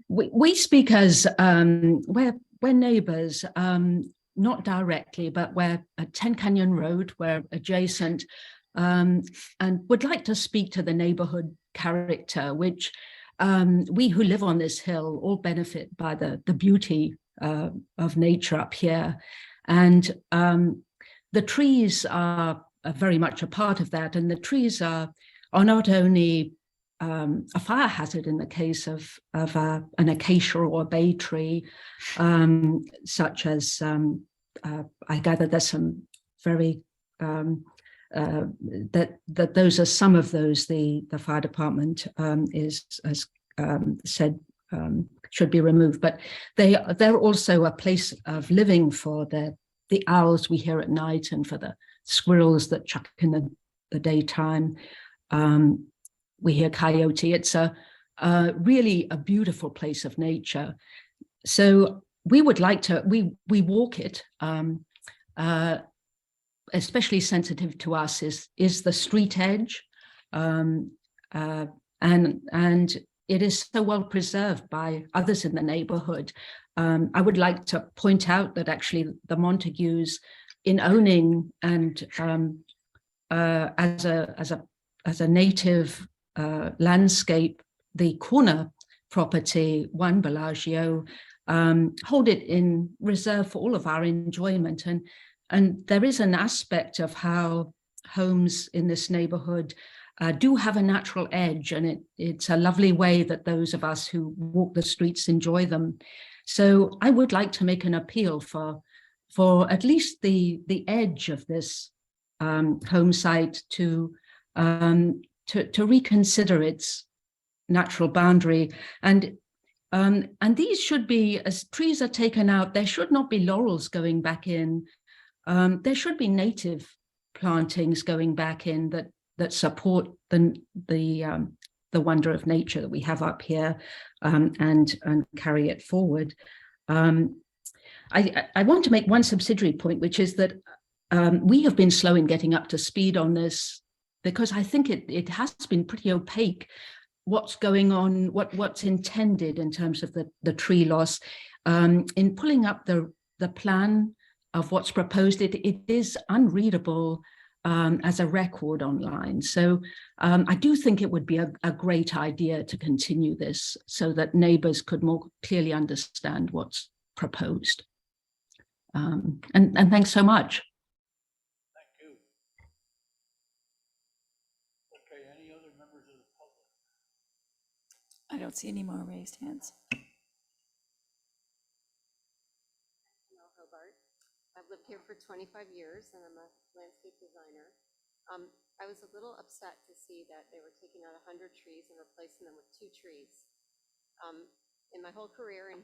We speak as we're neighbors, not directly, but we're at 10 Canyon Road, we're adjacent, and would like to speak to the neighborhood character, which we who live on this hill all benefit by the beauty of nature up here. And the trees are very much a part of that, and the trees are not only a fire hazard in the case of an acacia or a bay tree, such as I gather there's some very that those are some of those the fire department has said should be removed, but they're also a place of living for the owls we hear at night and for the squirrels that chuck in the daytime. We hear coyote. It's really a beautiful place of nature. So we would like to, we walk it, especially sensitive to us is the street edge. And it is so well preserved by others in the neighborhood. I would like to point out that actually the Montagues, in owning and as a native landscape, the corner property, One Bellagio, hold it in reserve for all of our enjoyment. And there is an aspect of how homes in this neighborhood do have a natural edge, and it's a lovely way that those of us who walk the streets enjoy them. So I would like to make an appeal for at least the edge of this home site to reconsider its natural boundary. And these should be, as trees are taken out, there should not be laurels going back in. There should be native plantings going back in that support the wonder of nature that we have up here, and carry it forward. I want to make one subsidiary point, which is that we have been slow in getting up to speed on this, because I think it has been pretty opaque what's going on, what's intended in terms of the tree loss. In pulling up the plan of what's proposed, it is unreadable as a record online. So I do think it would be a great idea to continue this so that neighbors could more clearly understand what's proposed. And thanks so much. Thank you. Okay, any other members of the public? I don't see any more raised hands. I've lived here for 25 years and I'm a landscape designer. I was a little upset to see that they were taking out 100 trees and replacing them with 2 trees. In my whole career in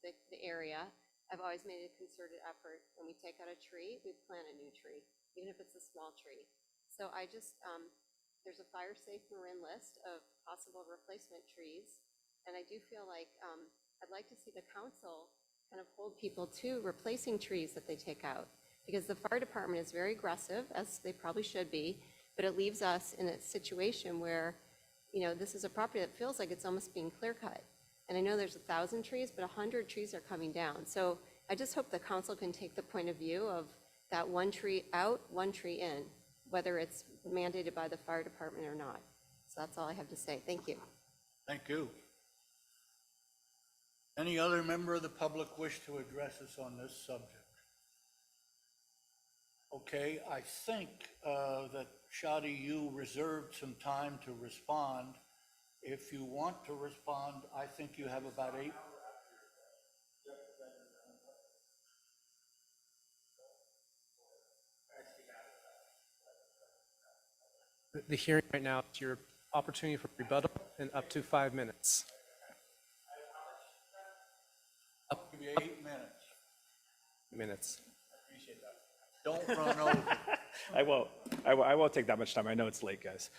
the area, I've always made a concerted effort. When we take out a tree, we plant a new tree, even if it's a small tree. So I just, there's a fire safe Marin list of possible replacement trees. And I do feel like I'd like to see the council kind of hold people to replacing trees that they take out, because the fire department is very aggressive, as they probably should be, but it leaves us in a situation where, this is a property that feels like it's almost being clear cut. And I know there's 1,000 trees, but 100 trees are coming down. So I just hope the council can take the point of view of that 1 tree out, 1 tree in, whether it's mandated by the fire department or not. So that's all I have to say. Thank you. Thank you. Any other member of the public wish to address us on this subject? Okay, I think that Shadi, you reserved some time to respond. If you want to respond, I think you have about 8. The hearing right now is your opportunity for rebuttal in up to 5 minutes. I'll give you 8 minutes. Minutes. Appreciate that. Don't run over. I won't. I won't take that much time. I know it's late, guys.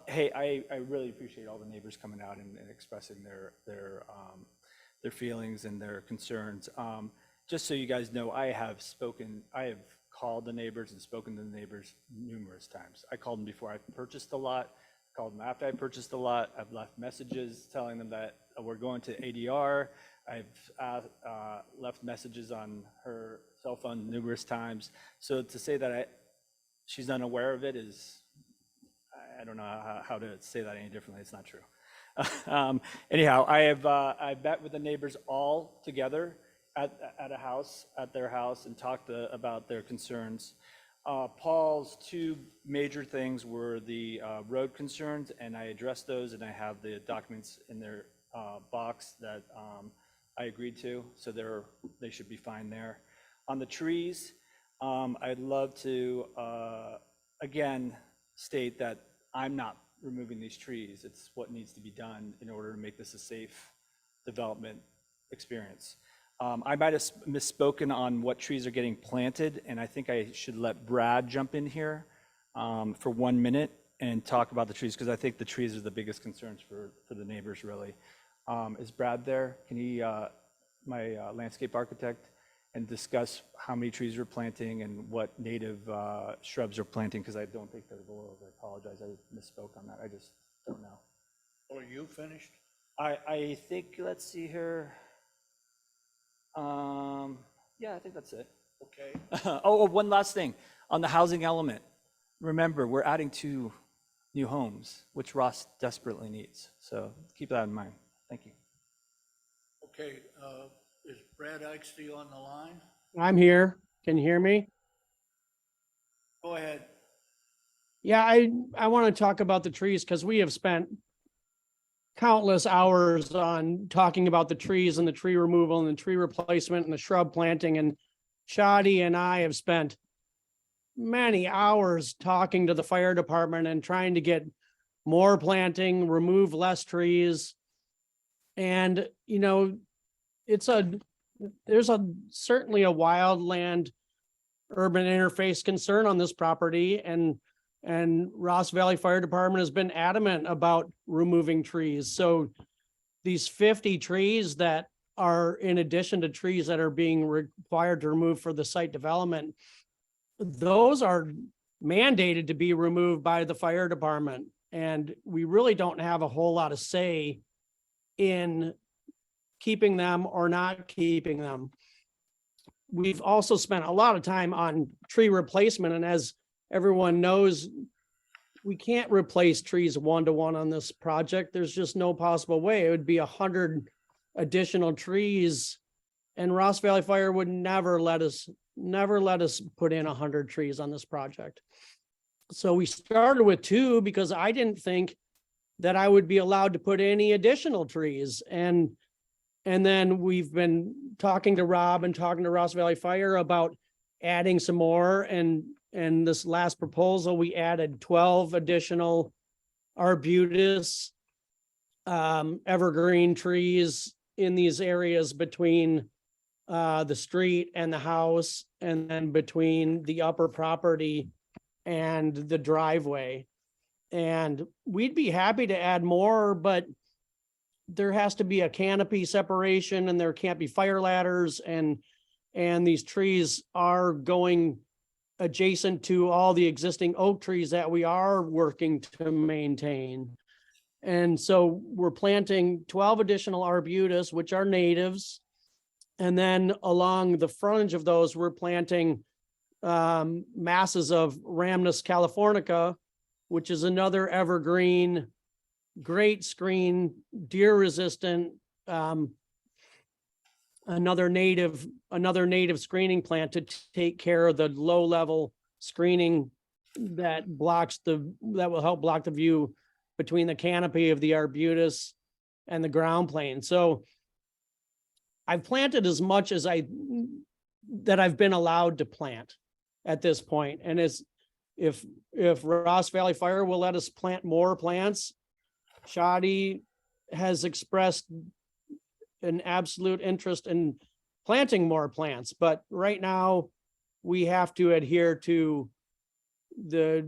Hey, I really appreciate all the neighbors coming out and expressing their feelings and their concerns. Just so you guys know, I have called the neighbors and spoken to the neighbors numerous times. I called them before I purchased the lot, called them after I purchased the lot. I've left messages telling them that we're going to ADR. I've left messages on her cell phone numerous times. So to say that she's unaware of it is, I don't know how to say that any differently. It's not true. Anyhow, I've met with the neighbors all together at their house and talked about their concerns. Paul's 2 major things were the road concerns, and I addressed those, and I have the documents in their box that I agreed to, so they should be fine there. On the trees, I'd love to, again, state that I'm not removing these trees. It's what needs to be done in order to make this a safe development experience. I might have misspoken on what trees are getting planted, and I think I should let Brad jump in here for 1 minute and talk about the trees, because I think the trees are the biggest concerns for the neighbors, really. Is Brad there? Can he, my landscape architect, and discuss how many trees we're planting and what native shrubs we're planting, because I don't think they're laurels. I apologize, I misspoke on that. I just don't know. Well, are you finished? I think, let's see here. Yeah, I think that's it. Okay. Oh, one last thing on the housing element. Remember, we're adding 2 new homes, which Ross desperately needs. So keep that in mind. Thank you. Okay, is Brad Eichste on the line? I'm here. Can you hear me? Go ahead. Yeah, I want to talk about the trees because we have spent countless hours on talking about the trees and the tree removal and the tree replacement and the shrub planting. And Shadi and I have spent many hours talking to the fire department and trying to get more planting, remove less trees. And, you know, there's certainly a wildland urban interface concern on this property, and Ross Valley Fire Department has been adamant about removing trees. So these 50 trees that are in addition to trees that are being required to remove for the site development, those are mandated to be removed by the fire department. And we really don't have a whole lot of say in keeping them or not keeping them. We've also spent a lot of time on tree replacement. And as everyone knows, we can't replace trees 1-to-1 on this project. There's just no possible way. It would be 100 additional trees, and Ross Valley Fire would never let us put in 100 trees on this project. So we started with 2 because I didn't think that I would be allowed to put any additional trees. And then we've been talking to Rob and talking to Ross Valley Fire about adding some more. And this last proposal, we added 12 additional arbutus, evergreen trees in these areas between the street and the house, and then between the upper property and the driveway. And we'd be happy to add more, but there has to be a canopy separation, and there can't be fire ladders, and these trees are going adjacent to all the existing oak trees that we are working to maintain. And so we're planting 12 additional arbutus, which are natives. And then along the frontage of those, we're planting masses of Rhamnus californica, which is another evergreen, great screen, deer resistant another native screening plant to take care of the low level screening that will help block the view between the canopy of the arbutus and the ground plane. So I've planted as much as I've been allowed to plant at this point. And if Ross Valley Fire will let us plant more plants, Shadi has expressed an absolute interest in planting more plants, but right now we have to adhere to the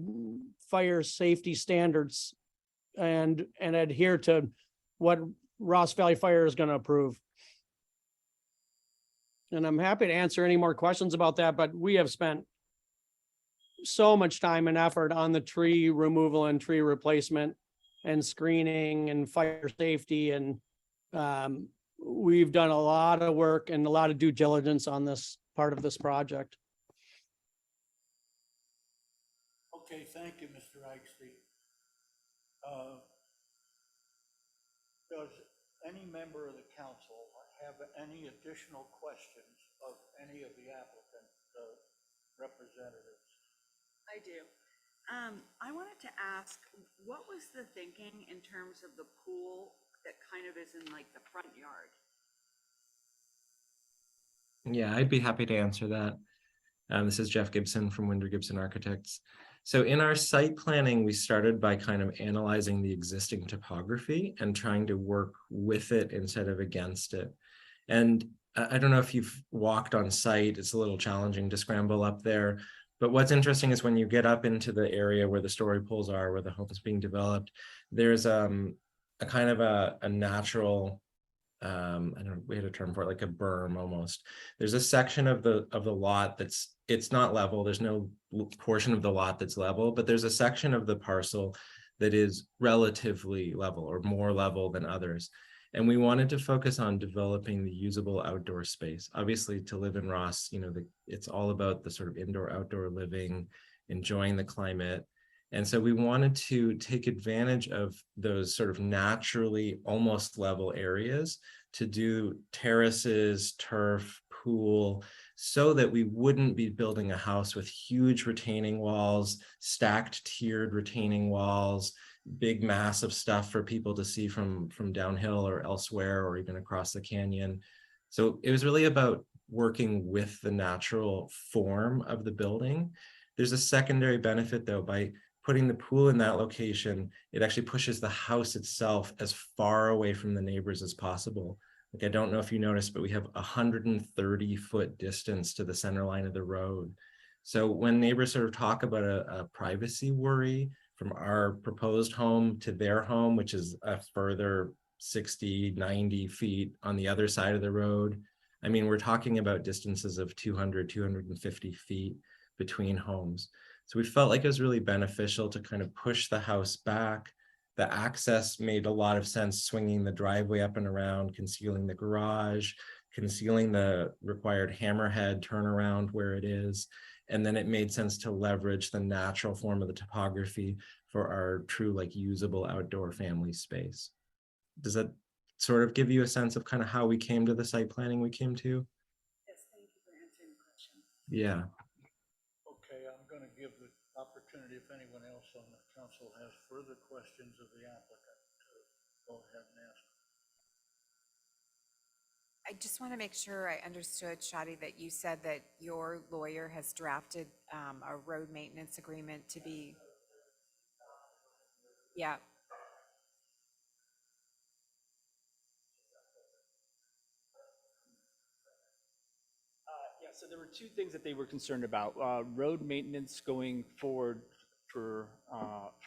fire safety standards and adhere to what Ross Valley Fire is going to approve. And I'm happy to answer any more questions about that, but we have spent so much time and effort on the tree removal and tree replacement and screening and fire safety. And we've done a lot of work and a lot of due diligence on this part of this project. Okay, thank you, Mr. Eichstein. Does any member of the council have any additional questions of any of the applicant representatives? I do. I wanted to ask, what was the thinking in terms of the pool that kind of is in like the front yard? Yeah, I'd be happy to answer that. This is Jeff Gibson from Winder Gibson Architects. So in our site planning, we started by kind of analyzing the existing topography and trying to work with it instead of against it. And I don't know if you've walked on site, it's a little challenging to scramble up there. But what's interesting is when you get up into the area where the story poles are, where the home is being developed, there's a kind of a natural, I don't know, we had a term for it, like a berm almost. There's a section of the lot it's not level. There's no portion of the lot that's level, but there's a section of the parcel that is relatively level or more level than others. And we wanted to focus on developing the usable outdoor space. Obviously, to live in Ross, it's all about the sort of indoor-outdoor living, enjoying the climate. And so we wanted to take advantage of those sort of naturally almost level areas to do terraces, turf, pool, so that we wouldn't be building a house with huge retaining walls, stacked tiered retaining walls, big massive stuff for people to see from downhill or elsewhere or even across the canyon. So it was really about working with the natural form of the building. There's a secondary benefit though. By putting the pool in that location, it actually pushes the house itself as far away from the neighbors as possible. Like, I don't know if you noticed, but we have 130-foot distance to the center line of the road. So when neighbors sort of talk about a privacy worry from our proposed home to their home, which is a further 60, 90 feet on the other side of the road, I mean, we're talking about distances of 200, 250 feet between homes. So we felt like it was really beneficial to kind of push the house back. The access made a lot of sense, swinging the driveway up and around, concealing the garage, concealing the required hammerhead turnaround where it is. And then it made sense to leverage the natural form of the topography for our true, like, usable outdoor family space. Does that sort of give you a sense of kind of how we came to the site planning we came to? Yes, thank you for answering the question. Yeah. Okay, I'm going to give the opportunity if anyone else on the council has further questions of the applicant to go ahead and ask. I just want to make sure I understood, Shadi, that you said that your lawyer has drafted a road maintenance agreement to be. Yeah. Yeah, so there were two things that they were concerned about: road maintenance going forward for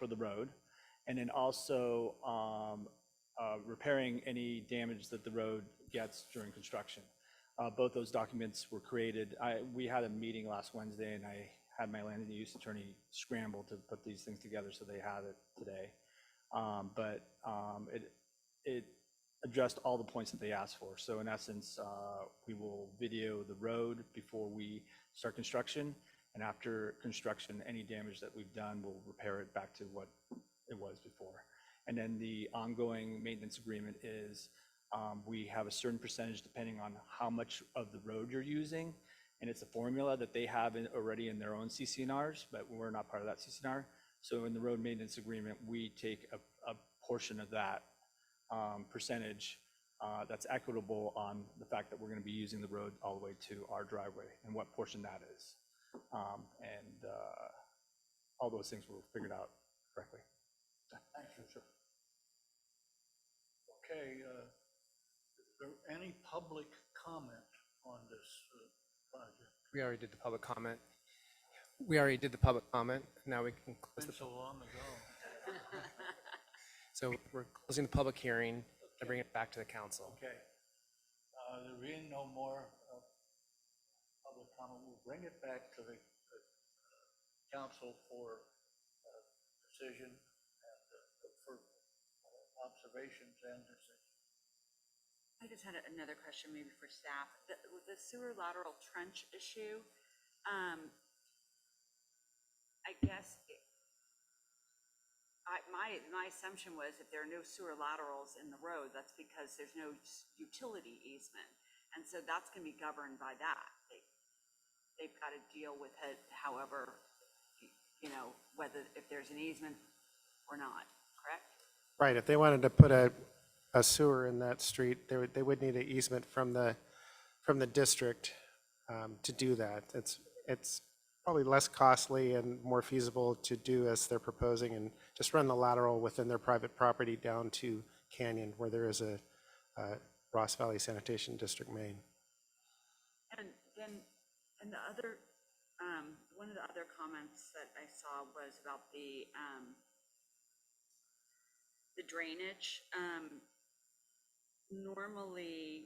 the road, and then also repairing any damage that the road gets during construction. Both those documents were created. We had a meeting last Wednesday, and I had my land use attorney scramble to put these things together, so they have it today. It addressed all the points that they asked for. So in essence, we will video the road before we start construction, and after construction, any damage that we've done, we'll repair it back to what it was before. And then the ongoing maintenance agreement is We have a certain percentage depending on how much of the road you're using. And it's a formula that they have already in their own CCNRs, but we're not part of that CCNR. So in the road maintenance agreement, we take a portion of that percentage that's equitable on the fact that we're going to be using the road all the way to our driveway and what portion that is. All those things were figured out correctly. Thank you, sir. Okay, is there any public comment on this project? We already did the public comment. Now we can close Been so long ago. So we're closing the public hearing and bringing it back to the council. Okay. There being no more public comment, we'll bring it back to the council for decision and for observations and decision. I just had another question maybe for staff. With the sewer lateral trench issue, I guess my assumption was if there are no sewer laterals in the road, that's because there's no utility easement. And so that's going to be governed by that. They've got to deal with it however, whether if there's an easement or not, correct? Right, if they wanted to put a sewer in that street, they would need an easement from the district to do that. It's probably less costly and more feasible to do as they're proposing and just run the lateral within their private property down to Canyon where there is a Ross Valley Sanitation District main. And then, and the other, one of the other comments that I saw was about the drainage. Normally,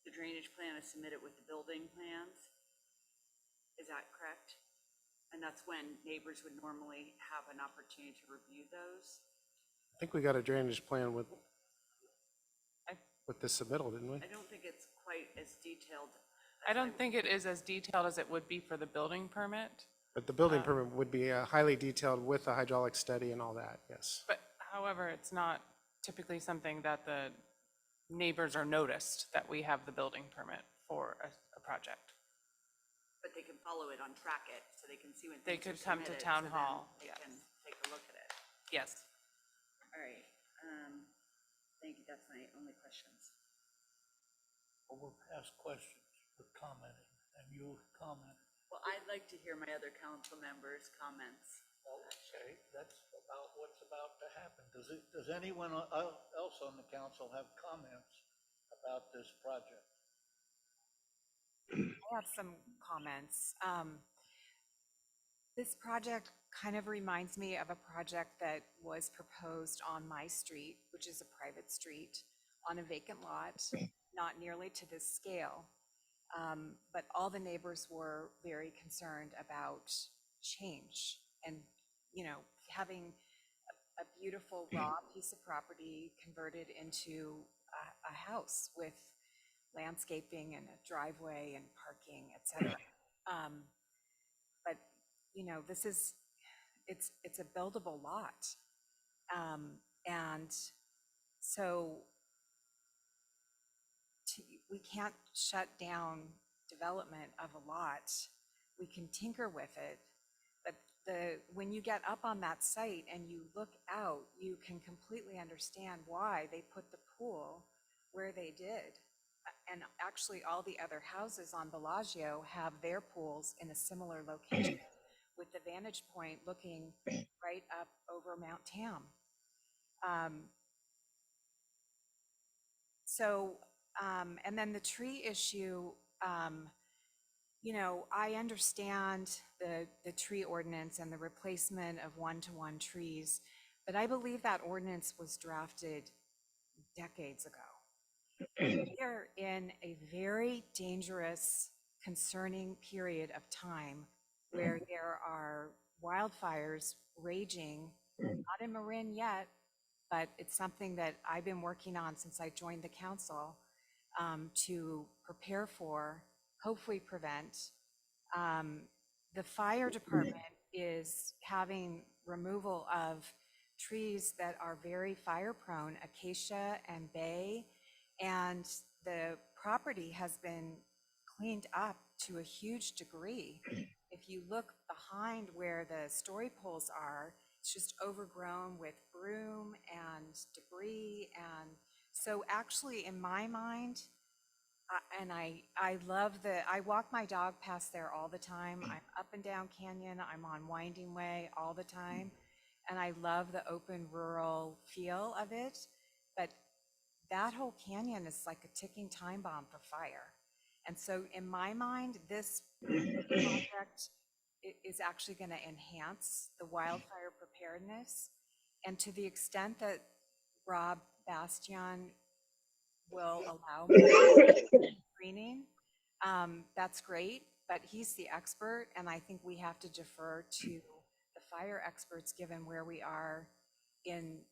the drainage plan is submitted with the building plans. Is that correct? And that's when neighbors would normally have an opportunity to review those? I think we got a drainage plan with this submittal, didn't we? I don't think it's quite as detailed. I don't think it is as detailed as it would be for the building permit. But the building permit would be highly detailed with a hydraulic study and all that, yes. But however, it's not typically something that the neighbors are noticed that we have the building permit for a project. But they can follow it, track it, so they can see when They things are could come to submitted, town so then hall, They yes. can take a look at it. Yes. All right, thank you, that's my only questions. Well, we're past questions, we're commenting, and you commented. Well, I'd like to hear my other council members' comments. Okay, that's about what's about to happen. Does anyone else on the council have comments about this project? I have some comments. This project kind of reminds me of a project that was proposed on my street, which is a private street, on a vacant lot, not nearly to this scale. But all the neighbors were very concerned about change and, having a beautiful raw piece of property converted into a house with landscaping and a driveway and parking, et cetera. But, it's a buildable lot. And so we can't shut down development of a lot. We can tinker with it, but when you get up on that site and you look out, you can completely understand why they put the pool where they did. And actually, all the other houses on Bellagio have their pools in a similar location with the vantage point looking right up over Mount Tam. And then the tree issue, I understand the tree ordinance and the replacement of one-to-one trees, but I believe that ordinance was drafted decades ago. We are in a very dangerous, concerning period of time where there are wildfires raging, not in Marin yet, but it's something that I've been working on since I joined the council to prepare for, hopefully prevent. The fire department is having removal of trees that are very fire prone, acacia and bay And the property has been cleaned up to a huge degree. If you look behind where the story poles are, it's just overgrown with broom and debris. And so actually, in my mind, and I love I walk my dog past there all the time. I'm up and down Canyon, I'm on Winding Way all the time. And I love the open rural feel of it. But that whole canyon is like a ticking time bomb for fire. And so in my mind, this project is actually going to enhance the wildfire preparedness. And to the extent that Rob Bastian will allow more screening, that's great, but he's the expert, and I think we have to defer to the fire experts given where we are in,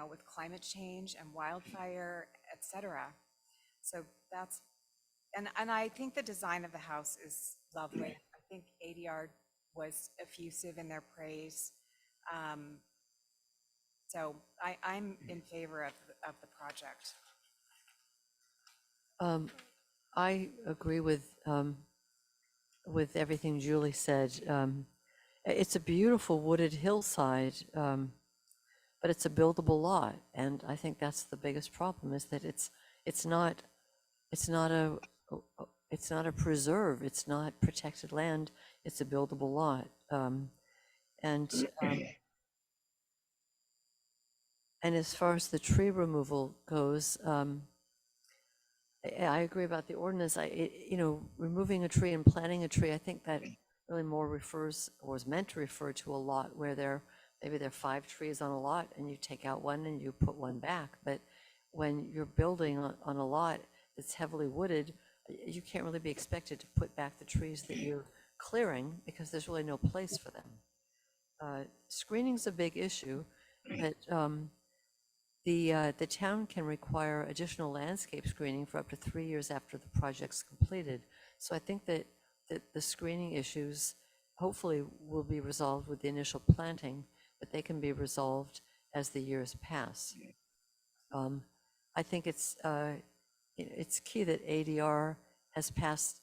with climate change and wildfire, et cetera. So that's, and I think the design of the house is lovely. I think ADR was effusive in their praise. So I'm in favor of the project. I agree with everything Julie said. It's a beautiful wooded hillside, but it's a buildable lot, and I think that's the biggest problem, is that it's not a preserve, it's not protected land, it's a buildable lot. And as far as the tree removal goes, I agree about the ordinance. Removing a tree and planting a tree, I think that really more refers, or is meant to refer to, a lot where maybe there are 5 trees on a lot and you take out one and you put one back. But when you're building on a lot that's heavily wooded, you can't really be expected to put back the trees that you're clearing because there's really no place for them. Screening's a big issue, but the town can require additional landscape screening for up to 3 years after the project's completed. So I think that the screening issues hopefully will be resolved with the initial planting, but they can be resolved as the years pass. I think it's key that ADR has passed,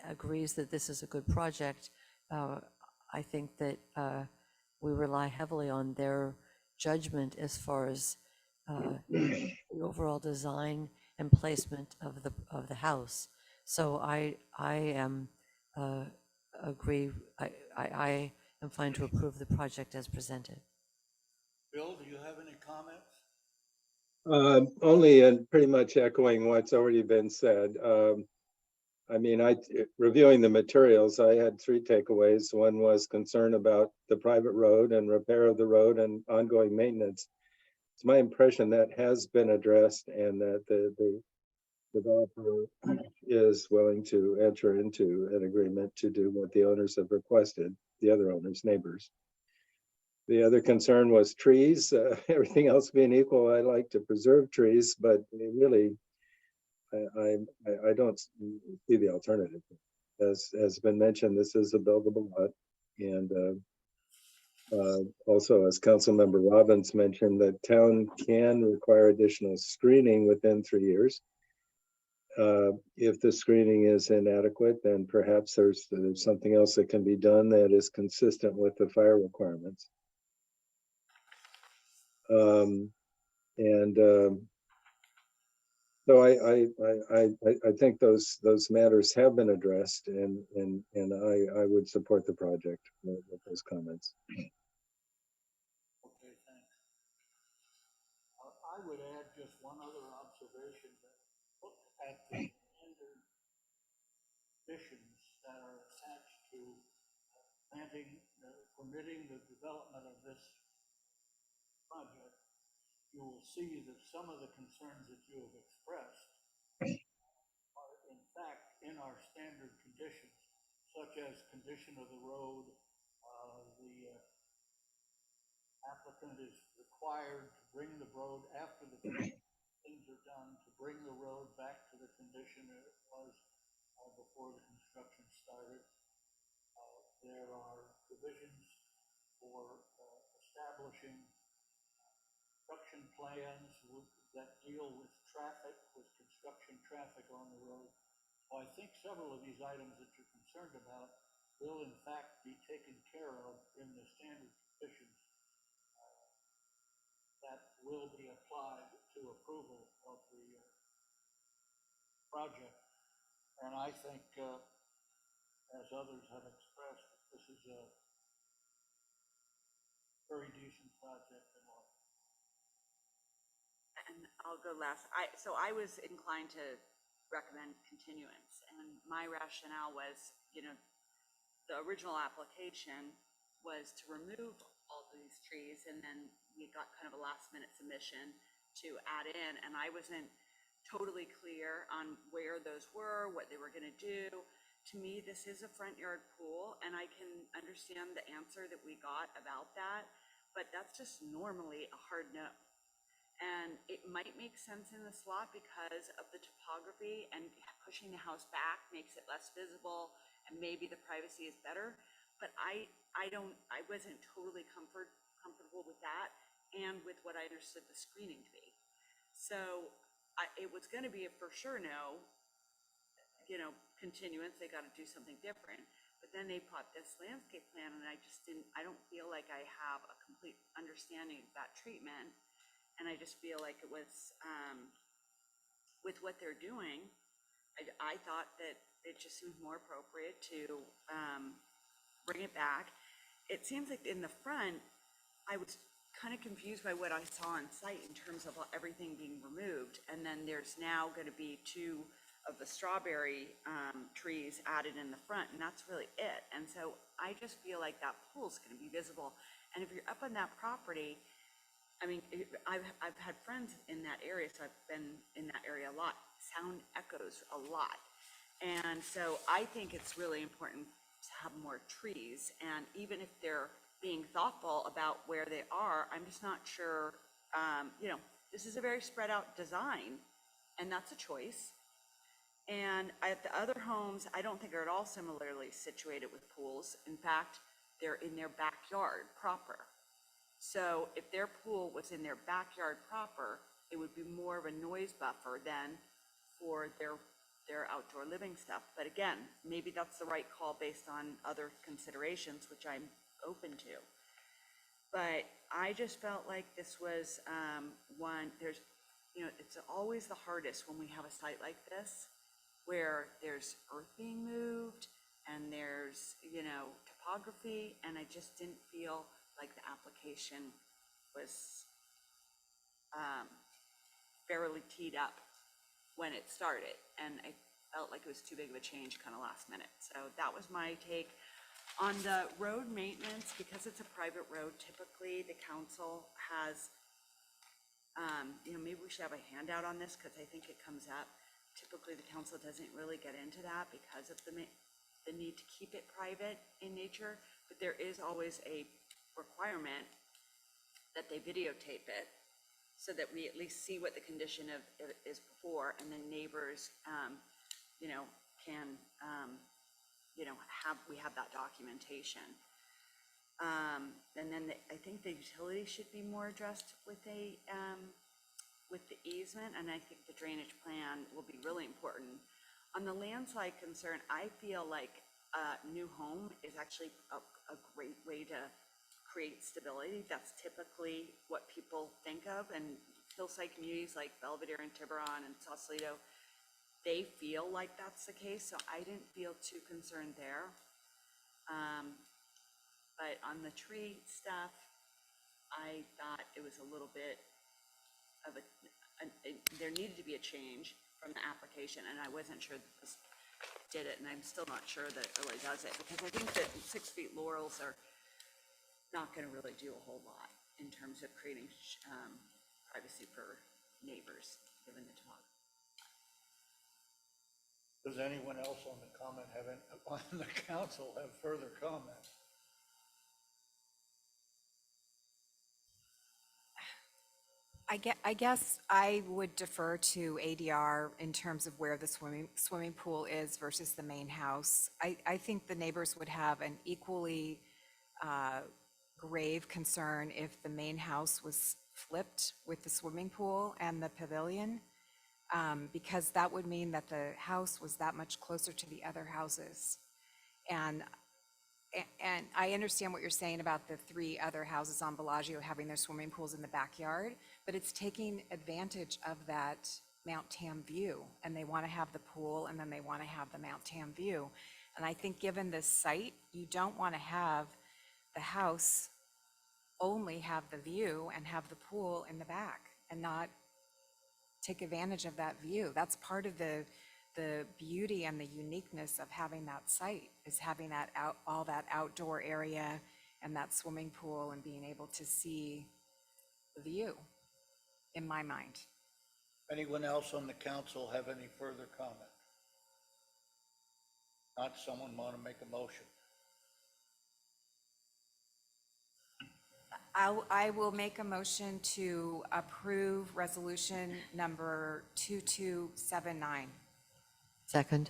agrees that this is a good project. I think that we rely heavily on their judgment as far as the overall design and placement of the house. So I am agree. I am fine to approve the project as presented. Bill, do you have any comments? Only and pretty much echoing what's already been said. I mean, reviewing the materials, I had 3 takeaways. One was concern about the private road and repair of the road and ongoing maintenance. It's my impression that has been addressed and that the developer is willing to enter into an agreement to do what the owners have requested, the other owners, neighbors. The other concern was trees. Everything else being equal, I like to preserve trees, but really, I don't see the alternative. As has been mentioned, this is a buildable lot, and also, as Councilmember Robbins mentioned, that town can require additional screening within 3 years. If the screening is inadequate, then perhaps there's something else that can be done that is consistent with the fire requirements. So I think those matters have been addressed, and I would support the project with those comments. Okay, thanks. I would add just one other observation, that look at the standard conditions that are attached to permitting the development of this project. You will see that some of the concerns that you have expressed are in fact in our standard conditions, such as condition of the road. The applicant is required to bring the road after the things are done, to bring the road back to the condition it was before the construction started. There are provisions for establishing construction plans that deal with traffic, with construction traffic on the road. So I think several of these items that you're concerned about will in fact be taken care of in the standard conditions that will be applied to approval of the project. And I think, as others have expressed, this is a very decent project in all. And I'll go last. So I was inclined to recommend continuance, and my rationale was, the original application was to remove all these trees, and then we got kind of a last minute submission to add in, and I wasn't totally clear on where those were, what they were gonna do. To me, this is a front yard pool, and I can understand the answer that we got about that, but that's just normally a hard no. And it might make sense in the slot because of the topography, and pushing the house back makes it less visible, and maybe the privacy is better. But I wasn't totally comfortable with that, and with what I understood the screening to be. So it was gonna be a for sure no, continuance, they gotta do something different. But then they brought this landscape plan, and I don't feel like I have a complete understanding of that treatment. And I just feel like it was, with what they're doing, I thought that it just seemed more appropriate to bring it back. It seems like in the front, I was kind of confused by what I saw on site in terms of everything being removed. And then there's now gonna be 2 of the strawberry trees added in the front, and that's really it. And so I just feel like that pool's gonna be visible. And if you're up on that property, I mean, I've had friends in that area, so I've been in that area a lot. Sound echoes a lot. And so I think it's really important to have more trees. And even if they're being thoughtful about where they are, I'm just not sure, this is a very spread out design, and that's a choice. And at the other homes, I don't think are at all similarly situated with pools. In fact, they're in their backyard proper. So if their pool was in their backyard proper, it would be more of a noise buffer than for their outdoor living stuff. But again, maybe that's the right call based on other considerations, which I'm open to. But I just felt like this was it's always the hardest when we have a site like this, where there's earth being moved and there's, topography, and I just didn't feel like the application was fairly teed up when it started, and I felt like it was too big of a change kind of last minute. So that was my take. On the road maintenance, because it's a private road, typically the council has, maybe we should have a handout on this, because I think it comes up. Typically, the council doesn't really get into that because of the need to keep it private in nature, but there is always a requirement that they videotape it so that we at least see what the condition of it is before, and then neighbors, can, we have that documentation. And then I think the utilities should be more addressed with the easement, and I think the drainage plan will be really important. On the landslide concern, I feel like a new home is actually a great way to create stability. That's typically what people think of, and hillside communities like Belvedere and Tiburon and Sausalito, they feel like that's the case, so I didn't feel too concerned there. But on the tree stuff, I thought it was a little bit of there needed to be a change from the application, and I wasn't sure that this did it, and I'm still not sure that it really does it, because I think that 6 feet laurels are not gonna really do a whole lot in terms of creating privacy for neighbors, given the topography. Does anyone else on the council have further comments? I guess I would defer to ADR in terms of where the swimming pool is versus the main house. I think the neighbors would have an equally grave concern if the main house was flipped with the swimming pool and the pavilion. because that would mean that the house was that much closer to the other houses. And and I understand what you're saying about the 3 other houses on Bellagio having their swimming pools in the backyard, but it's taking advantage of that Mount Tam view. And they want to have the pool, and then they want to have the Mount Tam view. And I think given this site, you don't want to have the house only have the view and have the pool in the back and not take advantage of that view. That's part of the beauty and the uniqueness of having that site, is having that all that outdoor area and that swimming pool and being able to see the view, in my mind. Anyone else on the council have any further comment? Not someone want to make a motion? I will make a motion to approve resolution number 2279. Second.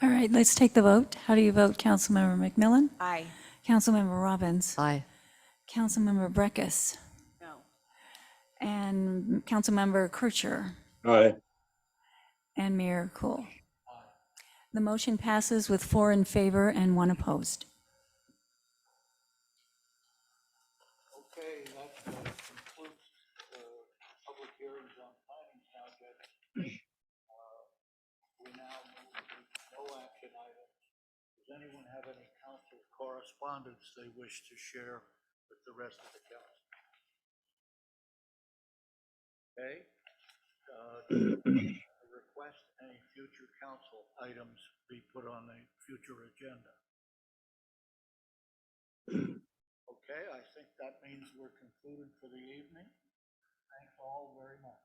All right, let's take the vote. How do you vote, Councilmember McMillan? Aye. Councilmember Robbins? Aye. Councilmember Breckus? No. And Councilmember Kircher? Aye. And Mayor Cool? The motion passes with 4 in favor and 1 opposed. Okay, that concludes the public hearings on planning projects. We now move to no action items. Does anyone have any council correspondence they wish to share with the rest of the council? Okay. Request any future council items be put on the future agenda. Okay, I think that means we're concluded for the evening. Thanks all very much.